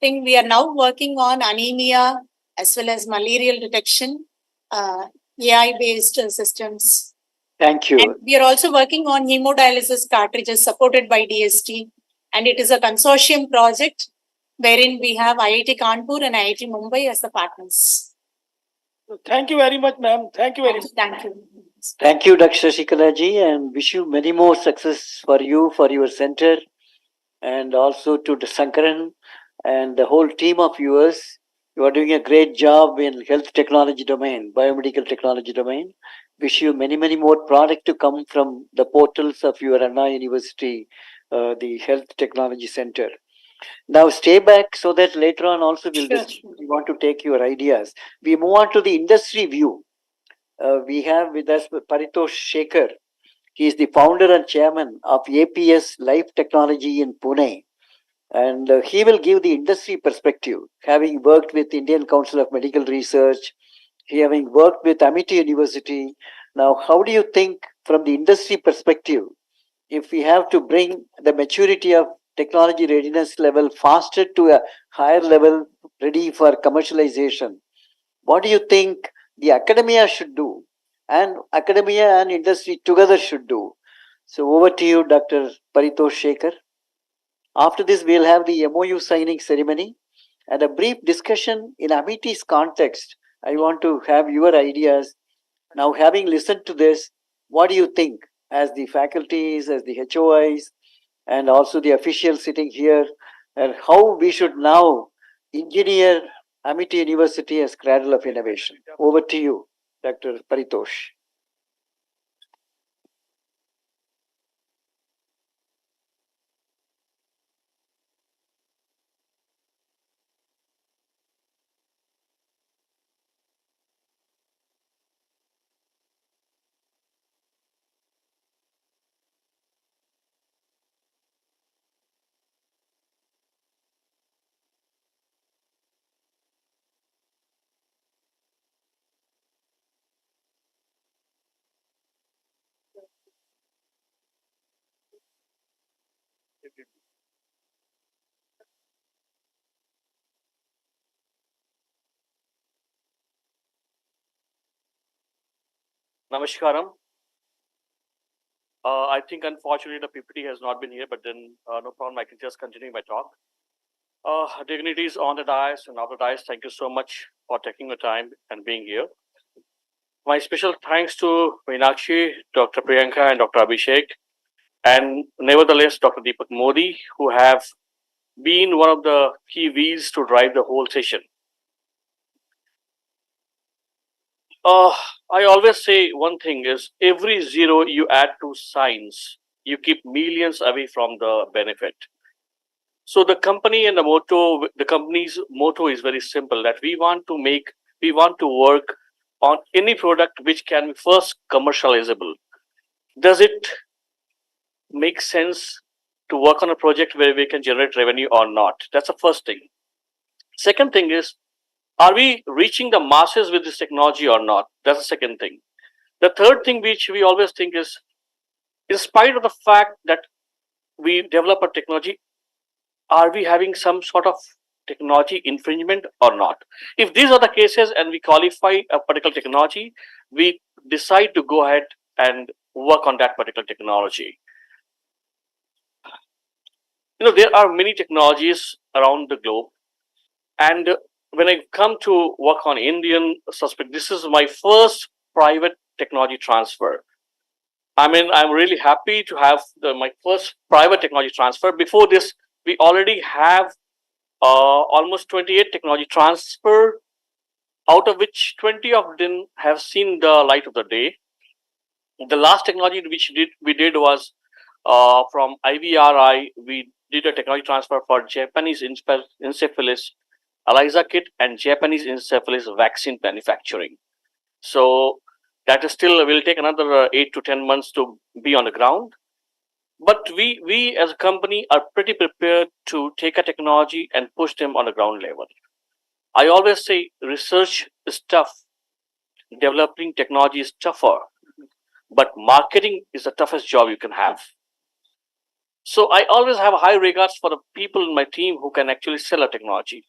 thing, we are now working on anemia as well as malarial detection, AI based systems. Thank you. And we are also working on hemodialysis cartridges supported by DST, and it is a consortium project wherein we have IIT Kanpur and IIT Mumbai as the partners. Thank you very much, ma'am. Thank you very much. Thank you. Thank you, Dr. Shikala ji, and wish you many more success for you, for your center, and also to the Sankaran and the whole team of yours. You are doing a great job in health technology domain, biomedical technology domain. Wish you many, many more products to come from the portals of your Anna University, the Health Technology Center. Now stay back so that later on also we want to take your ideas. We move on to the industry view. We have with us Paritosh Shekhar. He is the founder and chairman of APS Life Technology in Pune. And he will give the industry perspective, having worked with Indian Council of Medical Research, having worked with Amity University. Now, how do you think from the industry perspective, if we have to bring the maturity of technology readiness level faster to a higher level, ready for commercialization, what do you think the academia should do, and academia and industry together should do? So over to you, Dr. Paritosh Shekhar. After this, we'll have the MOU signing ceremony and a brief discussion in Amity's context. I want to have your ideas. Now, having listened to this, what do you think as the faculties, as the HOIs, and also the officials sitting here, and how we should now engineer Amity University as cradle of innovation? Over to you, Dr. Paritosh. Namaskaram. I think unfortunately the PPT has not been here, but then no problem. I can just continue my talk. Dignitaries on the dais and off the dais, thank you so much for taking the time and being here. My special thanks to Meenakshi, Dr. Priyanka, and Dr. Abhishek, and nevertheless Dr. Deepak Modi, who have been one of the key wheels to drive the whole session. I always say one thing is every zero you add to science, you keep millions away from the benefit. So the company's motto is very simple that we want to work on any product which can be first commercializable. Does it make sense to work on a project where we can generate revenue or not? That's the first thing. Second thing is, are we reaching the masses with this technology or not? That's the second thing. The third thing which we always think is, in spite of the fact that we develop a technology, are we having some sort of technology infringement or not? If these are the cases and we qualify a particular technology, we decide to go ahead and work on that particular technology. There are many technologies around the globe, and when I come to work on Indian suspect, this is my first private technology transfer. I'm really happy to have my first private technology transfer. Before this, we already have almost 28 technology transfer, out of which 20 of them have seen the light of the day. The last technology which we did was from IVRI. We did a technology transfer for Japanese encephalitis ELISA kit and Japanese encephalitis vaccine manufacturing. So that is still will take another 8 to 10 months to be on the ground. But we as a company are pretty prepared to take a technology and push them on the ground level. I always say research is tough, developing technology is tougher, but marketing is the toughest job you can have. So I always have high regards for the people in my team who can actually sell a technology.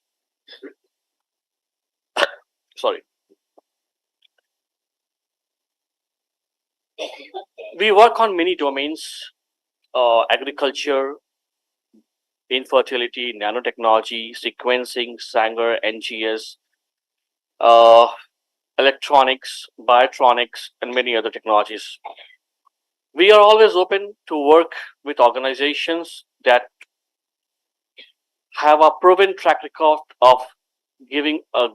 Sorry. We work on many domains, agriculture, infertility, nanotechnology, sequencing, Sanger, NGS, uh, electronics, biotronics, and many other technologies. We are always open to work with organizations that have a proven track record of giving a,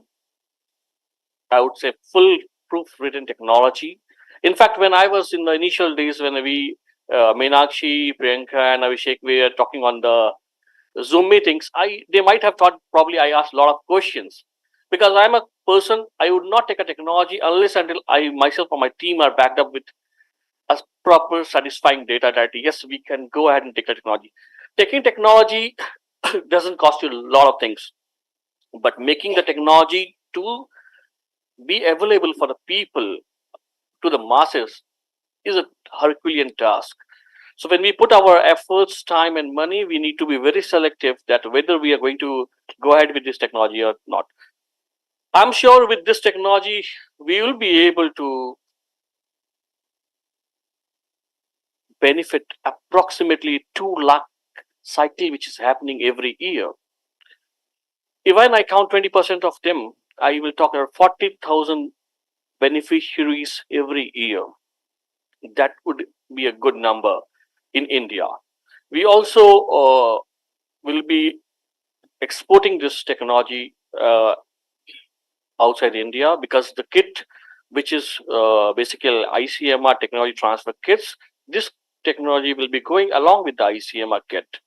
I would say, full proof written technology. In fact, when I was in the initial days when Meenakshi, Priyanka, and Abhishek, we were talking on the Zoom meetings, they might have thought probably I asked a lot of questions, because I'm a person, I would not take a technology unless until I myself or my team are backed up with a proper satisfying data that yes, we can go ahead and take the technology. Taking technology doesn't cost you a lot of things, but making the technology to be available for the people, to the masses, is a Herculean task. So when we put our efforts, time, and money, we need to be very selective that whether we are going to go ahead with this technology or not. I'm sure with this technology, we will be able to benefit approximately 2 lakh cycle which is happening every year. Even I count 20% of them, I will talk about 40,000 beneficiaries every year. That would be a good number in India. We also will be exporting this technology outside India, because the kit, which is basically ICMR technology transfer kits, this technology will be going along with the ICMR kit.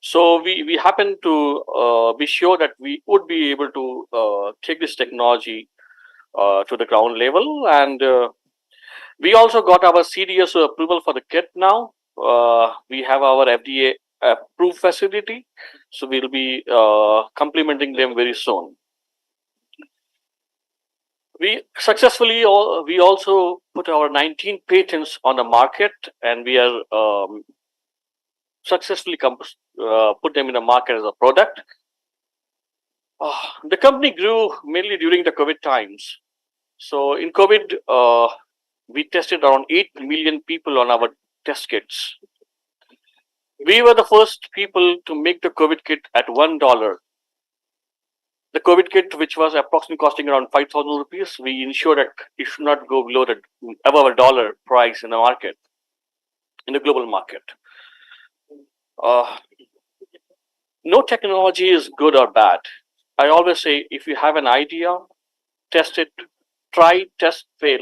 So we happen to be sure that we would be able to take this technology to the ground level, and we also got our CDSO approval for the kit now. We have our FDA approved facility, so we'll be complementing them very soon. We also put our 19 patents on the market, and we are successfully put them in the market as a product. The company grew mainly during the COVID times. So in COVID, we tested around 8 million people on our test kits. We were the first people to make the COVID kit at $1. The COVID kit, which was approximately costing around 5,000 rupees, we ensured that it should not go below the above $1 price in the market, in the global market. No technology is good or bad. I always say, if you have an idea, test it, try, test, fail,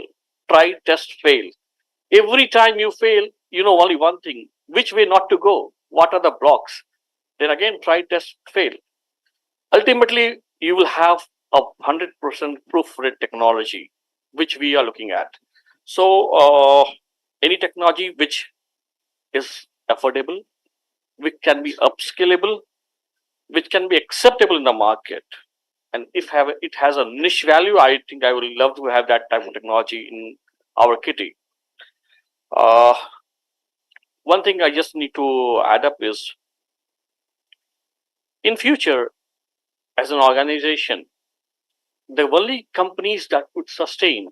try, test, fail. Every time you fail, you know only one thing: which way not to go, what are the blocks. Then again, try, test, fail. Ultimately, you will have a 100% proof rate technology, which we are looking at. So, any technology which is affordable, which can be upscalable, which can be acceptable in the market, and if it has a niche value, I think I would love to have that type of technology in our kitty. Uh, One thing I just need to add up is, in future, as an organization, the only companies that could sustain,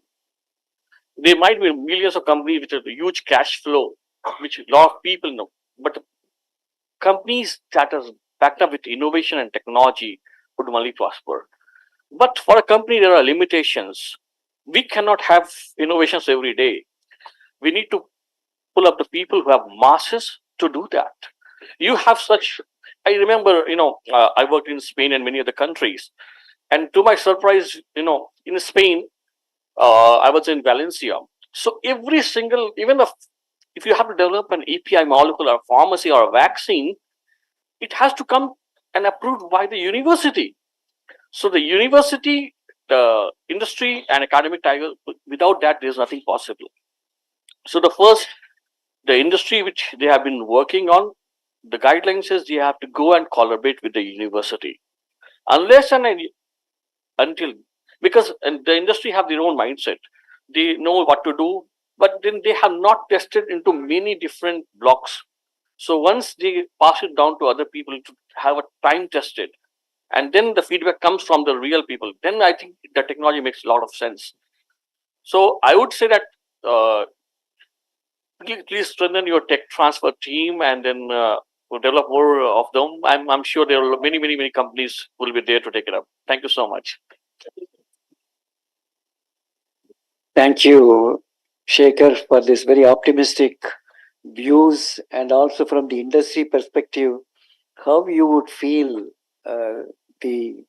there might be millions of companies with a huge cash flow, which a lot of people know, but the companies that are backed up with innovation and technology would only prosper. But for a company, there are limitations. We cannot have innovations every day. We need to pull up the people who have masses to do that. You have such. I remember, I worked in Spain and many other countries, and to my surprise, in Spain, I was in Valencia. So every single, if you have to develop an API molecule or pharmacy or a vaccine, it has to come and approved by the university. So the university, the industry, and academic title, without that, there's nothing possible. So the industry which they have been working on, the guidelines says you have to go and collaborate with the university. Unless and until, because the industry have their own mindset. They know what to do, but then they have not tested into many different blocks. So once they pass it down to other people to have a time tested, and then the feedback comes from the real people, then I think the technology makes a lot of sense. So I would say that please strengthen your tech transfer team, and then we'll develop more of them. I'm sure there are many companies will be there to take it up. Thank you so much. Thank you, Shekhar, for this very optimistic views, and also from the industry perspective, how you would feel the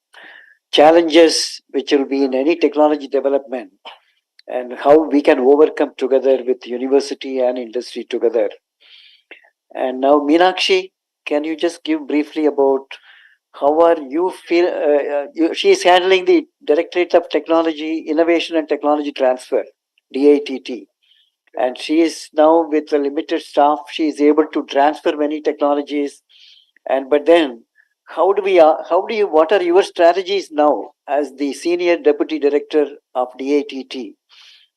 challenges which will be in any technology development, and how we can overcome together with university and industry together. And now, Meenakshi, can you just give briefly about how are you feel? She is handling the Directorate of Technology, Innovation and Technology Transfer, DITT, and she is now with a limited staff. She is able to transfer many technologies, but then what are your strategies now as the Senior Deputy Director of DITT?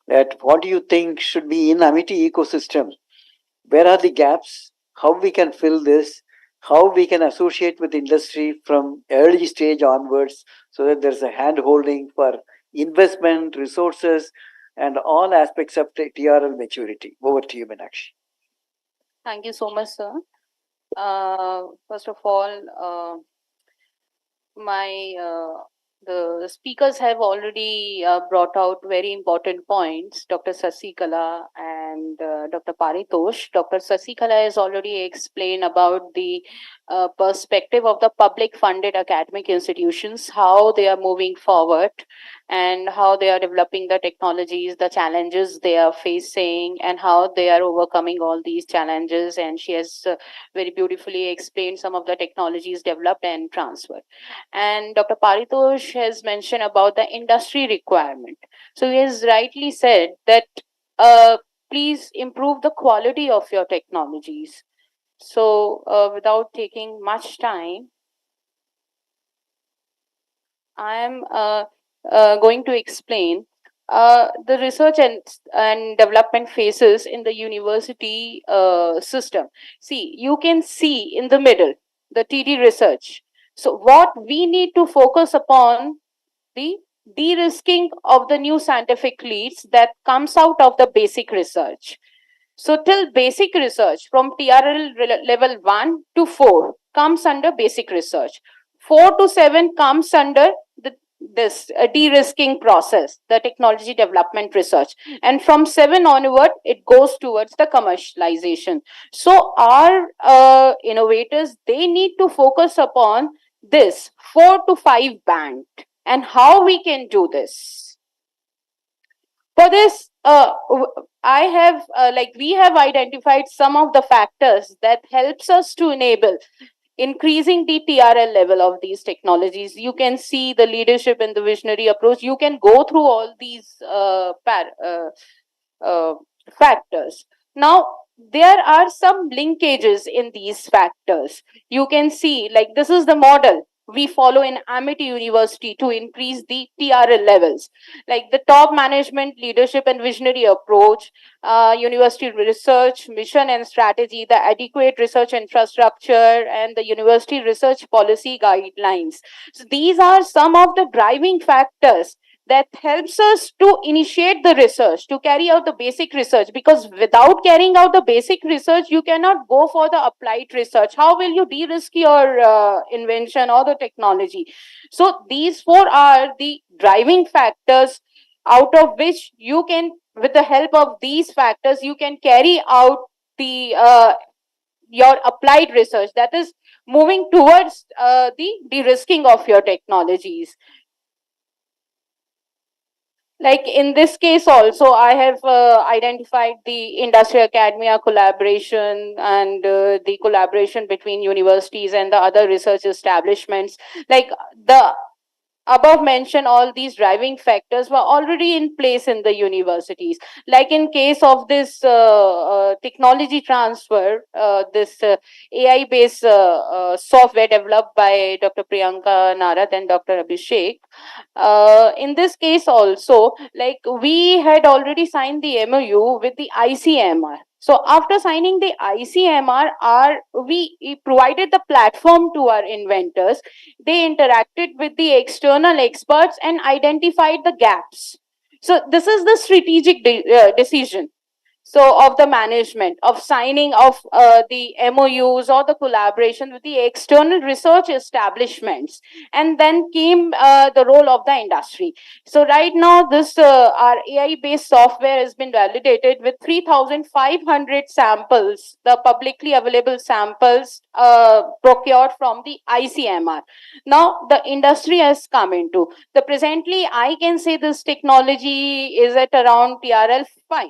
That what do you think should be in Amity ecosystem? Where are the gaps? How we can fill this? How we can associate with industry from early stage onwards, so that there's a hand holding for investment, resources, and all aspects of TRL maturity. Over to you, Meenakshi. Thank you so much, sir. First of all, the speakers have already brought out very important points. Dr. Sasikala and Dr. Paritosh. Dr. Sasikala has already explained about the perspective of the public funded academic institutions, how they are moving forward and how they are developing the technologies, the challenges they are facing, and how they are overcoming all these challenges. And she has very beautifully explained some of the technologies developed and transferred. And Dr. Paritosh has mentioned about the industry requirement. So he has rightly said that please improve the quality of your technologies. So without taking much time, I am going to explain the research and development phases in the university system. See, you can see in the middle the TD research. So what we need to focus upon the de-risking of the new scientific leads that comes out of the basic research. So till basic research from TRL level 1 to 4 comes under basic research. 4 to 7 comes under this de-risking process, the technology development research. And from 7 onward, it goes towards the commercialization. So our innovators, they need to focus upon this 4 to 5 band and how we can do this. For this, I have we have identified some of the factors that helps us to enable increasing the TRL level of these technologies. You can see the leadership and the visionary approach. You can go through all these factors. Now, there are some linkages in these factors. You can see, like, this is the model we follow in Amity University to increase the TRL levels, like the top management, leadership, and visionary approach, university research, mission and strategy, the adequate research infrastructure, and the university research policy guidelines. So these are some of the driving factors that helps us to initiate the research, to carry out the basic research, because without carrying out the basic research, you cannot go for the applied research. How will you de-risk your invention or the technology? So these four are the driving factors out of which you can, with the help of these factors, you can carry out the your applied research, that is moving towards the de-risking of your technologies. Like in this case also, I have identified the industry academia collaboration and the collaboration between universities and the other research establishments. Like the above mentioned, all these driving factors were already in place in the universities. Like in case of this technology transfer, this AI based software developed by Dr. Priyanka Narad and Dr. Abhishek. In this case also, like we had already signed the MOU with the ICMR. So after signing the ICMR, we provided the platform to our inventors. They interacted with the external experts and identified the gaps. So this is the strategic decision. So of the management of signing of the MOUs or the collaboration with the external research establishments, and then came the role of the industry. So right now, this our AI based software has been validated with 3,500 samples, the publicly available samples procured from the ICMR. Now the industry has come into the presently, I can say this technology is at around TRL 5.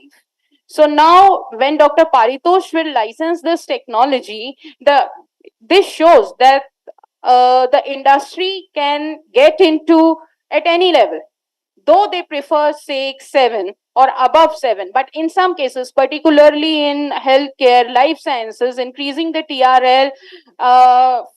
So now, when Dr. Paritosh will license this technology, this shows that the industry can get into at any level, though they prefer 6, 7 or above 7. But in some cases, particularly in healthcare, life sciences, increasing the TRL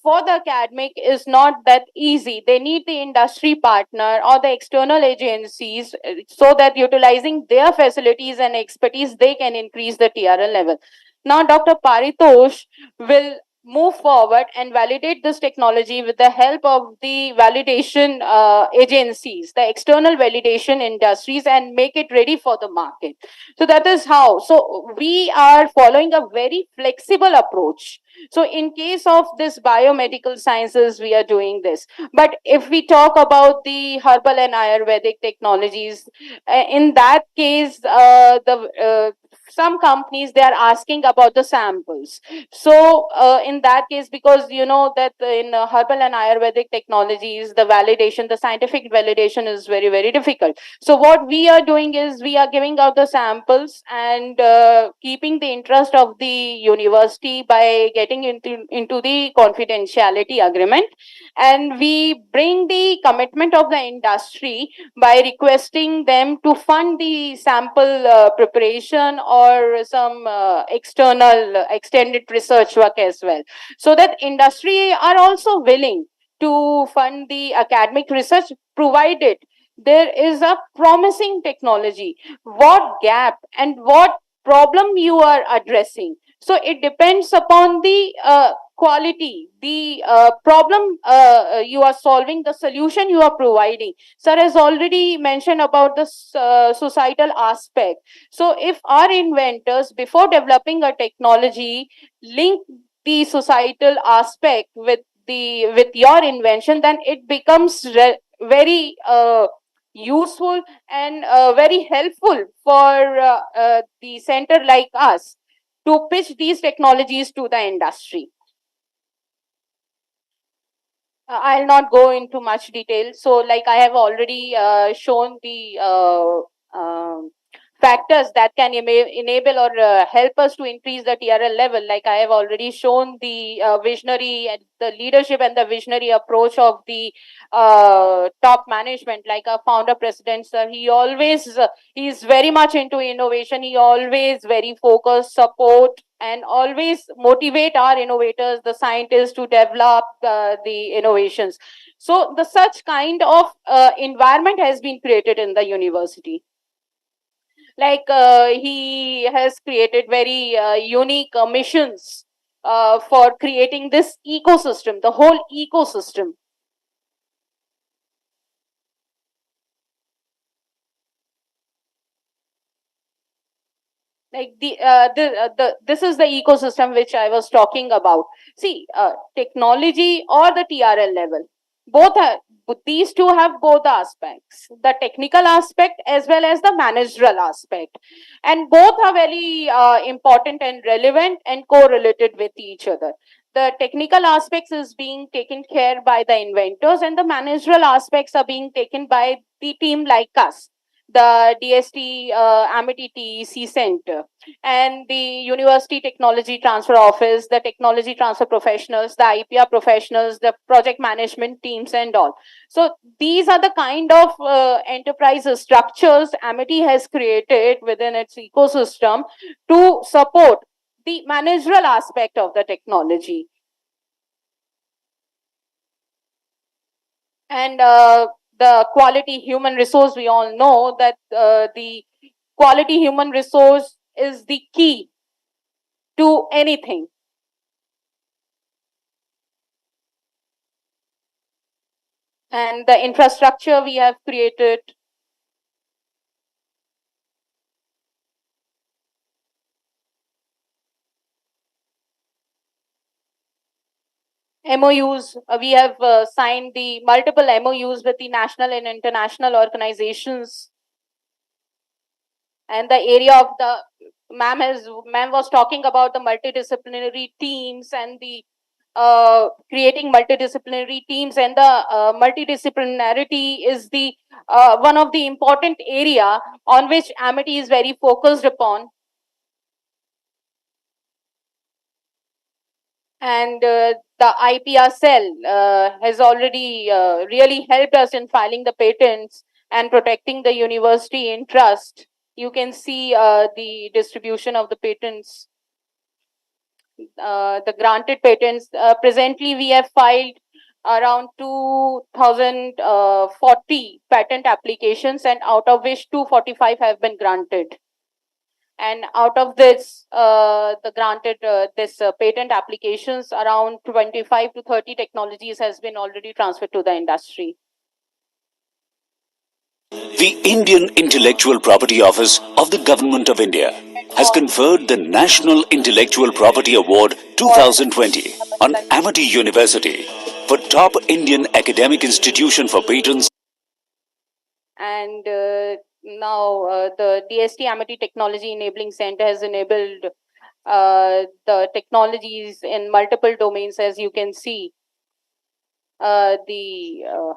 for the academic is not that easy. They need the industry partner or the external agencies so that utilizing their facilities and expertise, they can increase the TRL level. Now, Dr. Paritosh will move forward and validate this technology with the help of the validation agencies, the external validation industries, and make it ready for the market. So that is how. So we are following a very flexible approach. So in case of this biomedical sciences, we are doing this. But if we talk about the herbal and Ayurvedic technologies, in that case, some companies, they are asking about the samples. So in that case, because you know that in herbal and Ayurvedic technologies, the validation, the scientific validation is very, very difficult. So what we are doing is we are giving out the samples and keeping the interest of the university by getting into the confidentiality agreement. And we bring the commitment of the industry by requesting them to fund the sample preparation or some external extended research work as well, so that industry are also willing to fund the academic research, provided there is a promising technology, what gap and what problem you are addressing. So it depends upon the quality, the problem you are solving, the solution you are providing. Sir has already mentioned about the societal aspect. So if our inventors, before developing a technology, link the societal aspect with your invention, then it becomes very useful and very helpful for the center like us to pitch these technologies to the industry. I'll not go into much detail. So, like I have already shown the factors that can enable or help us to increase the TRL level. Like I have already shown the visionary and the leadership and the visionary approach of the top management, like our founder president, sir. He is very much into innovation. He always very focused, support and always motivate our innovators, the scientists, to develop the innovations. So the such kind of environment has been created in the university. Like he has created very unique missions for creating this ecosystem, the whole ecosystem. Like this is the ecosystem which I was talking about. See, technology or the TRL level, both are, these two have both aspects, the technical aspect as well as the managerial aspect, and both are very important and relevant and correlated with each other. The technical aspects is being taken care by the inventors, and the managerial aspects are being taken by the team like us, the DST Amity TEC Center, and the University Technology Transfer Office, the technology transfer professionals, the IPR professionals, the project management teams, and all. So these are the kind of enterprise structures Amity has created within its ecosystem to support the managerial aspect of the technology. And the quality human resource, we all know that the quality human resource is the key to anything. And the infrastructure we have created, MOUs, we have signed the multiple MOUs with the national and international organizations. And the area of the ma'am was talking about the multidisciplinary teams and the creating multidisciplinary teams, and the multidisciplinarity is the one of the important area on which Amity is very focused upon. And the IPR cell has already really helped us in filing the patents and protecting the university interest. You can see the distribution of the patents, the granted patents. Presently, we have filed around 2040 patent applications, and out of which 245 have been granted. And out of this, the granted patent applications, around 25 to 30 technologies has been already transferred to the industry. The Indian Intellectual Property Office of the Government of India has conferred the National Intellectual Property Award 2020 on Amity University for Top Indian Academic Institution for Patents. And now the DST Amity Technology Enabling Center has enabled the technologies in multiple domains, as you can see, the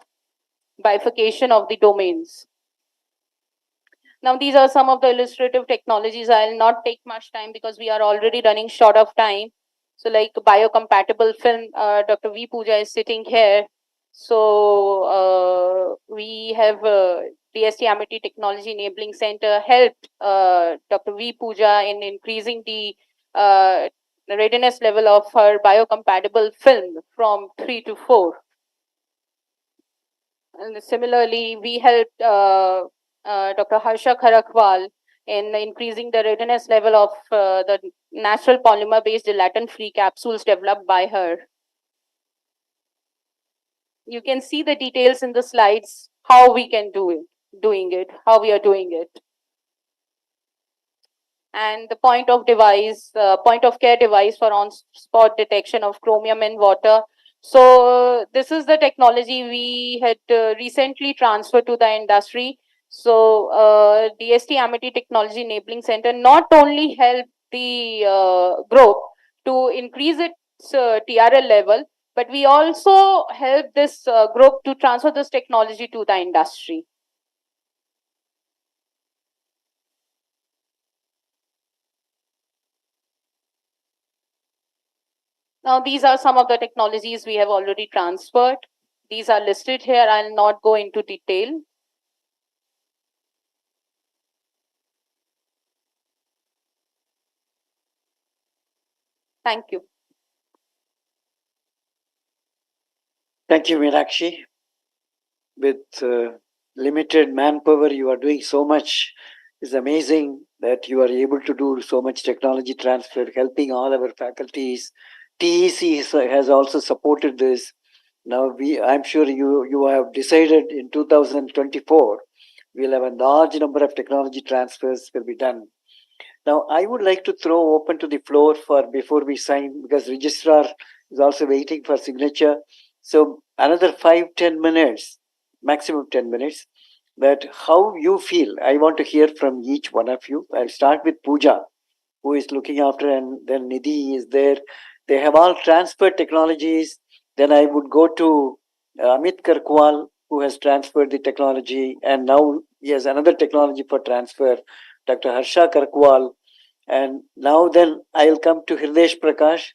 bifurcation of the domains. Now, these are some of the illustrative technologies. I'll not take much time because we are already running short of time. So, like biocompatible film, Dr. V. Pooja is sitting here. So, we have DST Amity Technology Enabling Center helped Dr. V. Pooja in increasing the readiness level of her biocompatible film from 3 to 4. And similarly, we helped Dr. Harsha Kharakwal in increasing the readiness level of the natural polymer-based gelatin-free capsules developed by her. You can see the details in the slides, how we can doing it, how we are doing it. And the point of care device for on-spot detection of chromium in water. So this is the technology we had recently transferred to the industry. So DST Amity Technology Enabling Center not only helped the group to increase its TRL level, but we also helped this group to transfer this technology to the industry. Now, these are some of the technologies we have already transferred. These are listed here. I'll not go into detail. Thank you. Thank you, Meenakshi. With limited manpower, you are doing so much. It's amazing that you are able to do so much technology transfer, helping all our faculties. TEC has also supported this. Now, I'm sure you have decided in 2024, we'll have a large number of technology transfers will be done. Now, I would like to throw open to the floor for before we sign, because registrar is also waiting for signature. So another 5-10 minutes, maximum 10 minutes, that how you feel. I want to hear from each one of you. I'll start with Pooja, who is looking after, and then Nidhi is there. They have all transferred technologies. Then I would go to Amit Karkwal, who has transferred the technology, and now he has another technology for transfer, Dr. Harsha Karkwal. And now then I'll come to Hirdesh Prakash.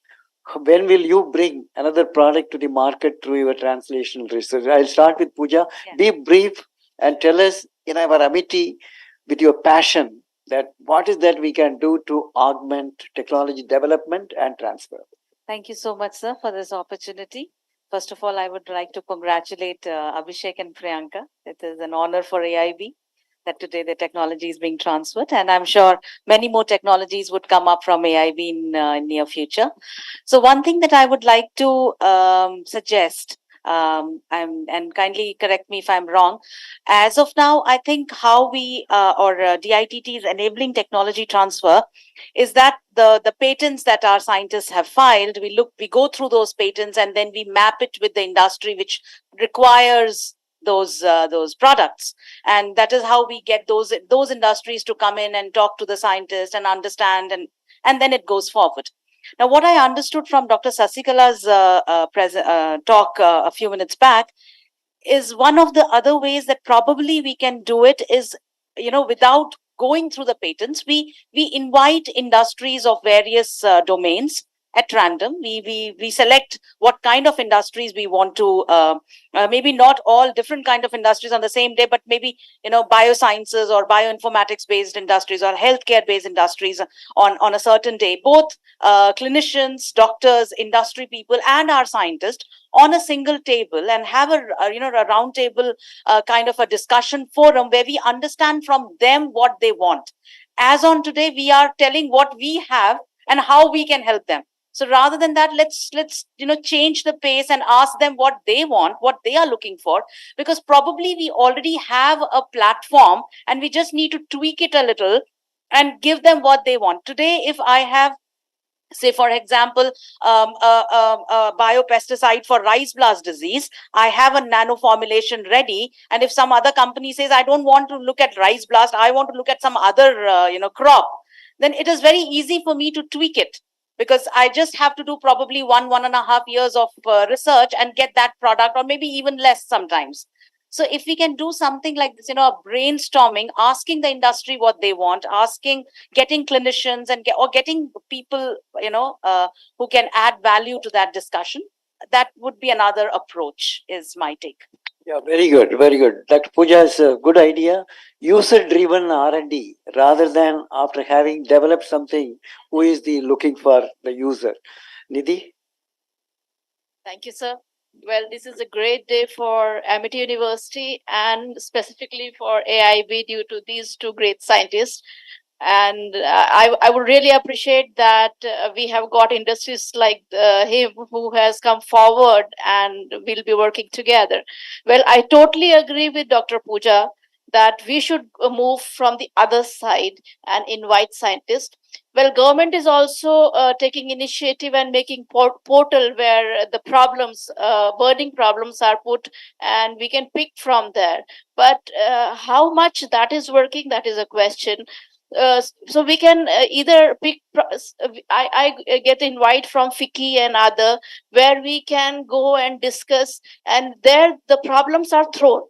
When will you bring another product to the market through your translational research? I'll start with Pooja. Yeah. Be brief and tell us in our Amity, with your passion, that what is that we can do to augment technology development and transfer. Thank you so much, sir, for this opportunity. First of all, I would like to congratulate Abhishek and Priyanka. It is an honor for AIB that today the technology is being transferred, and I'm sure many more technologies would come up from AIB in near future. So one thing that I would like to suggest, and kindly correct me if I'm wrong, as of now, I think how we DITT is enabling technology transfer is that the patents that our scientists have filed, we go through those patents and then we map it with the industry which requires those products, and that is how we get those industries to come in and talk to the scientists and understand, and then it goes forward. Now, what I understood from Dr. Sasikala's talk a few minutes back is one of the other ways that probably we can do it is, without going through the patents, we invite industries of various domains at random. We select what kind of industries we want to, maybe not all different kind of industries on the same day, but maybe, biosciences or bioinformatics based industries or healthcare based industries on a certain day. Both clinicians, doctors, industry people, and our scientists on a single table, and have a round table kind of a discussion forum where we understand from them what they want. As on today, we are telling what we have and how we can help them. So rather than that, let's change the pace and ask them what they want, what they are looking for, because probably we already have a platform and we just need to tweak it a little and give them what they want. Today, if I have, say, for example, a biopesticide for rice blast disease, I have a nano formulation ready. And if some other company says, I don't want to look at rice blast, I want to look at some other, crop, then it is very easy for me to tweak it, because I just have to do probably 1.5 years of research and get that product, or maybe even less sometimes. So if we can do something like this, brainstorming, asking the industry what they want, getting clinicians or getting people, who can add value to that discussion, that would be another approach, is my take. Yeah, very good, very good. Dr. Pooja is a good idea. User-driven R&D, rather than after having developed something, who is looking for the user. Nidhi? Thank you, sir. Well, this is a great day for Amity University and specifically for AIB due to these two great scientists. And I would really appreciate that we have got industries like him who has come forward and we'll be working together. Well, I totally agree with Dr. Pooja that we should move from the other side and invite scientists. Well, government is also taking initiative and making portal where the problems, burning problems are put, and we can pick from there. But how much that is working, that is a question. So we can either pick I get invite from Fiki and other, where we can go and discuss, and there the problems are thrown,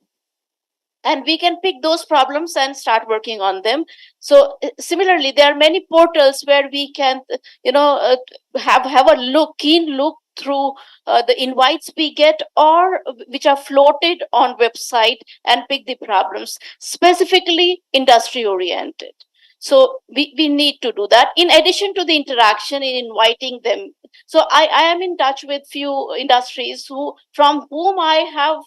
and we can pick those problems and start working on them. So similarly, there are many portals where we can have a keen look through the invites we get, or which are floated on website, and pick the problems specifically industry oriented. So we need to do that in addition to the interaction in inviting them. So I am in touch with few industries from whom I have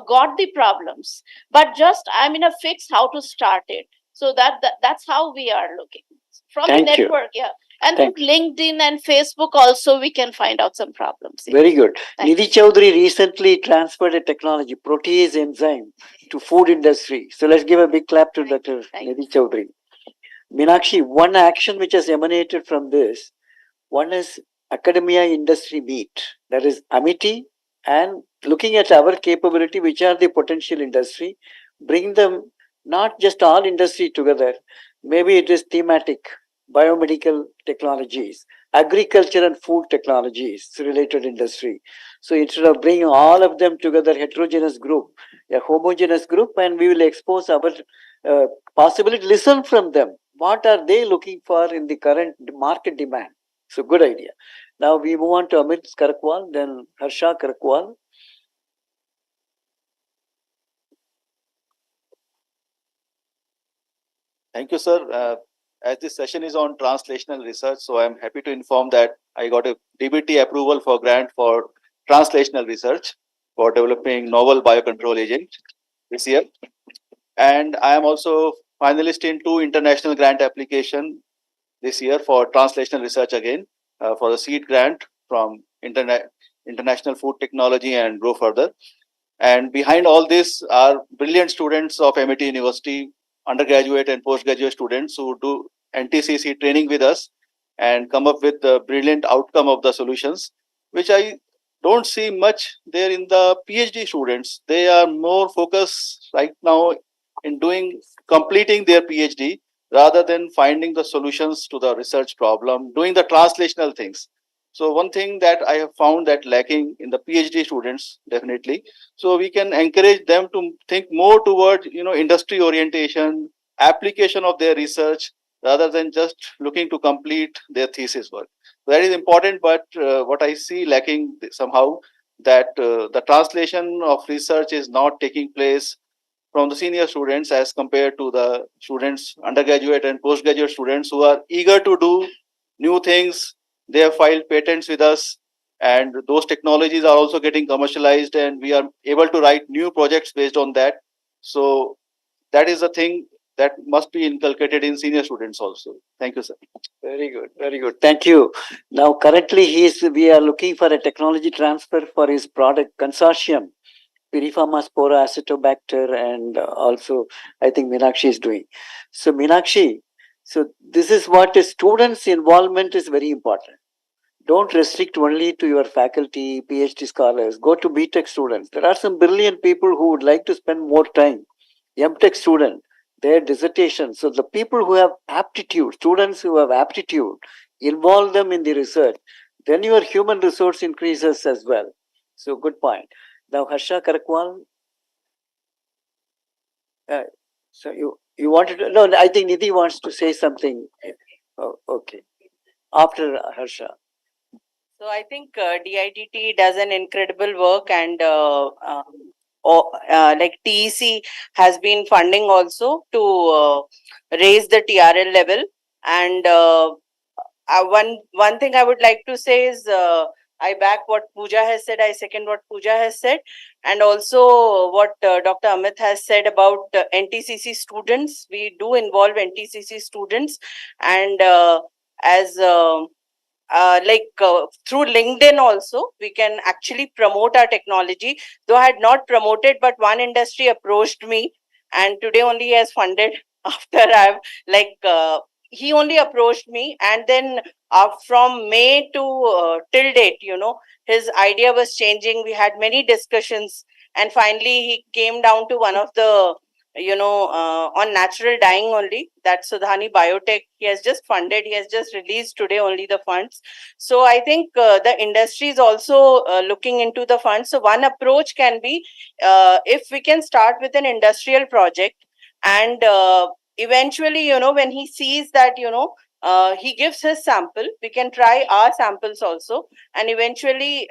got the problems, but just I'm in a fix how to start it. So that's how we are looking from Thank the you. network. Yeah. And Thank through LinkedIn and Facebook also we can find out some problems. Yeah. Very good. Thank Nidhi Chaudhary recently transferred a technology, protease enzyme, to food industry. So let's give a big clap to Dr. Nidhi Chaudhary. Meenakshi, one action which has emanated from this, one is academia industry meet. That is Amity, and looking at our capability, which are the potential industry, bring them not just all industry together. Maybe it is thematic, biomedical technologies, agriculture and food technologies related industry. So instead of bringing all of them together, heterogeneous group, a homogeneous group, and we will expose our possibility, listen from them. What are they looking for in the current market demand? So good idea. Now we move on to Amit Karakwal, then Harsha Karakwal. Thank you, sir. As this session is on translational research, so I'm happy to inform that I got a DBT approval for grant for translational research for developing novel biocontrol agent this year. And I am also finalist in 2 international grant application this year for translational research again, for the seed grant from International Food Technology and Grow Further. And behind all this are brilliant students of MIT University, undergraduate and postgraduate students who do NTCC training with us and come up with the brilliant outcome of the solutions, which I don't see much there in the PhD students. They are more focused right now in completing their PhD rather than finding the solutions to the research problem, doing the translational things. So one thing that I have found that lacking in the PhD students, definitely. So we can encourage them to think more toward, industry orientation, application of their research, rather than just looking to complete their thesis work. That is important, but what I see lacking somehow, that the translation of research is not taking place from the senior students as compared to the students, undergraduate and postgraduate students who are eager to do new things. They have filed patents with us, and those technologies are also getting commercialized, and we are able to write new projects based on that. So that is a thing that must be inculcated in senior students also. Thank you, sir. Very good, very good. Thank you. Now, currently, we are looking for a technology transfer for his product consortium, Piriforma spora acetobacter, and also I think Meenakshi is doing. So Meenakshi, so this is what a student's involvement is very important. Don't restrict only to your faculty, PhD scholars. Go to BTech students. There are some brilliant people who would like to spend more time. MTech student, their dissertation. So the people who have aptitude, students who have aptitude, involve them in the research. Then your human resource increases as well. So good point. Now Harsha Karakwal. So you wanted to, no, I think Nidhi wants to say something. Oh, okay. After Harsha. So I think DITT does an incredible work, and like TEC has been funding also to raise the TRL level. And one thing I would like to say is I back what Pooja has said. I second what Pooja has said, and also what Dr. Amit has said about NTCC students. We do involve NTCC students, and as through LinkedIn also, we can actually promote our technology. Though I had not promoted, but one industry approached me, and today only he has funded. After I've he only approached me, and then from May to till date, his idea was changing. We had many discussions, and finally he came down to one of the on natural dyeing only, that Sudhani Biotech. He has just funded, he has just released today only the funds. So I think the industry is also looking into the funds. So one approach can be, if we can start with an industrial project, and eventually, when he sees that, he gives his sample, we can try our samples also, and eventually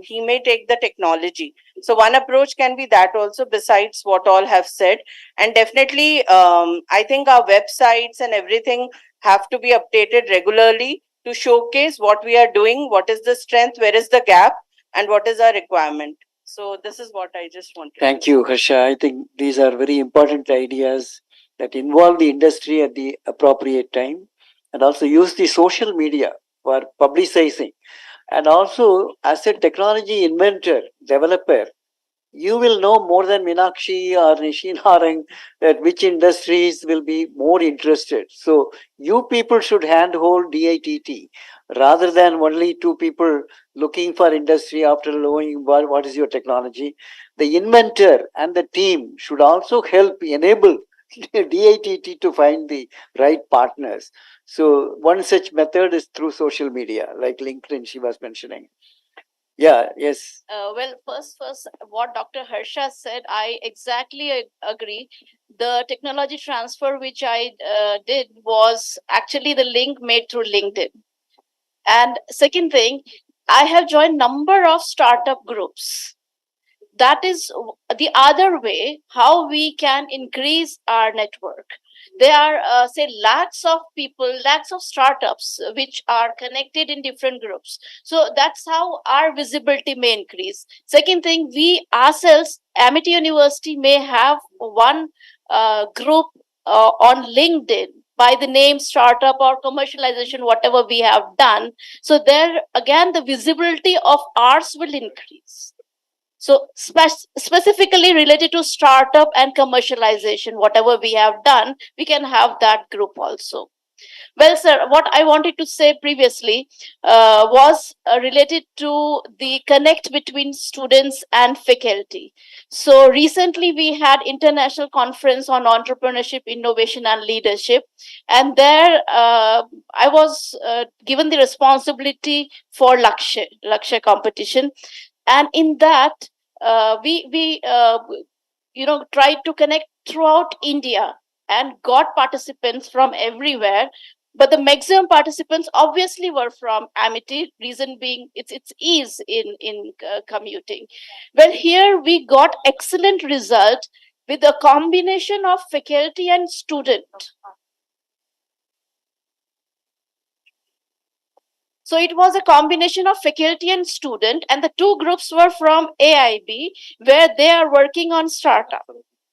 he may take the technology. So one approach can be that also, besides what all have said. And definitely, I think our websites and everything have to be updated regularly to showcase what we are doing, what is the strength, where is the gap, and what is our requirement. So this is what I just wanted. Thank you, Harsha. I think these are very important ideas that involve the industry at the appropriate time, and also use the social media for publicizing. And also, as a technology inventor, developer, you will know more than Meenakshi or Nishin Harang that which industries will be more interested. So you people should handhold DITT rather than only two people looking for industry after knowing what is your technology. The inventor and the team should also help enable DITT to find the right partners. So one such method is through social media, like LinkedIn she was mentioning. Yeah, yes. Well, first, what Dr. Harsha said, I exactly agree. The technology transfer which I did was actually the link made through LinkedIn. And second thing, I have joined number of startup groups. That is the other way how we can increase our network. There are say lakhs of people, lakhs of startups which are connected in different groups. So that's how our visibility may increase. Second thing, we ourselves, Amity University, may have one group on LinkedIn by the name startup or commercialization, whatever we have done. So there again the visibility of ours will increase. So specifically related to startup and commercialization, whatever we have done, we can have that group also. Well, sir, what I wanted to say previously was related to the connect between students and faculty. So recently we had international conference on entrepreneurship, innovation and leadership. And there I was given the responsibility for Lakshya competition. And in that, we tried to connect throughout India and got participants from everywhere. But the maximum participants obviously were from Amity, reason being its ease in commuting. Well, here we got excellent result with a combination of faculty and student. So it was a combination of faculty and student, and the two groups were from AIB, where they are working on startup.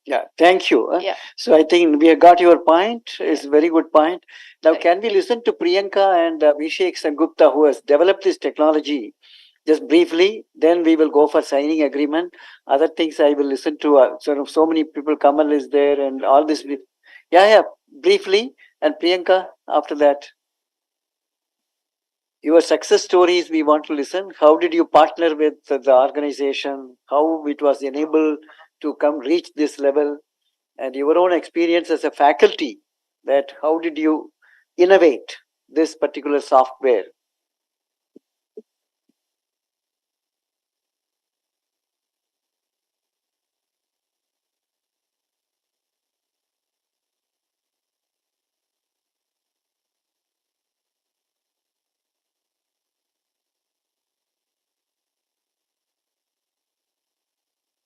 Yeah, thank you. Yeah. So I think we have got your point. It's a very good point. Now, can we listen to Priyanka and Abhishek Sangupta, who has developed this technology, just briefly? Then we will go for signing agreement. Other things I will listen to. So many people. Kamal is there, and all this. Yeah, briefly, and Priyanka after that. Your success stories we want to listen. How did you partner with the organization? How it was enabled to come reach this level? And your own experience as a faculty, that how did you innovate this particular software?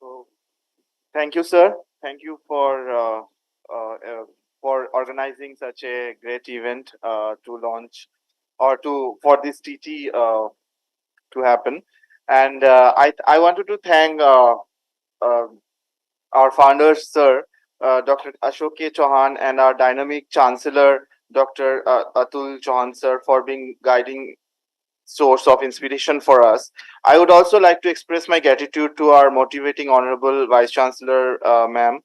So, thank you, sir. Thank you for organizing such a great event to launch or to for this TT to happen. And I wanted to thank uh, our founders, sir, Dr. Ashok K. Chauhan, and our dynamic chancellor, Dr. Atul Chauhan, sir, for being guiding source of inspiration for us. I would also like to express my gratitude to our motivating Honorable Vice Chancellor, ma'am,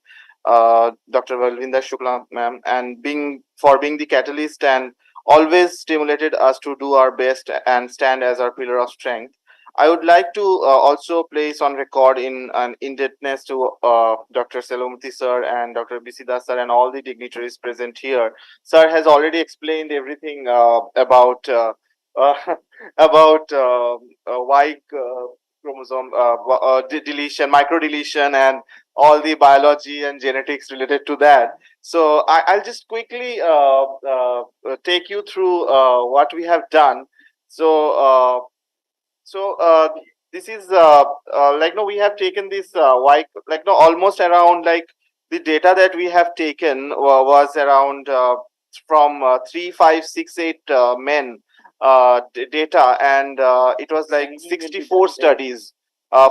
Dr. Valvinda Shukla, ma'am, and being the catalyst and always stimulated us to do our best and stand as our pillar of strength. I would like to also place on record in an indebtedness to Dr. Selomati sir and Dr. Bisida sir and all the dignitaries present here. Sir has already explained everything about uh, about Y chromosome deletion, microdeletion, and all the biology and genetics related to that. So I'll just quickly take you through what we have done. So this is like no, we have taken this Y like no almost around like the data that we have taken was around from 3568 men data, and it was like 64 studies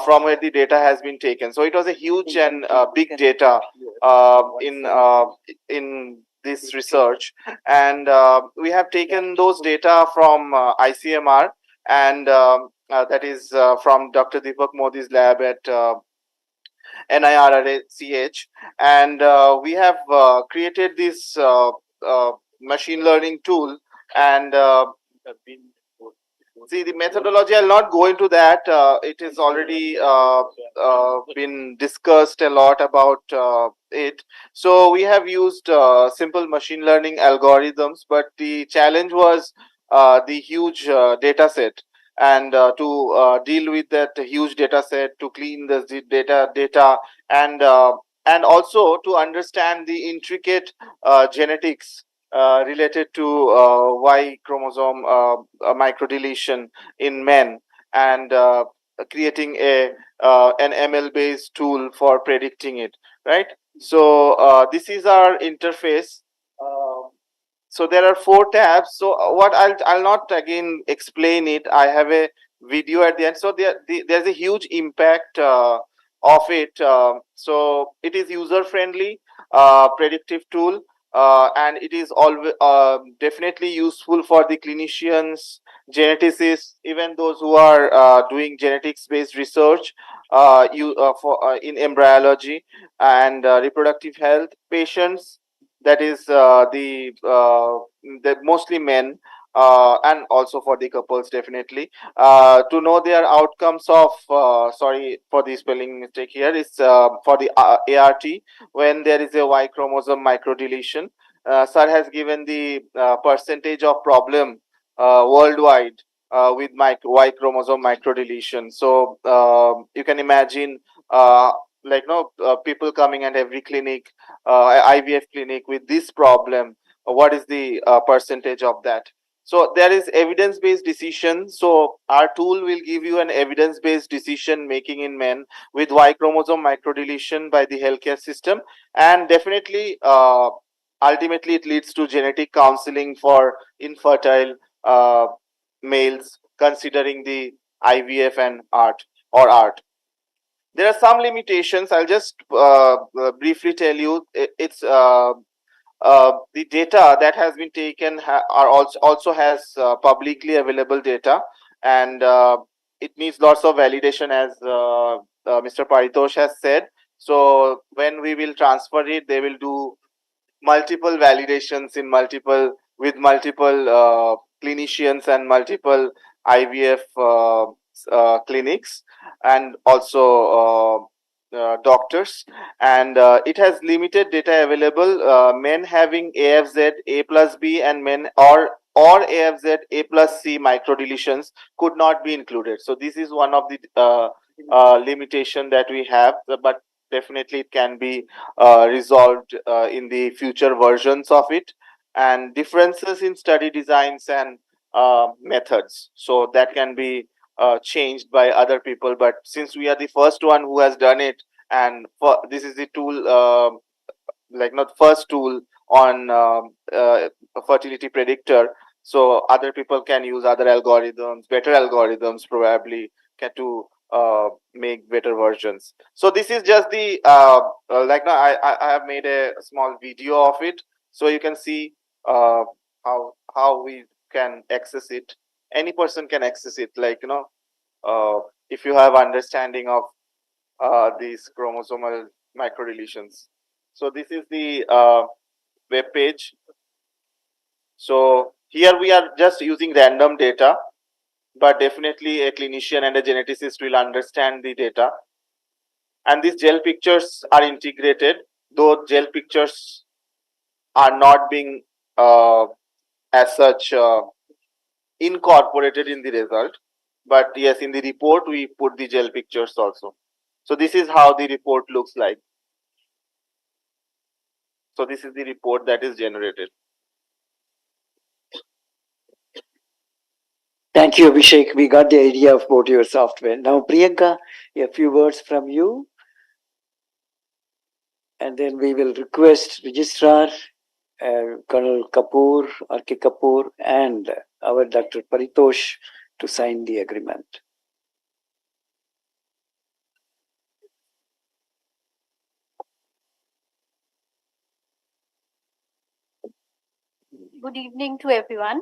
from where the data has been taken. So it was a huge and big data in this research, and we have taken those data from ICMR, and that is from Dr. Deepak Modi's lab at NIRRACH, and we have created this machine learning tool, and see the methodology. I'll not go into that. It is already been discussed a lot about it. So we have used simple machine learning algorithms, but the challenge was the huge data set, and to deal with that huge data set, to clean the data, and also to understand the intricate genetics related to Y chromosome microdeletion in men, and creating an ML based tool for predicting it, right? So this is our interface. So there are 4 tabs. So what I'll not again explain it. I have a video at the end. So there's a huge impact of it. So it is user friendly, predictive tool, and it is always definitely useful for the clinicians, geneticists, even those who are doing genetics based research in embryology and reproductive health patients, that is the mostly men, and also for the couples definitely, to know their outcomes of sorry for the spelling mistake here, is for the ART when there is a Y chromosome microdeletion. Sir has given the percentage of problem worldwide with Y chromosome microdeletion. So you can imagine like no people coming at every clinic, IVF clinic with this problem. What is the percentage of that? So there is evidence-based decision. So our tool will give you an evidence-based decision making in men with Y chromosome microdeletion by the healthcare system, and definitely ultimately it leads to genetic counseling for infertile males, considering the IVF and ART. There are some limitations. I'll just briefly tell you. It's the data that has been taken are also has publicly available data, and it needs lots of validation, as Mr. Paritosh has said. So when we will transfer it, they will do multiple validations in multiple clinicians and multiple IVF clinics, and also doctors, and it has limited data available. Men having AFZ A plus B and men or AFZ A plus C microdeletions could not be included. So this is one of the limitation that we have, but definitely it can be resolved in the future versions of it, and differences in study designs and methods, so that can be changed by other people. But since we are the first one who has done it, and this is the tool, like not first tool on a fertility predictor, So other people can use other algorithms, better algorithms probably can to make better versions. So this is just the like now I have made a small video of it, so you can see how we can access it. Any person can access it, like if you have understanding of these chromosomal microdeletions. So this is the web page. So here we are just using random data, but definitely a clinician and a geneticist will understand the data. And these gel pictures are integrated, though gel pictures are not being as such incorporated in the result. But yes, in the report we put the gel pictures also. So this is how the report looks like. So this is the report that is generated. Thank you, Abhishek. We got the idea of about your software. Now, Priyanka, a few words from you. And then we will request Registrar, Colonel Kapoor, R.K. Kapoor, and our Dr. Paritosh to sign the agreement. Good evening to everyone.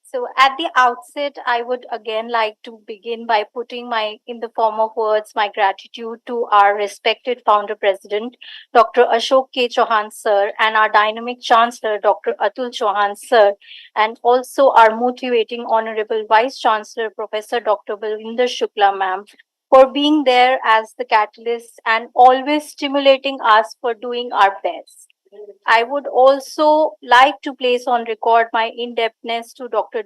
So at the outset, I would again like to begin by putting in the form of words, my gratitude to our respected founder president, Dr. Ashok K. Chauhan sir, and our dynamic chancellor, Dr. Atul Chauhan sir, and also our motivating honorable vice chancellor, Professor Dr. Balwinder Shukla ma'am, for being there as the catalyst and always stimulating us for doing our best. I would also like to place on record my indebtedness to Dr.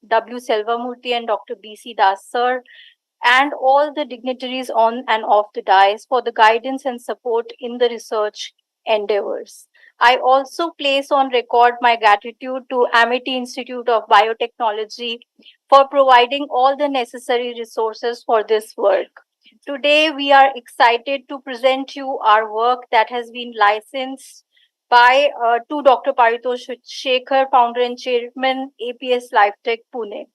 W. Selvamurthy and Dr. B.C. Das sir and all the dignitaries on and off the dais for the guidance and support in the research endeavors. I also place on record my gratitude to Amity Institute of Biotechnology for providing all the necessary resources for this work. Today, we are excited to present you our work that has been licensed by to Dr. Paritosh Shekhar, founder and chairman, APS LifeTech Pune.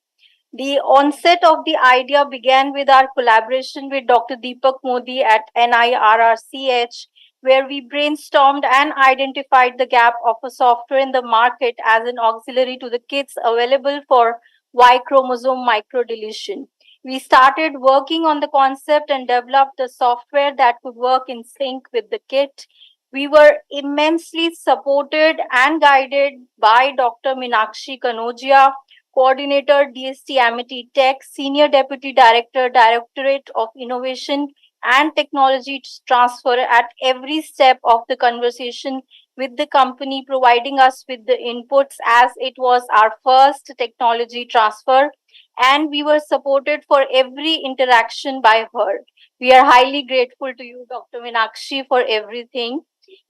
The onset of the idea began with our collaboration with Dr. Deepak Modi at NIRRCH, where we brainstormed and identified the gap of a software in the market as an auxiliary to the kits available for Y chromosome microdeletion. We started working on the concept and developed a software that could work in sync with the kit. We were immensely supported and guided by Dr. Minakshi Kanodia, Coordinator, DST Amity Tech, Senior Deputy Director, Directorate of Innovation and Technology Transfer at every step of the conversation with the company, providing us with the inputs as it was our first technology transfer, and we were supported for every interaction by her. We are highly grateful to you, Dr. Minakshi, for everything,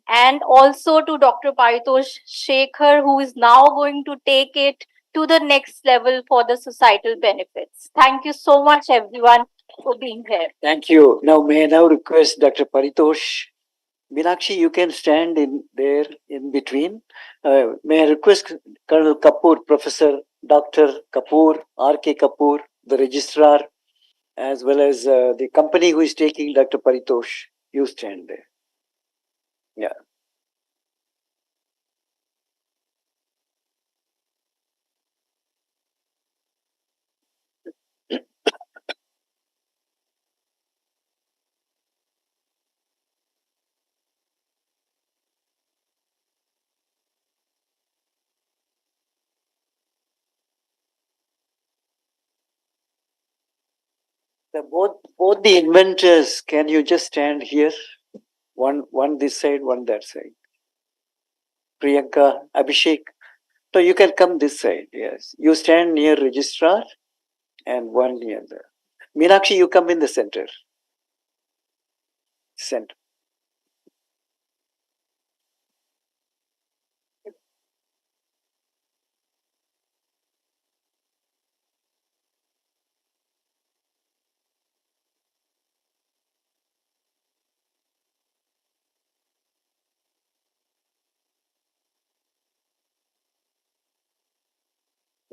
and also to Dr. Paritosh Shekhar, who is now going to take it to the next level for the societal benefits. Thank you so much, everyone, for being here. Thank you. Now, may I now request Dr. Paritosh. Meenakshi, you can stand in there in between. May I request Colonel Kapoor, Professor Dr. Kapoor, R.K. Kapoor, the registrar, as well as the company who is taking Dr. Paritosh. You stand there. Yeah. Both the inventors, can you just stand here? One this side, one that side. Priyanka, Abhishek. So you can come this side, yes. You stand near registrar and one near the. Meenakshi, you come in the center. Center.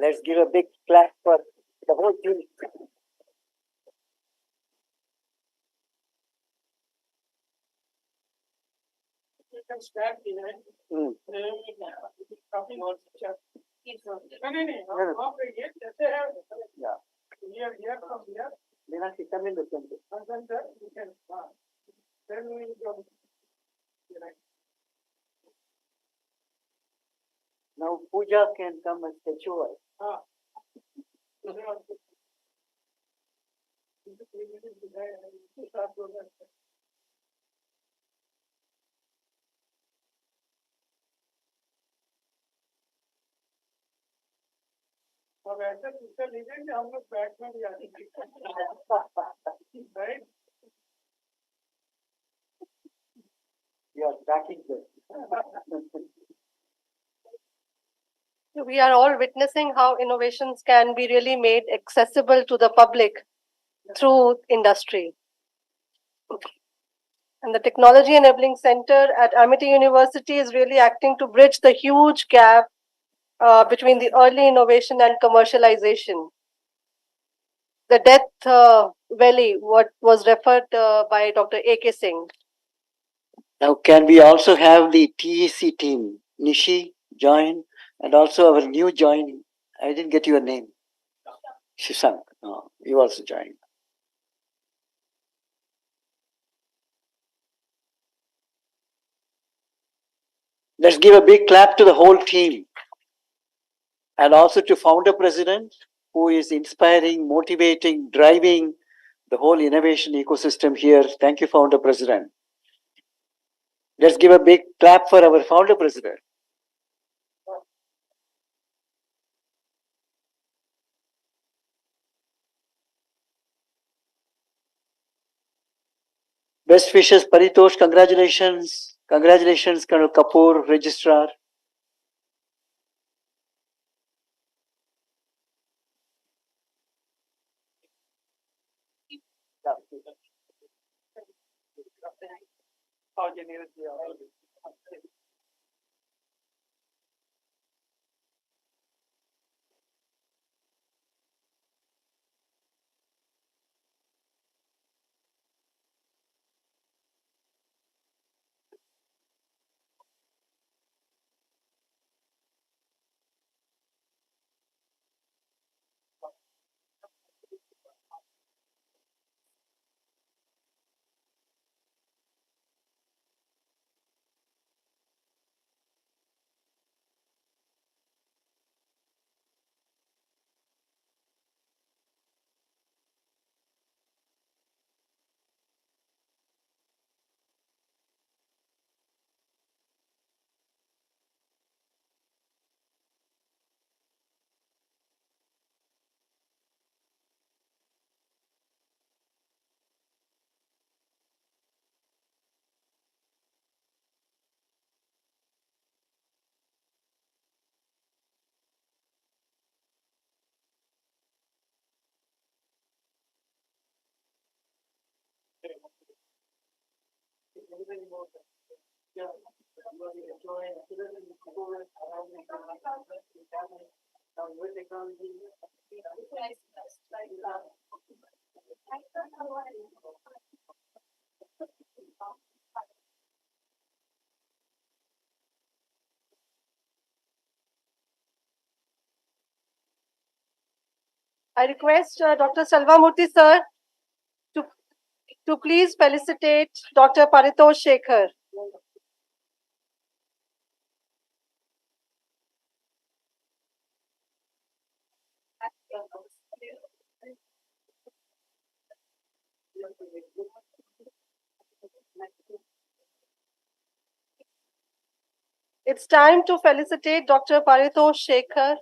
Let's give a big clap for the whole team. You can stand behind. Talking about picture. Yeah. Here from here. Meenakshi, come in the center. And then there you can then we will go. Now Pooja can come and statue us. अब ऐसे picture लीजिए कि हम लोग बैठ में भी आते right You are tracking this. We are all witnessing how innovations can be really made accessible to the public through industry. And the Technology Enabling Center at Amity University is really acting to bridge the huge gap between the early innovation and commercialization. The Death Valley, what was referred by Dr. A.K. Singh. Now, can we also have the TEC team, Nishi, join, and also our new joining? I didn't get your name. Shishank. No, you also join. Let's give a big clap to the whole team. And also to founder president, who is inspiring, motivating, driving the whole innovation ecosystem here. Thank you, founder president. Let's give a big clap for our founder president. Best wishes, Paritosh, congratulations. Congratulations, Colonel Kapoor, registrar. I request Dr. Salvamurthy sir to please felicitate Dr. Paritosh Shekhar. It's time to felicitate Dr. Paritosh Shekhar.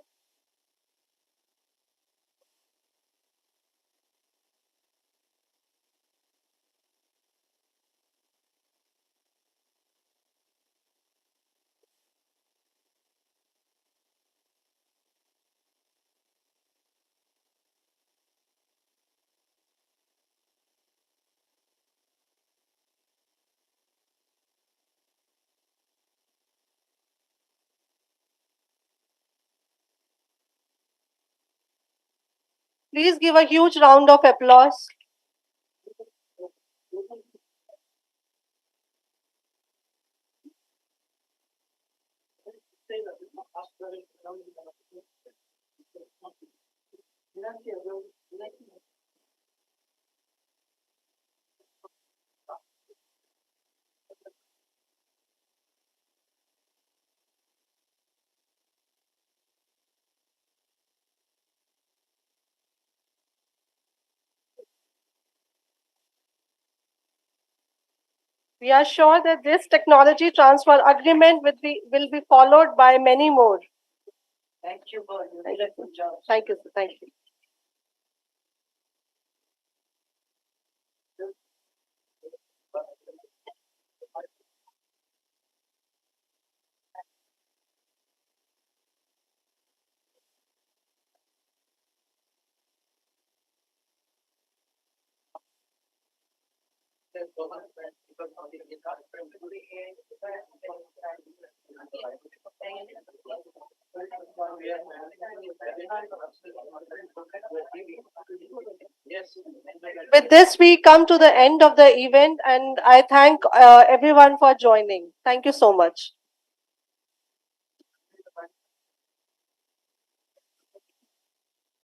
Please give a huge round of applause. We are sure that this technology transfer agreement will be followed by many more. Thank you for your Thank you. good job. Thank you, sir. Thank you. With this, we come to the end of the event, and I thank everyone for joining. Thank you so much.